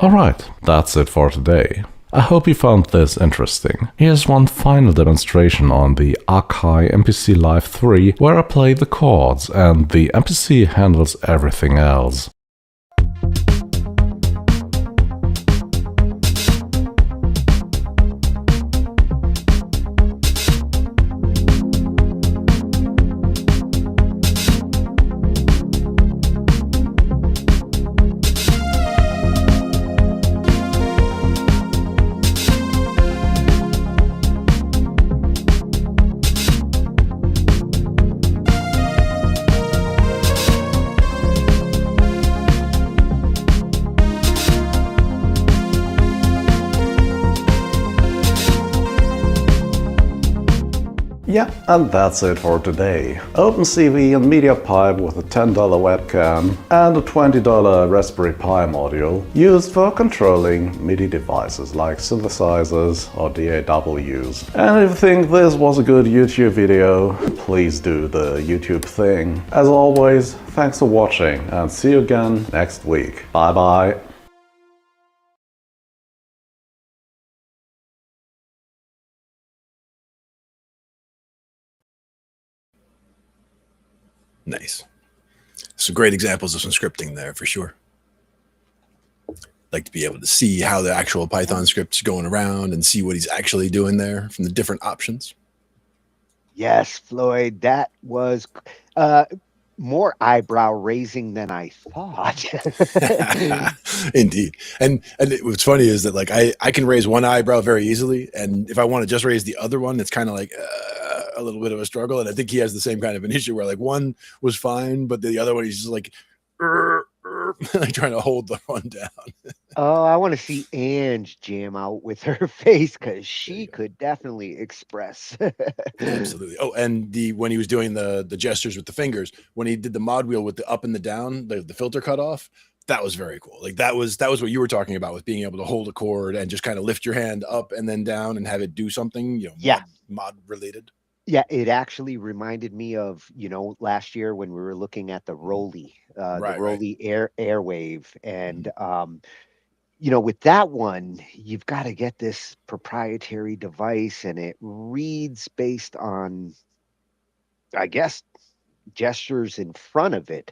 Alright, that's it for today. I hope you found this interesting. Here's one final demonstration on the Akai MPC Live 3 where I play the chords and the MPC handles everything else. Yeah, and that's it for today. OpenCV and MediaPipe with a $10 webcam and a $20 Raspberry Pi module used for controlling MIDI devices like synthesizers or DAWs. And if you think this was a good YouTube video, please do the YouTube thing. As always, thanks for watching and see you again next week. Bye bye. Nice. Some great examples of some scripting there for sure. Like to be able to see how the actual Python script's going around and see what he's actually doing there from the different options. Yes, Floyd, that was more eyebrow raising than I thought. Indeed. And what's funny is that like I can raise one eyebrow very easily, and if I want to just raise the other one, it's kind of like a little bit of a struggle. And I think he has the same kind of an issue where like one was fine, but the other one he's just like like trying to hold the one down. Oh, I want to see Ange jam out with her face because she could definitely express. Absolutely. Oh, and when he was doing the gestures with the fingers, when he did the mod wheel with the up and the down, the filter cut off, that was very cool. Like that was what you were talking about with being able to hold a chord and just kind of lift your hand up and then down and have it do something, Yeah. mod related. Yeah, it actually reminded me of, last year when we were looking at the Right. Roly Airwave. And, with that one, you've got to get this proprietary device and it reads based on, I guess, gestures in front of it.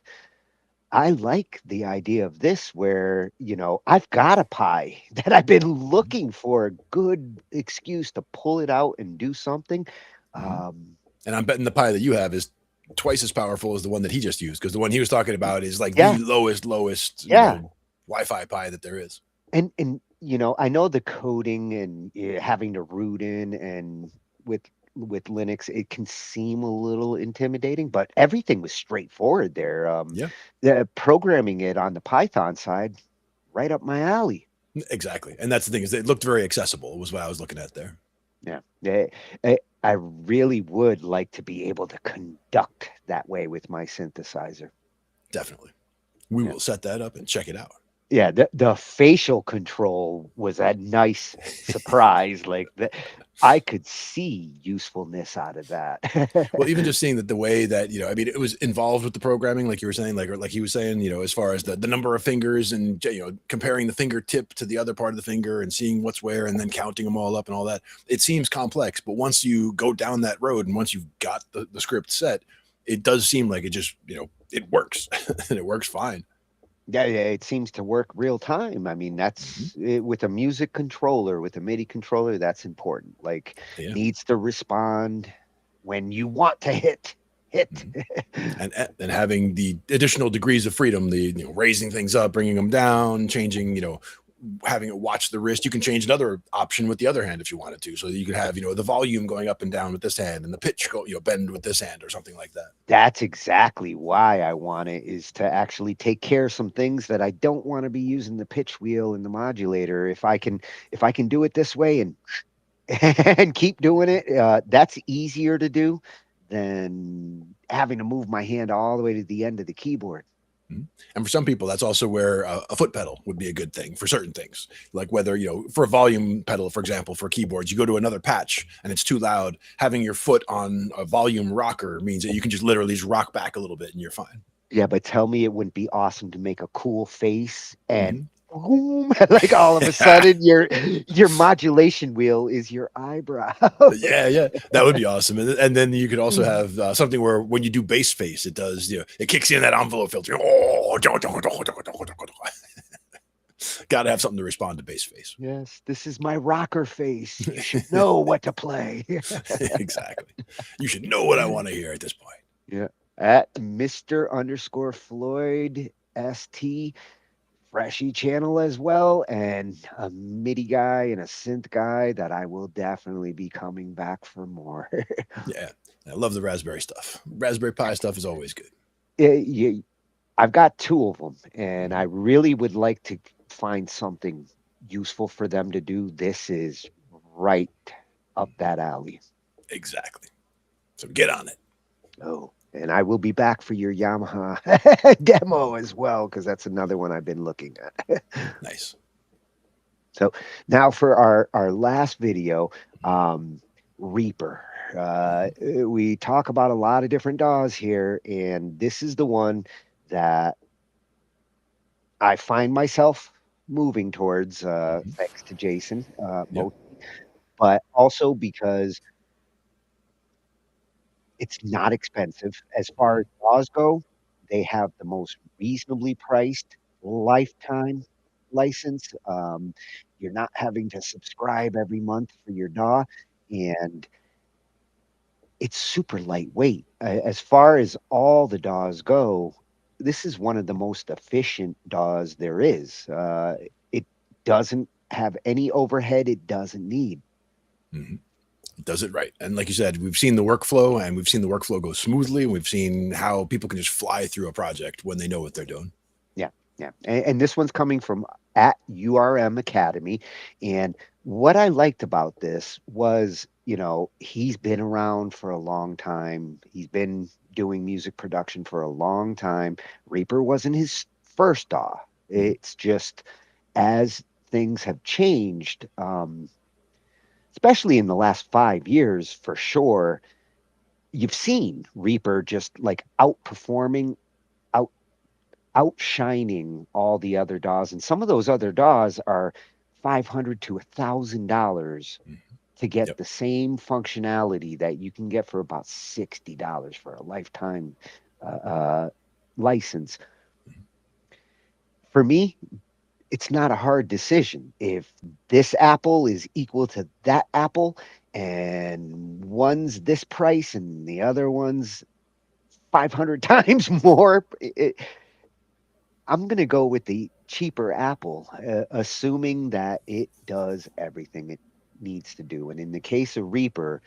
I like the idea of this where, I've got a pie that I've been looking for a good excuse to pull it out and do something. And I'm betting the pie that you have is twice as powerful as the one that he just used, because the one he was talking about is like Yeah. the lowest Yeah. Wi-Fi pie that there is. And I know the coding and having to root in and with Linux, it can seem a little intimidating, but everything was straightforward there. Yeah. The programming it on the Python side, right up my alley. Exactly. And that's the thing, is it looked very accessible was what I was looking at there. Yeah. I really would like to be able to conduct that way with my synthesizer. Definitely. We will set that up and check it out. Yeah, the facial control was a nice surprise. Like I could see usefulness out of that. Well, even just seeing that the way that, I mean, it was involved with the programming, like you were saying, or like he was saying, as far as the number of fingers and, comparing the fingertip to the other part of the finger and seeing what's where and then counting them all up and all that. It seems complex, but once you go down that road and once you've got the script set, it does seem like it just, it works and it works fine. Yeah, it seems to work real time. I mean, that's with a music controller, with a MIDI controller, that's important. Like, needs to respond when you want to hit. And having the additional degrees of freedom, the raising things up, bringing them down, changing, having it watch the wrist. You can change another option with the other hand if you wanted to, so that you could have the volume going up and down with this hand and the pitch go bend with this hand or something like that. That's exactly why I want it, is to actually take care of some things that I don't want to be using the pitch wheel and the modulator. If I can do it this way and keep doing it, that's easier to do than having to move my hand all the way to the end of the keyboard. And for some people, that's also where a foot pedal would be a good thing for certain things. Like whether, for a volume pedal, for example, for keyboards, you go to another patch and it's too loud. Having your foot on a volume rocker means that you can just literally just rock back a little bit and you're fine. Yeah, but tell me it wouldn't be awesome to make a cool face and boom, like all of a sudden your modulation wheel is your eyebrow. Yeah, that would be awesome. And then you could also have something where when you do bass face, it does, it kicks in that envelope filter. Got to have something to respond to bass face. Yes, this is my rocker face. You should know what to play. Exactly. You should know what I want to hear at this point. Yeah. At Mr._Floyd ST. Freshy channel as well, and a MIDI guy and a synth guy that I will definitely be coming back for more. Yeah, I love the Raspberry stuff. Raspberry Pi stuff is always good. I've got 2 of them, and I really would like to find something useful for them to do. This is right up that alley. Exactly. So get on it. Oh. And I will be back for your Yamaha demo as well, because that's another one I've been looking at. Nice. So now for our last video, Reaper. We talk about a lot of different DAWs here, and this is the one that I find myself moving towards, thanks to Jason, but also because it's not expensive. As far as DAWs go, they have the most reasonably priced lifetime license. You're not having to subscribe every month for your DAW, and it's super lightweight. As far as all the DAWs go, this is one of the most efficient DAWs there is. It doesn't have any overhead it doesn't need. It does it right. And like you said, we've seen the workflow, and we've seen the workflow go smoothly. And we've seen how people can just fly through a project when they know what they're doing. Yeah. And this one's coming from at URM Academy. And what I liked about this was, he's been around for a long time. He's been doing music production for a long time. Reaper wasn't his first DAW. It's just as things have changed, especially in the last 5 years, for sure, you've seen Reaper just like out outshining all the other DAWs, and some of those other DAWs are $500 to $1,000 to get the same functionality that you can get for about $60 for a lifetime license. For me, it's not a hard decision. If this apple is equal to that apple, and one's this price and the other one's 500 times more, I'm going to go with the cheaper apple, assuming that it does everything it needs to do. And in the case of Reaper,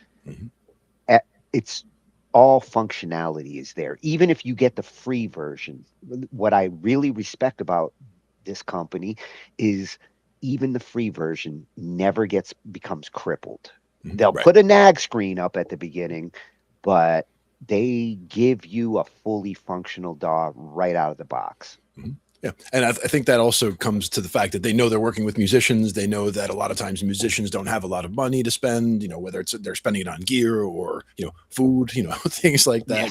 it's all functionality is there. Even if you get the free version, what I really respect about this company is even the free version never becomes crippled. They'll put a nag screen up at the beginning, but they give you a fully functional DAW right out of the box. Yeah. And I think that also comes to the fact that they know they're working with musicians. They know that a lot of times musicians don't have a lot of money to spend, whether it's they're spending it on gear or, food, things like that,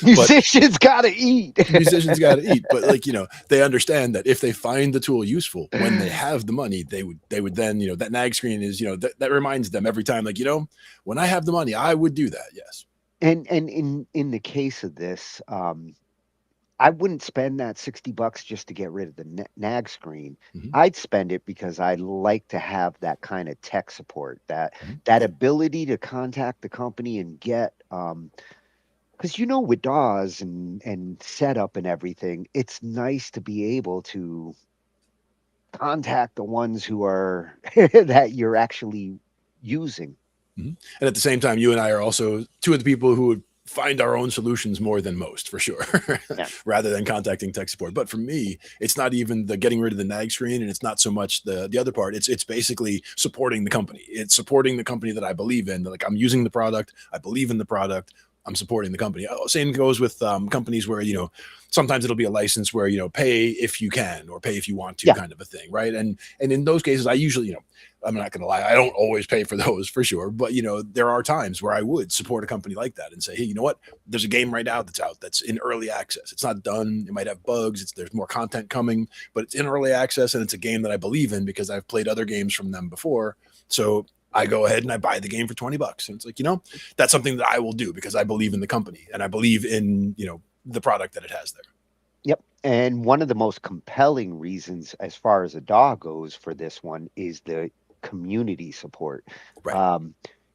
Musicians got to eat. Musicians got to eat. But they understand that if they find the tool useful when they have the money, they would then, that nag screen is, that reminds them every time, when I have the money, I would do that. Yes. And in the case of this, I wouldn't spend that $60 just to get rid of the nag screen. I'd spend it because I like to have that kind of tech support, that ability to contact the company and get, because with DAWs and setup and everything, it's nice to be able to contact the ones who are that you're actually using. And at the same time, you and I are also two of the people who would find our own solutions more than most, for sure, rather than contacting tech support. But for me, it's not even the getting rid of the nag screen, and it's not so much the other part. It's basically supporting the company. It's supporting the company that I believe in. Like, I'm using the product, I believe in the product, I'm supporting the company. Same goes with companies where, sometimes it'll be a license where, pay if you can or pay if you want to, kind of a thing, right? And in those cases, I usually, I'm not going to lie, I don't always pay for those, for sure. But, there are times where I would support a company like that and say, hey, you know what? There's a game right now that's out that's in early access. It's not done. It might have bugs. There's more content coming, but it's in early access, and it's a game that I believe in because I've played other games from them before. So I go ahead and I buy the game for $20. And it's like, that's something that I will do because I believe in the company and I believe in, the product that it has there. Yep. And one of the most compelling reasons as far as a DAW goes for this one is the community support. Right.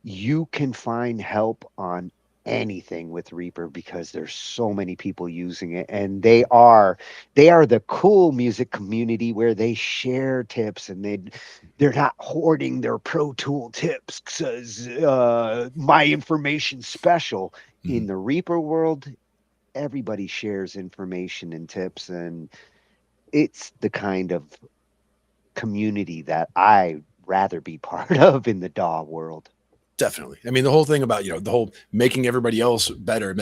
You can find help on anything with Reaper because there's so many people using it, and they are the cool music community where they share tips, and they're not hoarding their Pro Tool tips because my information's special. In the Reaper world, everybody shares information and tips, and it's the kind of community that I rather be part of in the DAW world. Definitely. I mean, the whole thing about, the whole making everybody else better,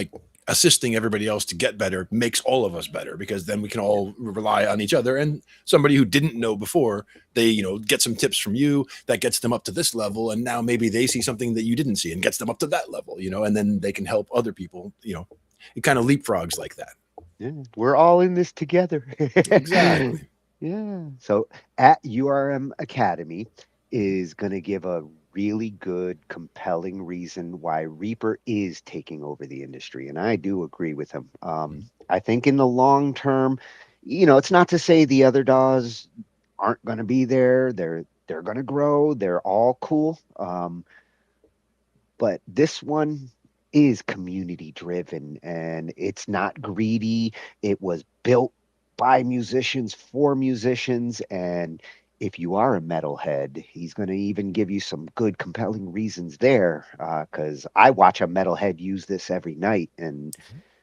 assisting everybody else to get better makes all of us better, because then we can all rely on each other. And somebody who didn't know before, they, get some tips from you that gets them up to this level. And now maybe they see something that you didn't see and gets them up to that level, and then they can help other people, it kind of leapfrogs like that. Yeah. We're all in this together. Exactly. Yeah. So at URM Academy is going to give a really good, compelling reason why Reaper is taking over the industry. And I do agree with him. I think in the long term, it's not to say the other DAWs aren't going to be there. They're going to grow. They're all cool. But this one is community driven, and it's not greedy. It was built by musicians for musicians, and if you are a metalhead, he's going to even give you some good, compelling reasons there, because I watch a metalhead use this every night, and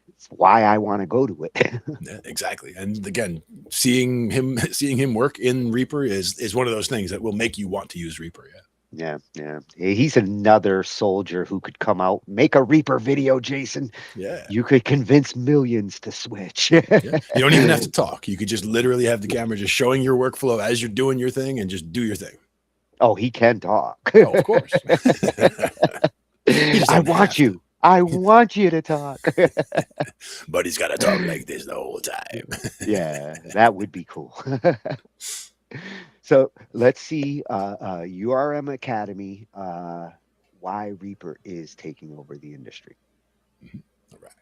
it's why I want to go to it. Yeah, exactly. And again, seeing him work in Reaper is one of those things that will make you want to use Reaper. Yeah. He's another soldier who could come out, make a Reaper video, Jason. Yeah. You could convince millions to switch. Yeah. You don't even have to talk. You could just literally have the camera just showing your workflow as you're doing your thing and just do your thing. Oh, he can talk. Oh, of course. I want you. I want you to talk. But he's got to talk like this the whole time. Yeah, that would be cool. So let's see, URM Academy, why Reaper is taking over the industry. All right.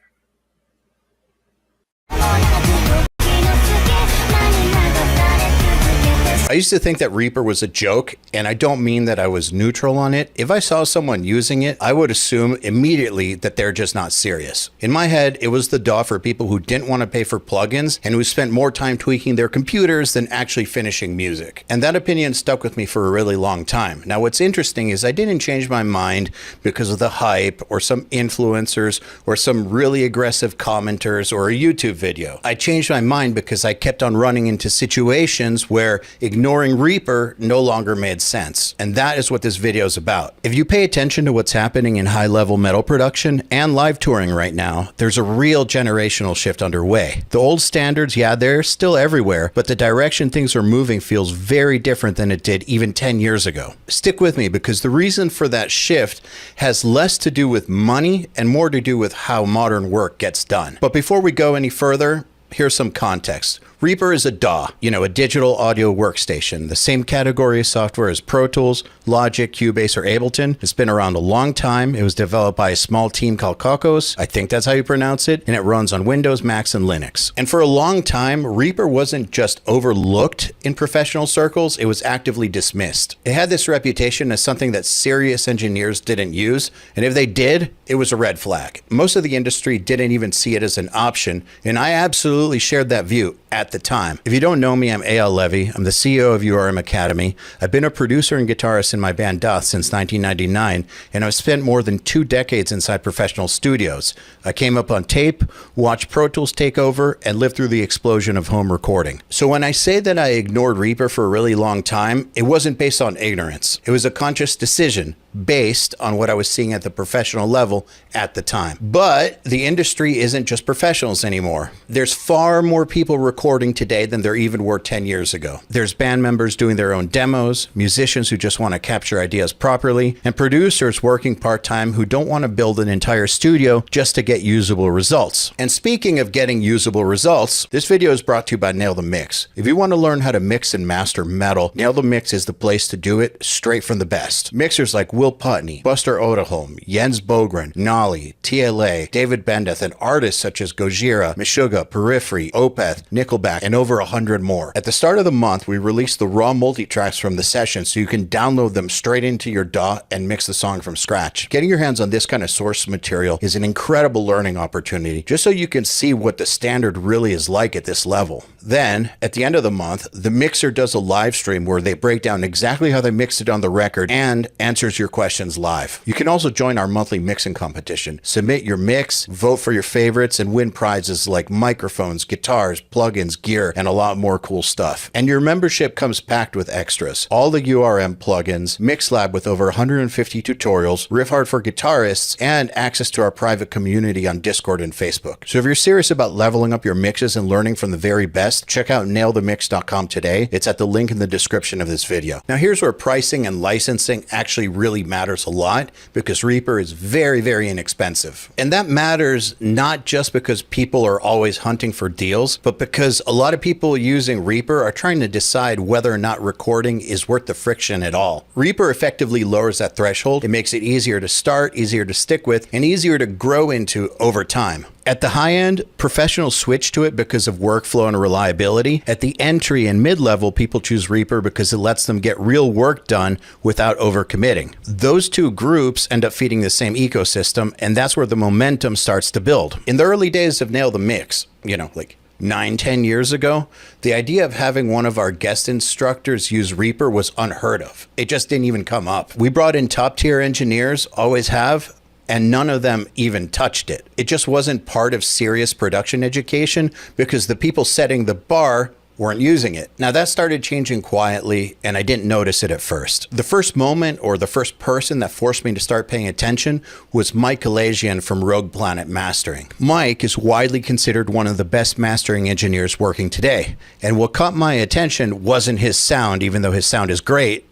I used to think that Reaper was a joke, and I don't mean that I was neutral on it. If I saw someone using it, I would assume immediately that they're just not serious. In my head, it was the DAW for people who didn't want to pay for plugins and who spent more time tweaking their computers than actually finishing music. And that opinion stuck with me for a really long time. Now, what's interesting is I didn't change my mind because of the hype or some influencers or some really aggressive commenters or a YouTube video. I changed my mind because I kept on running into situations where ignoring Reaper no longer made sense. And that is what this video is about. If you pay attention to what's happening in high-level metal production and live touring right now, there's a real generational shift underway. The old standards, yeah, they're still everywhere, but the direction things are moving feels very different than it did even 10 years ago. Stick with me, because the reason for that shift has less to do with money and more to do with how modern work gets done. But before we go any further, here's some context. Reaper is a DAW, a digital audio workstation, the same category of software as Pro Tools, Logic, Cubase, or Ableton. It's been around a long time. It was developed by a small team called Kakos. I think that's how you pronounce it. And it runs on Windows, Macs, and Linux. And for a long time, Reaper wasn't just overlooked in professional circles, it was actively dismissed. It had this reputation as something that serious engineers didn't use, and if they did, it was a red flag. Most of the industry didn't even see it as an option, and I absolutely shared that view at the time. If you don't know me, I'm A.L. Levy. I'm the CEO of URM Academy. I've been a producer and guitarist in my band Doth since 1999, and I've spent more than 2 decades inside professional studios. I came up on tape, watched Pro Tools take over, and lived through the explosion of home recording. So when I say that I ignored Reaper for a really long time, it wasn't based on ignorance. It was a conscious decision based on what I was seeing at the professional level at the time. But the industry isn't just professionals anymore. There's far more people recording today than there even were 10 years ago. There's band members doing their own demos, musicians who just want to capture ideas properly, and producers working part-time who don't want to build an entire studio just to get usable results. And speaking of getting usable results, this video is brought to you by Nail the Mix. If you want to learn how to mix and master metal, Nail the Mix is the place to do it, straight from the best. Mixers like Will Putney, Buster Odeholm, Jens Bogren, Nolly, TLA, David Bendeth, and artists such as Gojira, Meshuggah, Periphery, Opeth, Nickelback, and over 100 more. At the start of the month, we released the raw multi-tracks from the session so you can download them straight into your DAW and mix the song from scratch. Getting your hands on this kind of source material is an incredible learning opportunity, just so you can see what the standard really is like at this level. Then, at the end of the month, the mixer does a live stream where they break down exactly how they mixed it on the record and answers your questions live. You can also join our monthly mixing competition. Submit your mix, vote for your favorites, and win prizes like microphones, guitars, plugins, gear, and a lot more cool stuff. And your membership comes packed with extras. All the URM plugins, MixLab with over 150 tutorials, Riff Hard for guitarists, and access to our private community on Discord and Facebook. So if you're serious about leveling up your mixes and learning from the very best, check out nailthemix.com today. It's at the link in the description of this video. Now here's where pricing and licensing actually really matters a lot, because Reaper is very, very inexpensive. And that matters not just because people are always hunting for deals, but because a lot of people using Reaper are trying to decide whether or not recording is worth the friction at all. Reaper effectively lowers that threshold. It makes it easier to start, easier to stick with, and easier to grow into over time. At the high end, professionals switch to it because of workflow and reliability. At the entry and mid-level, people choose Reaper because it lets them get real work done without overcommitting. Those two groups end up feeding the same ecosystem, and that's where the momentum starts to build. In the early days of Nail the Mix, like 9-10 years ago, the idea of having one of our guest instructors use Reaper was unheard of. It just didn't even come up. We brought in top-tier engineers, always have, and none of them even touched it. It just wasn't part of serious production education because the people setting the bar weren't using it. Now that started changing quietly, and I didn't notice it at first. The first moment or the first person that forced me to start paying attention was Mike Kalasian from Rogue Planet Mastering. Mike is widely considered one of the best mastering engineers working today, and what caught my attention wasn't his sound, even though his sound is great.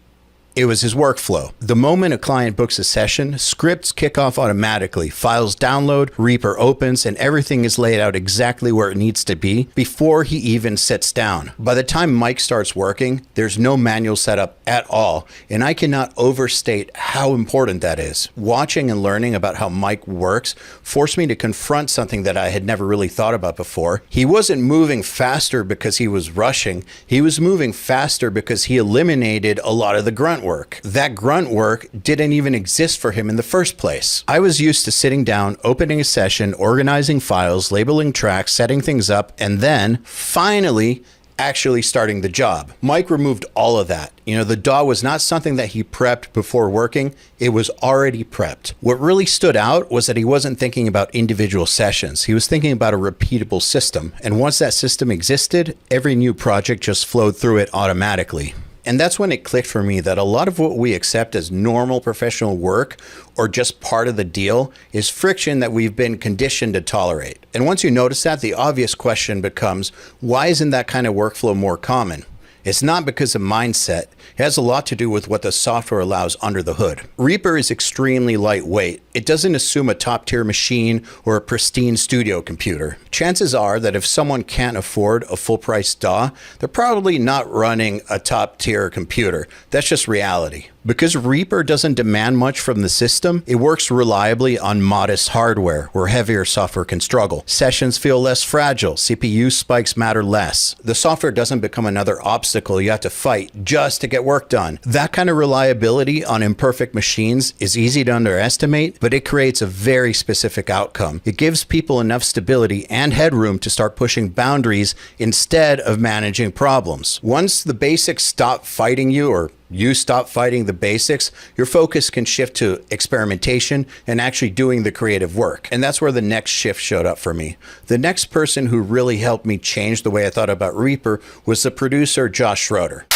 It was his workflow. The moment a client books a session, scripts kick off automatically, files download, Reaper opens, and everything is laid out exactly where it needs to be before he even sits down. By the time Mike starts working, there's no manual setup at all, and I cannot overstate how important that is. Watching and learning about how Mike works forced me to confront something that I had never really thought about before. He wasn't moving faster because he was rushing. He was moving faster because he eliminated a lot of the grunt work. That grunt work didn't even exist for him in the first place. I was used to sitting down, opening a session, organizing files, labeling tracks, setting things up, and then finally actually starting the job. Mike removed all of that. The DAW was not something that he prepped before working. It was already prepped. What really stood out was that he wasn't thinking about individual sessions. He was thinking about a repeatable system. And once that system existed, every new project just flowed through it automatically. And that's when it clicked for me that a lot of what we accept as normal professional work or just part of the deal is friction that we've been conditioned to tolerate. And once you notice that, the obvious question becomes, why isn't that kind of workflow more common? It's not because of mindset. It has a lot to do with what the software allows under the hood. Reaper is extremely lightweight. It doesn't assume a top-tier machine or a pristine studio computer. Chances are that if someone can't afford a full-price DAW, they're probably not running a top-tier computer. That's just reality. Because Reaper doesn't demand much from the system, it works reliably on modest hardware where heavier software can struggle. Sessions feel less fragile, CPU spikes matter less. The software doesn't become another obstacle you have to fight just to get work done. That kind of reliability on imperfect machines is easy to underestimate, but it creates a very specific outcome. It gives people enough stability and headroom to start pushing boundaries instead of managing problems. Once the basics stop fighting you, or you stop fighting the basics, your focus can shift to experimentation and actually doing the creative work. And that's where the next shift showed up for me. The next person who really helped me change the way I thought about Reaper was the producer Josh Schroeder.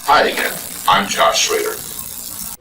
Hi again, I'm Josh Schroeder.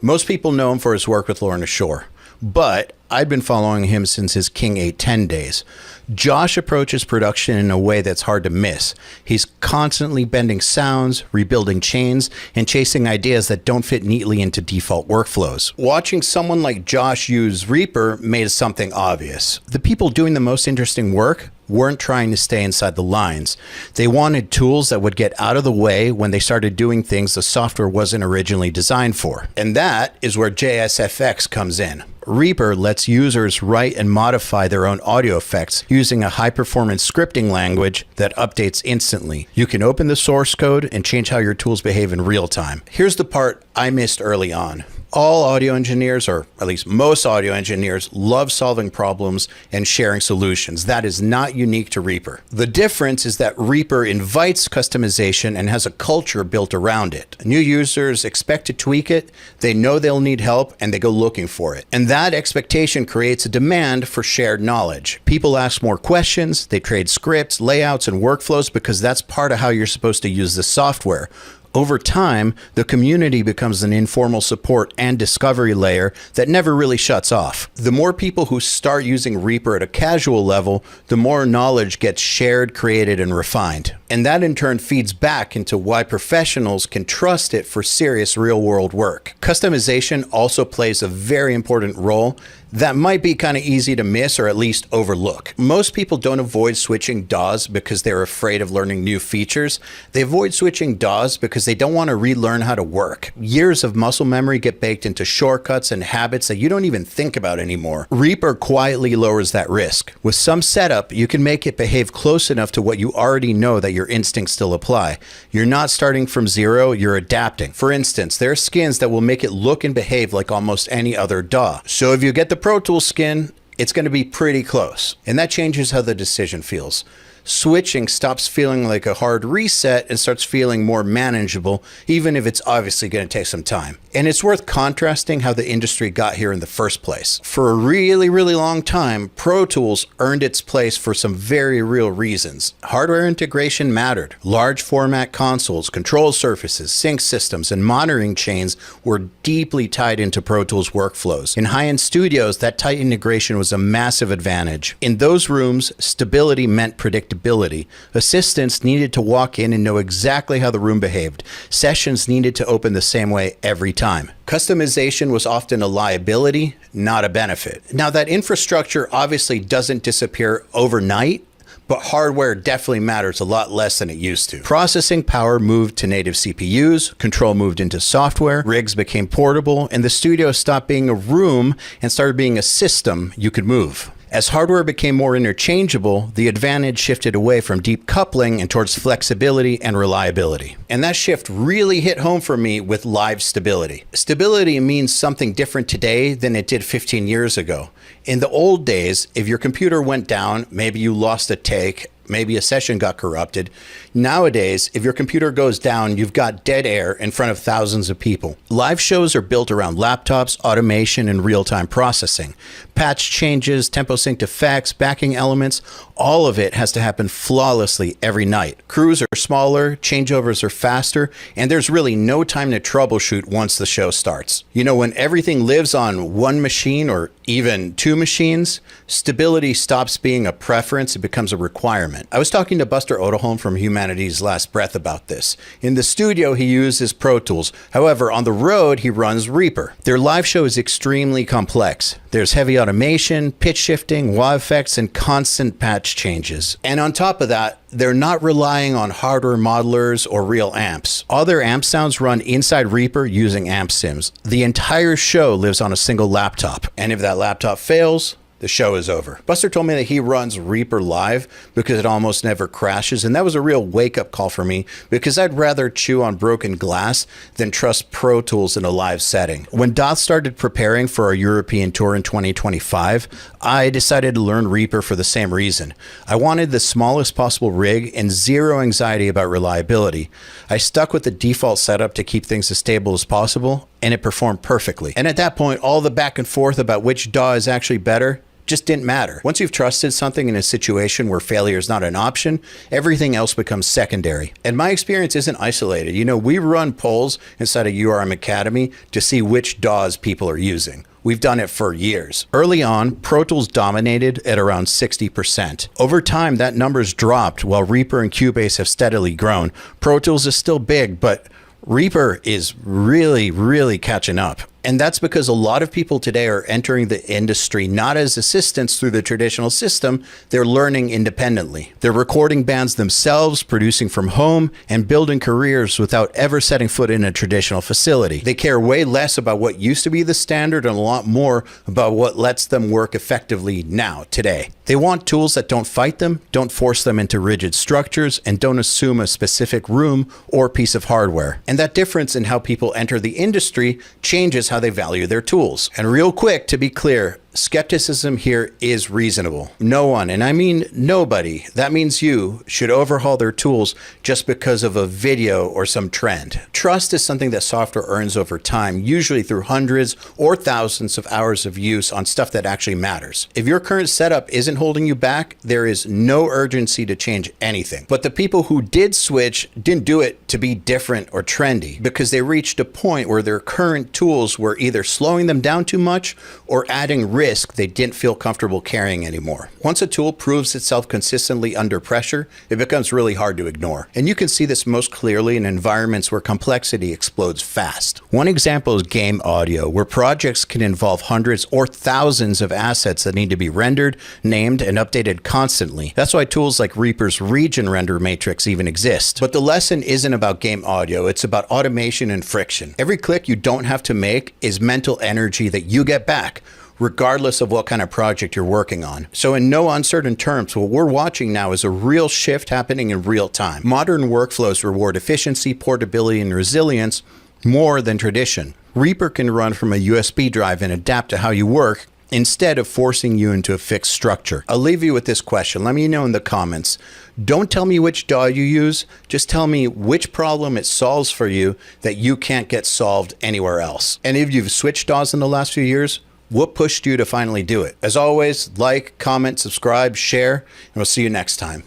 Most people know him for his work with Lorna Shore, but I'd been following him since his King 810 days. Josh approaches production in a way that's hard to miss. He's constantly bending sounds, rebuilding chains, and chasing ideas that don't fit neatly into default workflows. Watching someone like Josh use Reaper made something obvious. The people doing the most interesting work weren't trying to stay inside the lines. They wanted tools that would get out of the way when they started doing things the software wasn't originally designed for. And that is where JSFX comes in. Reaper lets users write and modify their own audio effects using a high-performance scripting language that updates instantly. You can open the source code and change how your tools behave in real time. Here's the part I missed early on. All audio engineers, or at least most audio engineers, love solving problems and sharing solutions. That is not unique to Reaper. The difference is that Reaper invites customization and has a culture built around it. New users expect to tweak it, they know they'll need help, and they go looking for it. And that expectation creates a demand for shared knowledge. People ask more questions, they trade scripts, layouts, and workflows because that's part of how you're supposed to use the software. Over time, the community becomes an informal support and discovery layer that never really shuts off. The more people who start using Reaper at a casual level, the more knowledge gets shared, created, and refined. And that in turn feeds back into why professionals can trust it for serious real-world work. Customization also plays a very important role that might be kind of easy to miss or at least overlook. Most people don't avoid switching DAWs because they're afraid of learning new features. They avoid switching DAWs because they don't want to relearn how to work. Years of muscle memory get baked into shortcuts and habits that you don't even think about anymore. Reaper quietly lowers that risk. With some setup, you can make it behave close enough to what you already know that your instincts still apply. You're not starting from zero, you're adapting. For instance, there are skins that will make it look and behave like almost any other DAW. So if you get the Pro Tools skin, it's going to be pretty close. And that changes how the decision feels. switching stops feeling like a hard reset and starts feeling more manageable, even if it's obviously going to take some time. And it's worth contrasting how the industry got here in the first place. For a really, really long time, Pro Tools earned its place for some very real reasons. Hardware integration mattered. Large format consoles, control surfaces, sync systems, and monitoring chains were deeply tied into Pro Tools workflows. In high-end studios, that tight integration was a massive advantage. In those rooms, stability meant predictability. Assistants needed to walk in and know exactly how the room behaved. Sessions needed to open the same way every time. Customization was often a liability, not a benefit. Now, that infrastructure obviously doesn't disappear overnight, but hardware definitely matters a lot less than it used to. Processing power moved to native CPUs, control moved into software, rigs became portable, and the studio stopped being a room and started being a system you could move. As hardware became more interchangeable, the advantage shifted away from deep coupling and towards flexibility and reliability. And that shift really hit home for me with live stability. Stability means something different today than it did 15 years ago. In the old days, if your computer went down, maybe you lost a take, maybe a session got corrupted. Nowadays, if your computer goes down, you've got dead air in front of thousands of people. Live shows are built around laptops, automation, and real-time processing. Patch changes, tempo synced effects, backing elements, all of it has to happen flawlessly every night. Crews are smaller, changeovers are faster, and there's really no time to troubleshoot once the show starts. You know, when everything lives on one machine or even two machines, stability stops being a preference, it becomes a requirement. I was talking to Buster Oderholm from Humanity's Last Breath about this. In the studio, he uses Pro Tools. However, on the road, he runs Reaper. Their live show is extremely complex. There's heavy automation, pitch shifting, wah effects, and constant patch changes. And on top of that, they're not relying on hardware modelers or real amps. All their amp sounds run inside Reaper using amp sims. The entire show lives on a single laptop. And if that laptop fails, the show is over. Buster told me that he runs Reaper live because it almost never crashes, and that was a real wake-up call for me because I'd rather chew on broken glass than trust Pro Tools in a live setting. When Doth started preparing for our European tour in 2025, I decided to learn Reaper for the same reason. I wanted the smallest possible rig and zero anxiety about reliability. I stuck with the default setup to keep things as stable as possible, and it performed perfectly. And at that point, all the back and forth about which DAW is actually better just didn't matter. Once you've trusted something in a situation where failure is not an option, everything else becomes secondary. And my experience isn't isolated. You know, we run polls inside of URM Academy to see which DAWs people are using. We've done it for years. Early on, Pro Tools dominated at around 60%. Over time, that number's dropped while Reaper and Cubase have steadily grown. Pro Tools is still big, but Reaper is really catching up. And that's because a lot of people today are entering the industry not as assistants through the traditional system, they're learning independently. They're recording bands themselves, producing from home, and building careers without ever setting foot in a traditional facility. They care way less about what used to be the standard and a lot more about what lets them work effectively now, today. They want tools that don't fight them, don't force them into rigid structures, and don't assume a specific room or piece of hardware. And that difference in how people enter the industry changes how they value their tools. And real quick, to be clear, skepticism here is reasonable. No one, and I mean nobody, that means you, should overhaul their tools just because of a video or some trend. Trust is something that software earns over time, usually through hundreds or thousands of hours of use on stuff that actually matters. If your current setup isn't holding you back, there is no urgency to change anything. But the people who did switch didn't do it to be different or trendy, because they reached a point where their current tools were either slowing them down too much or adding risk they didn't feel comfortable carrying anymore. Once a tool proves itself consistently under pressure, it becomes really hard to ignore. And you can see this most clearly in environments where complexity explodes fast. One example is game audio, where projects can involve hundreds or thousands of assets that need to be rendered, named, and updated constantly. That's why tools like Reaper's region render matrix even exist. But the lesson isn't about game audio, it's about automation and friction. Every click you don't have to make is mental energy that you get back, regardless of what kind of project you're working on. So in no uncertain terms, what we're watching now is a real shift happening in real time. Modern workflows reward efficiency, portability, and resilience more than tradition. Reaper can run from a USB drive and adapt to how you work, instead of forcing you into a fixed structure. I'll leave you with this question. Let me know in the comments. Don't tell me which DAW you use. Just tell me which problem it solves for you that you can't get solved anywhere else. And if you've switched DAWs in the last few years, what pushed you to finally do it? As always, like, comment, subscribe, share, and we'll see you next time.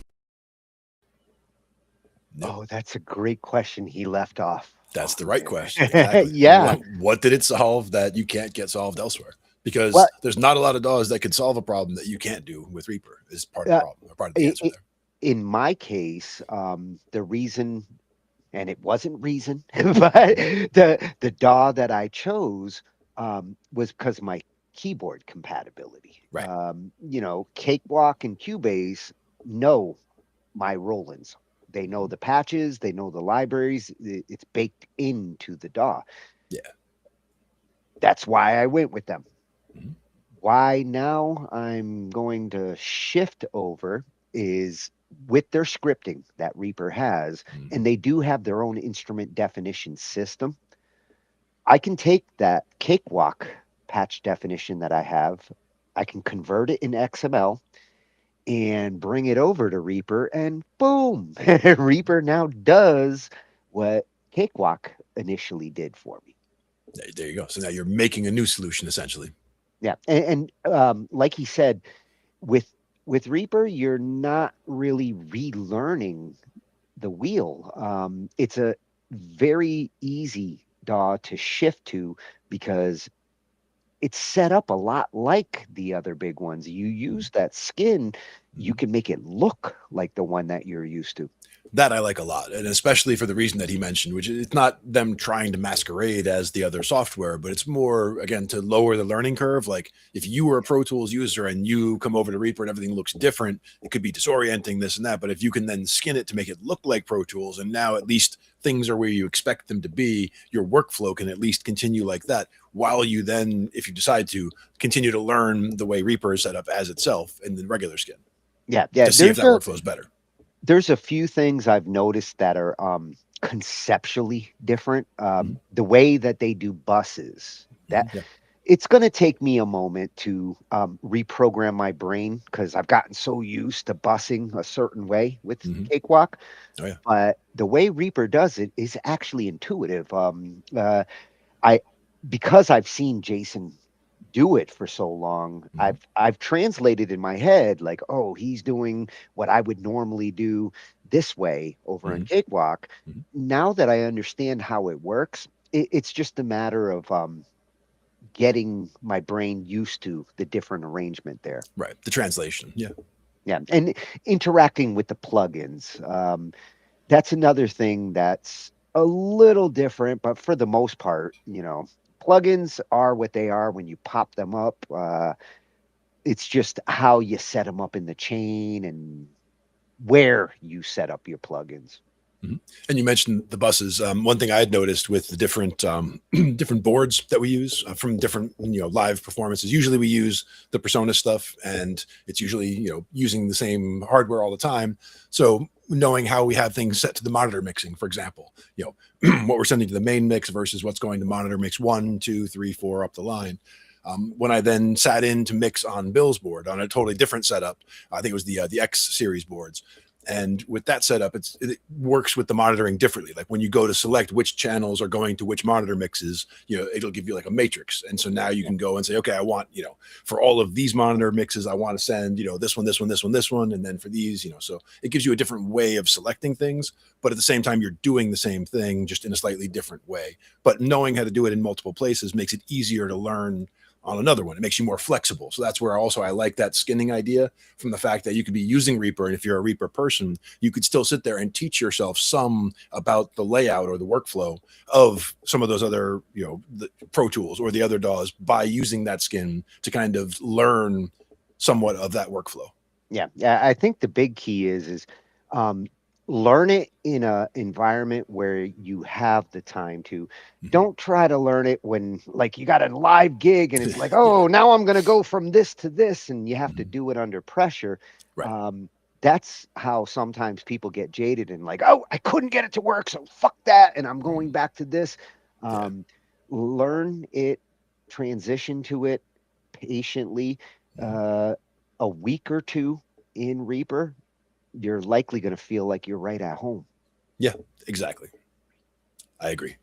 Oh, that's a great question he left off. That's the right question. Exactly. Yeah. What did it solve that you can't get solved elsewhere? Because Well, there's not a lot of DAWs that could solve a problem that you can't do with Reaper is part of the problem, or part of the answer there. In my case, the reason, and it wasn't reason, but the DAW that I chose was because of my keyboard compatibility. Right. You know, Cakewalk and Cubase know my Rolands. They know the patches, they know the libraries. It's baked into the DAW. Yeah. That's why I went with them. Why now I'm going to shift over is with their scripting that Reaper has, and they do have their own instrument definition system. I can take that Cakewalk patch definition that I have, I can convert it in XML and bring it over to Reaper, and boom, Reaper now does what Cakewalk initially did for me. There you go. So now you're making a new solution essentially. Yeah, and like he said, with Reaper, you're not really relearning the wheel. It's a very easy DAW to shift to because it's set up a lot like the other big ones. You use that skin, you can make it look like the one that you're used to. That I like a lot, and especially for the reason that he mentioned, which is it's not them trying to masquerade as the other software, but it's more, again, to lower the learning curve. Like if you were a Pro Tools user and you come over to Reaper and everything looks different, it could be disorienting, this and that. But if you can then skin it to make it look like Pro Tools, and now at least things are where you expect them to be, your workflow can at least continue like that, while you then, if you decide to, continue to learn the way Reaper is set up as itself in the regular skin. Yeah, yeah. To see if that workflow is better. There's a few things I've noticed that are conceptually different. The way that they do buses, it's going to take me a moment to reprogram my brain because I've gotten so used to busing a certain way with Cakewalk. Oh, yeah. But the way Reaper does it is actually intuitive. Because I've seen Jason do it for so long, I've translated in my head like, oh, he's doing what I would normally do this way over in Cakewalk. Now that I understand how it works, it's just a matter of getting my brain used to the different arrangement there. Right. The translation. Yeah. Yeah. And interacting with the plugins. That's another thing that's a little different, but for the most part, you know, plugins are what they are when you pop them up. It's just how you set them up in the chain and where you set up your plugins. And you mentioned the buses. One thing I had noticed with the different different boards that we use from different live performances. Usually we use the Persona stuff, and it's usually using the same hardware all the time. So knowing how we have things set to the monitor mixing, for example, what we're sending to the main mix versus what's going to monitor mix 1, 2, 3, 4 up the line. When I then sat in to mix on Bill's board on a totally different setup, I think it was the X series boards. And with that setup, it works with the monitoring differently. Like when you go to select which channels are going to which monitor mixes, it'll give you like a matrix. And so now you can go and say, okay, I want, for all of these monitor mixes, I want to send, this one, this one, this one, this one. And then for these, so it gives you a different way of selecting things. But at the same time, you're doing the same thing, just in a slightly different way. But knowing how to do it in multiple places makes it easier to learn on another one. It makes you more flexible. So that's where also I like that skinning idea, from the fact that you could be using Reaper, and if you're a Reaper person, you could still sit there and teach yourself some about the layout or the workflow of some of those other, the Pro Tools or the other DAWs by using that skin to kind of learn somewhat of that workflow. Yeah. I think the big key is learn it in a environment where you have the time to. Don't try to learn it when like you got a live gig and it's like, oh, now I'm going to go from this to this, and you have to do it under pressure. Right. That's how sometimes people get jaded and like, oh, I couldn't get it to work, so fuck that, and I'm going back to this. Learn it, transition to it, patiently a week or two in Reaper, you're likely going to feel like you're right at home. Yeah, exactly. I agree.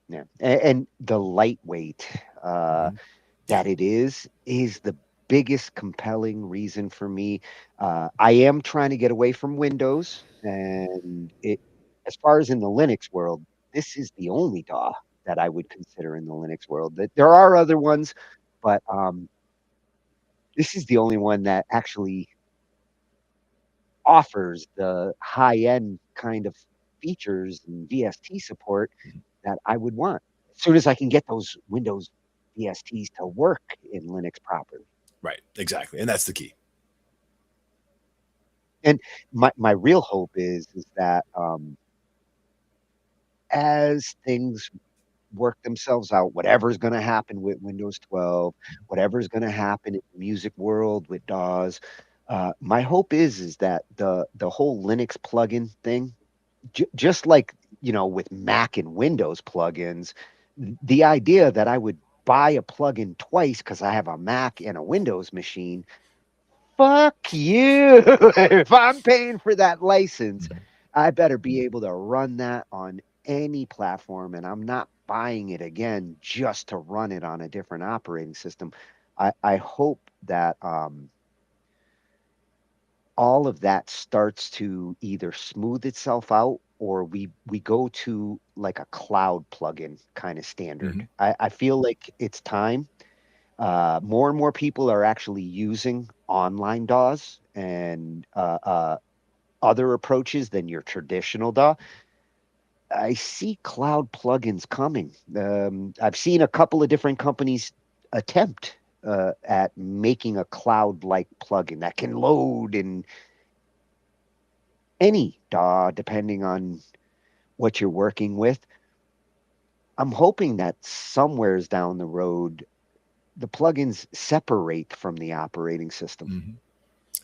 Yeah. And the lightweight that it is the biggest compelling reason for me. I am trying to get away from Windows, and as far as in the Linux world, this is the only DAW that I would consider in the Linux world. That there are other ones, but this is the only one that actually offers the high-end kind of features and VST support that I would want. As soon as I can get those Windows VSTs to work in Linux properly. Right, exactly. And that's the key. And my real hope is that as things work themselves out, whatever's going to happen with Windows 12, whatever's going to happen in the music world with DAWs, my hope is that the whole Linux plugin thing, just like with Mac and Windows plugins, the idea that I would buy a plugin twice because I have a Mac and a Windows machine. Fuck you. If I'm paying for that license, I better be able to run that on any platform, and I'm not buying it again just to run it on a different operating system. I hope that all of that starts to either smooth itself out, or we go to like a cloud plugin kind of standard. I feel like it's time. More and more people are actually using online DAWs and other approaches than your traditional DAW. I see cloud plugins coming. I've seen a couple of different companies attempt at making a cloud-like plugin that can load in any DAW, depending on what you're working with. I'm hoping that somewheres down the road, the plugins separate from the operating system.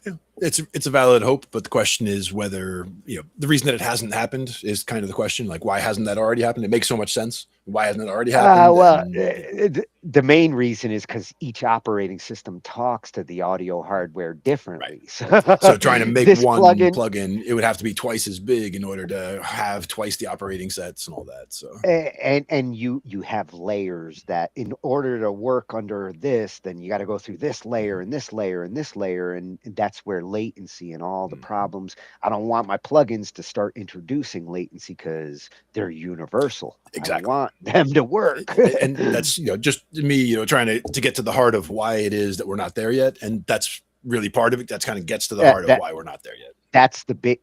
Yeah, it's a valid hope, but the question is whether, the reason that it hasn't happened is kind of the question. Like, why hasn't that already happened? It makes so much sense. Why hasn't it already happened? The main reason is because each operating system talks to the audio hardware differently. Right. So trying to make this one plugin, it would have to be twice as big in order to have twice the operating sets and all that. So and you have layers that in order to work under this, then you got to go through this layer and this layer and this layer, and that's where latency and all the problems. I don't want my plugins to start introducing latency because they're universal. Exactly. I want them to work. And that's just me trying to get to the heart of why it is that we're not there yet, and that's really part of it. That's kind of gets to the heart of why we're not there yet. That's the big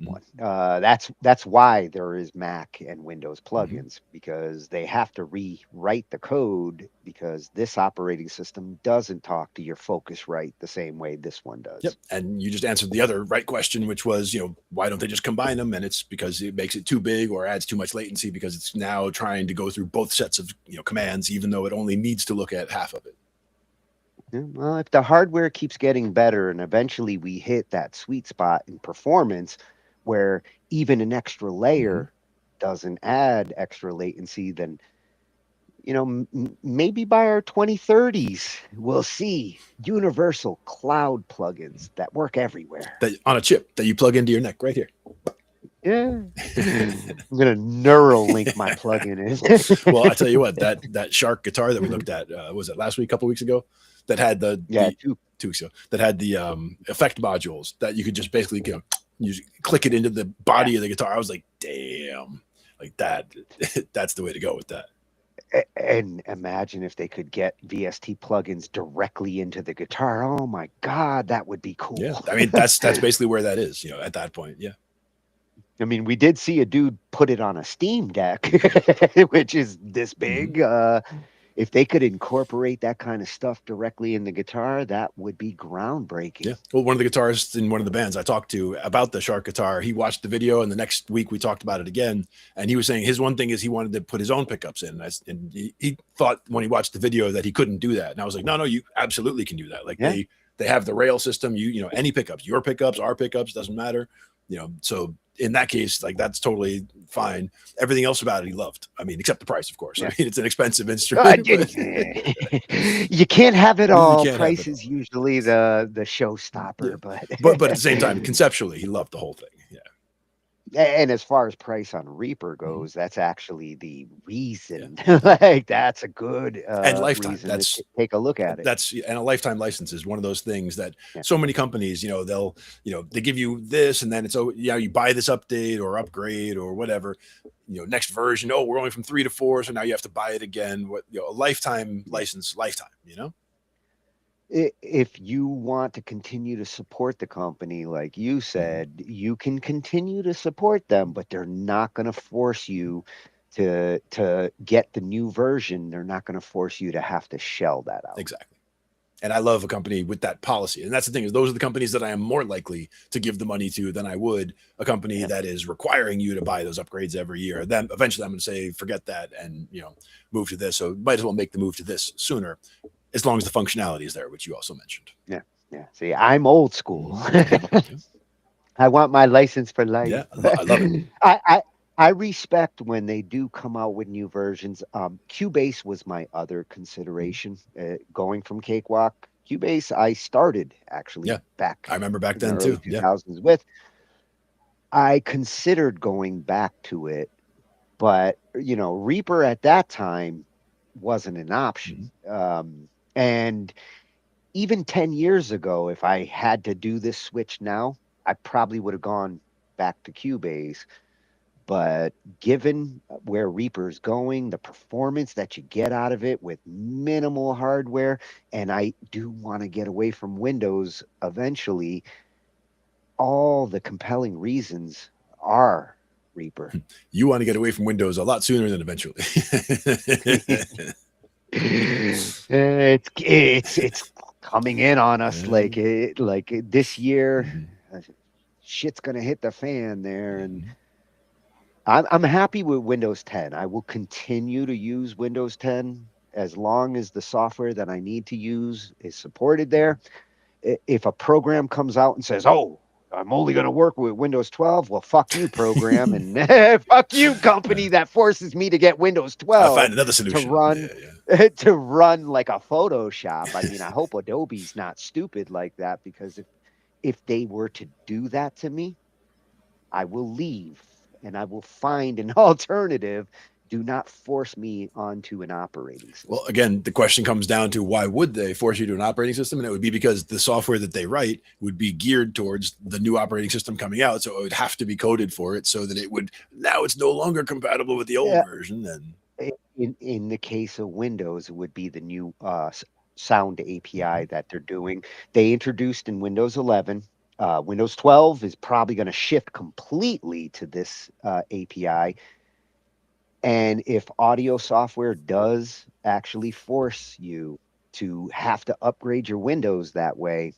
one. That's why there is Mac and Windows plugins, because they have to rewrite the code because this operating system doesn't talk to your Focusrite the same way this one does. Yep. And you just answered the other right question, which was, why don't they just combine them? And it's because it makes it too big or adds too much latency, because it's now trying to go through both sets of commands, even though it only needs to look at half of it. Yeah, well, if the hardware keeps getting better and eventually we hit that sweet spot in performance where even an extra layer doesn't add extra latency, then, maybe by our 2030s, we'll see universal cloud plugins that work everywhere. That on a chip that you plug into your neck right here. Yeah. I'm going to neural link my plugin in. Well, I tell you what, that Shark guitar that we looked at, was it last week, a couple weeks ago? That had the 2 weeks ago, that had the effect modules that you could just basically you click it into the body of the guitar. I was like, damn, like that's the way to go with that. And imagine if they could get VST plugins directly into the guitar. Oh my God, that would be cool. Yeah, I mean that's basically where that is. At that point, yeah. I mean, we did see a dude put it on a Steam Deck, which is this big. If they could incorporate that kind of stuff directly in the guitar, that would be groundbreaking. Yeah. Well, one of the guitarists in one of the bands I talked to about the Shark guitar, he watched the video, and the next week we talked about it again. And he was saying his one thing is he wanted to put his own pickups in. And he thought when he watched the video that he couldn't do that. And I was like, no, you absolutely can do that. Like they have the rail system, any pickups, your pickups, our pickups, doesn't matter. So in that case, like that's totally fine. Everything else about it he loved. I mean, except the price, of course. Yeah. I mean, it's an expensive instrument. You can't have it You all. can't have it Price is usually the showstopper, but at the same time, conceptually, he loved the whole thing. Yeah. And as far as price on Reaper goes, that's actually the reason. Like that's a good And lifetime. reason That's to take a look at it. and a lifetime license is one of those things that Yeah. so many companies, they'll, they give you this and then it's, you buy this update or upgrade or whatever, next version. Oh, we're only from 3 to 4. So now you have to buy it again. A lifetime license, lifetime. If you want to continue to support the company, like you said, you can continue to support them, but they're not going to force you to get the new version. They're not going to force you to have to shell that out. Exactly. And I love a company with that policy. And that's the thing, is those are the companies that I am more likely to give the money to than I would a company that is requiring you to buy those upgrades every year. Then eventually I'm going to say, forget that and, move to this. So might as well make the move to this sooner, as long as the functionality is there, which you also mentioned. Yeah. Yeah. See, I'm old school. I want my license for life. Yeah. I love it. I respect when they do come out with new versions. Cubase was my other consideration going from Cakewalk. Cubase, I started actually back. I remember back in the then early too. 2000s with. I considered going back to it, but Reaper at that time wasn't an option. And even 10 years ago, if I had to do this switch now, I probably would have gone back to Cubase. But given where Reaper's going, the performance that you get out of it with minimal hardware, and I do want to get away from Windows eventually, all the compelling reasons are Reaper. You want to get away from Windows a lot sooner than eventually. It's coming in on us like this year. Shit's gonna hit the fan there, and I'm happy with Windows 10. I will continue to use Windows 10 as long as the software that I need to use is supported there. If a program comes out and says, "Oh, I'm only going to work with Windows 12," well, fuck you, program, and fuck you, company that forces me to get Windows 12. I'll find another solution to run to run like a Photoshop. I mean, I hope Adobe's not stupid like that, because if they were to do that to me, I will leave and I will find an alternative. Do not force me onto an operating system. Well, again, the question comes down to, why would they force you to an operating system? And it would be because the software that they write would be geared towards the new operating system coming out. So it would have to be coded for it, so that now it's no longer compatible with the old version. And in the case of Windows, it would be the new sound API that they're doing. They introduced in Windows 11. Windows 12 is probably going to shift completely to this API. And if audio software does actually force you to have to upgrade your Windows that way,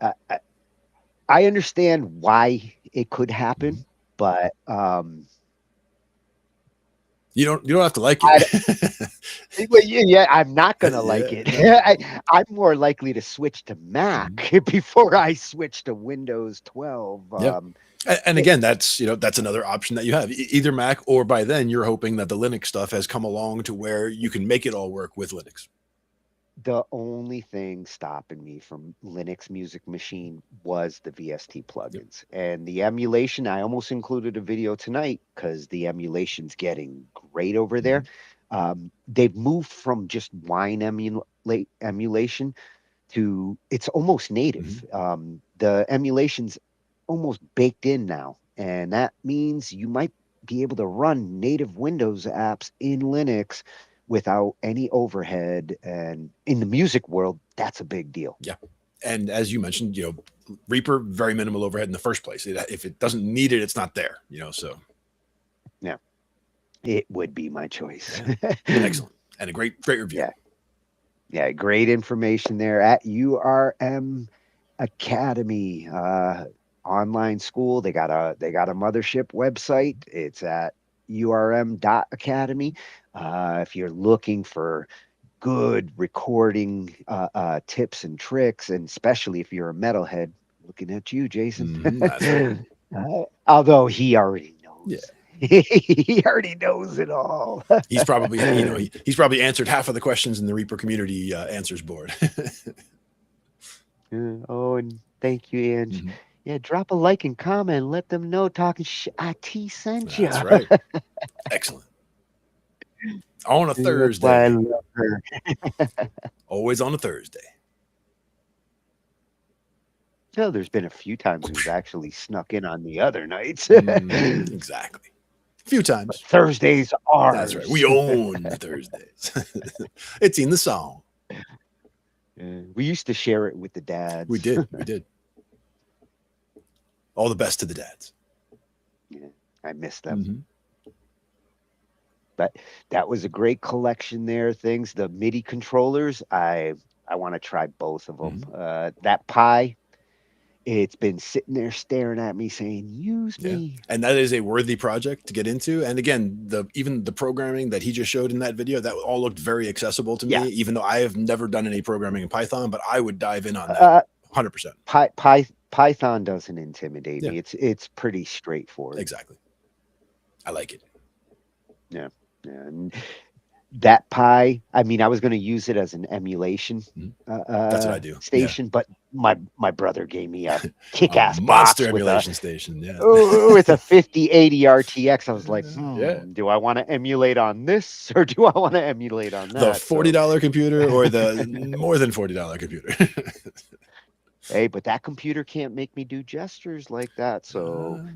I understand why it could happen, but you don't have to like it. Yeah, I'm not gonna like it. I'm more likely to switch to Mac before I switch to Windows 12. And again, that's another option that you have, either Mac, or by then you're hoping that the Linux stuff has come along to where you can make it all work with Linux. The only thing stopping me from Linux Music Machine was the VST plugins and the emulation. I almost included a video tonight because the emulation's getting great over there. They've moved from just Wine emulation to it's almost native. The emulation's almost baked in now, and that means you might be able to run native Windows apps in Linux without any overhead. And in the music world, that's a big deal. Yeah. And as you mentioned, Reaper, very minimal overhead in the first place. If it doesn't need it, it's not there, so. Yeah, it would be my choice. Excellent. And a great review. Yeah. Great information there at URM Academy online school. They got a mothership website. It's at urm.academy. If you're looking for good recording tips and tricks, and especially if you're a metalhead, Looking at you, Jason. That's right. Although he already knows. Yeah. He already knows it all. He's probably, he's probably answered half of the questions in the Reaper community answers board. Oh, and thank you, Ange. Yeah, drop a like and comment. Let them know Talkin Shhh I.T sent you. That's right. Excellent. On a Thursday. That's why I love her. Always on a Thursday. So there's been a few times we've actually snuck in on the other nights. Exactly. A few times. But Thursdays are. That's right. We own Thursdays. It's in the song. We used to share it with the dads. We did. We did. All the best to the dads. Yeah, I miss them. But that was a great collection there. Things, the MIDI controllers, I want to try both of them. That Pi, it's been sitting there staring at me saying, use me. And that is a worthy project to get into. And again, even the programming that he just showed in that video, that all looked very accessible to me, even though I have never done any programming in Python, but I would dive in on that 100%. Python doesn't intimidate me. It's pretty straightforward. Exactly. I like it. Yeah. And that Pi, I mean, I was going to use it as an emulation That's what I do. station, but my brother gave me a kick-ass monster box emulation station. Yeah. with a 5080 RTX. I was like, do I want to emulate on this or do I want to emulate on that? The $40 computer or the more than $40 computer? Hey, but that computer can't make me do gestures like that. So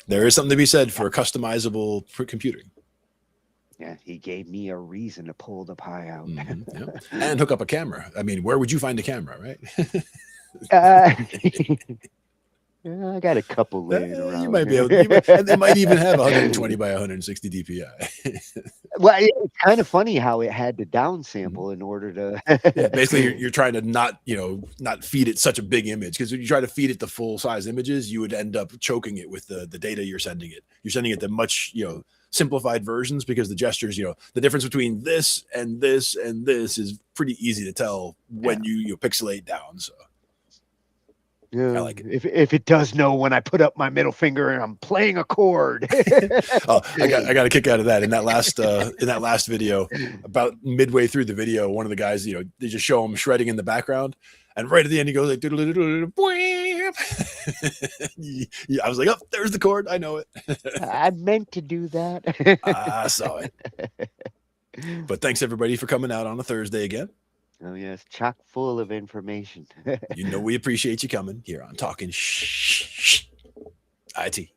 there is something to be said for customizable computing. Yeah, he gave me a reason to pull the Pi out. And hook up a camera. I mean, where would you find a camera, right? I got a couple laying around. You might be able to, and they might even have 120 by 160 DPI. Well, it's kind of funny how it had to downsample in order to. Basically, you're trying to not feed it such a big image, because when you try to feed it the full size images, you would end up choking it with the data you're sending it. You're sending it the much simplified versions, because the gestures, the difference between this and this and this is pretty easy to tell when you pixelate down. So. Yeah, I like it. If it does know when I put up my middle finger and I'm playing a chord. I got a kick out of that in that last video. About midway through the video, one of the guys, they just show him shredding in the background, and right at the end he goes like, I was like, oh, there's the chord. I know it. I meant to do that. I saw it. But thanks everybody for coming out on a Thursday again. Oh yes, chock full of information. We appreciate you coming here on Talkin Shhh I.T.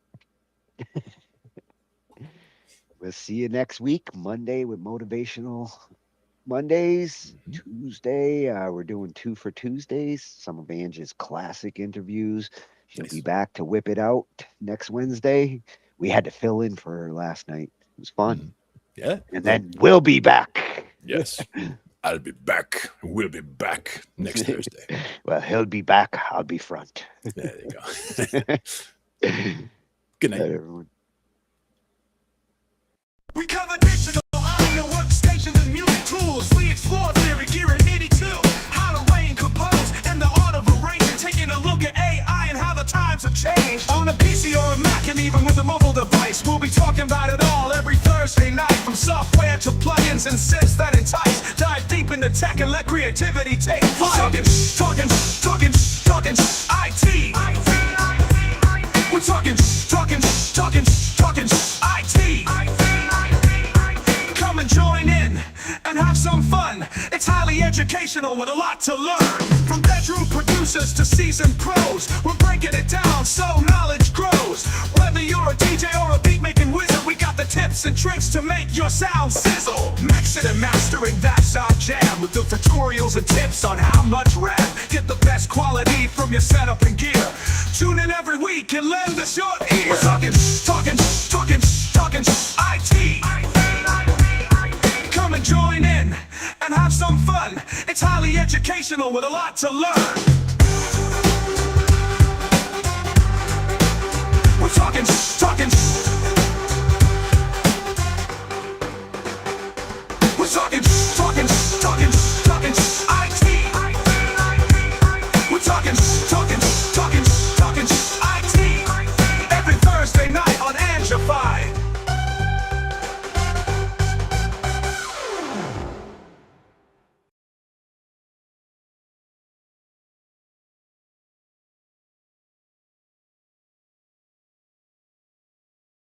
We'll see you next week, Monday with Motivational Mondays. Tuesday, we're doing 2 for Tuesdays. Some of Ange's classic interviews. She'll be back to whip it out next Wednesday. We had to fill in for her last night. It was fun. Yeah. And then we'll be back. Yes. I'll be back. We'll be back next Thursday. Well, he'll be back. I'll be front. There you go. Good night, everyone. We cover digital audio workstations and music tools. We explore theory, gear, and MIDI too. How to arrange, compose, and the art of arranging. Taking a look at AI and how the times have changed. On a PC or a Mac, and even with a mobile device, we'll be talking about it all every Thursday night. From software to plugins and synths that entice. Dive deep into tech and let creativity take flight. Talkin IT. We're talking IT. Come and join in and have some fun. It's highly educational with a lot to learn. From bedroom producers to seasoned pros, we're breaking it down so knowledge grows. Whether you're a DJ or a beat making wizard, we got the tips and tricks to make your sound sizzle. Mixing and mastering, that's our jam. With the tutorials and tips on how much RAM. Get the best quality from your setup and gear. Tune in every week and lend us your ear. We're talking IT. Come and join in and have some fun. It's highly educational with a lot to learn. We're talking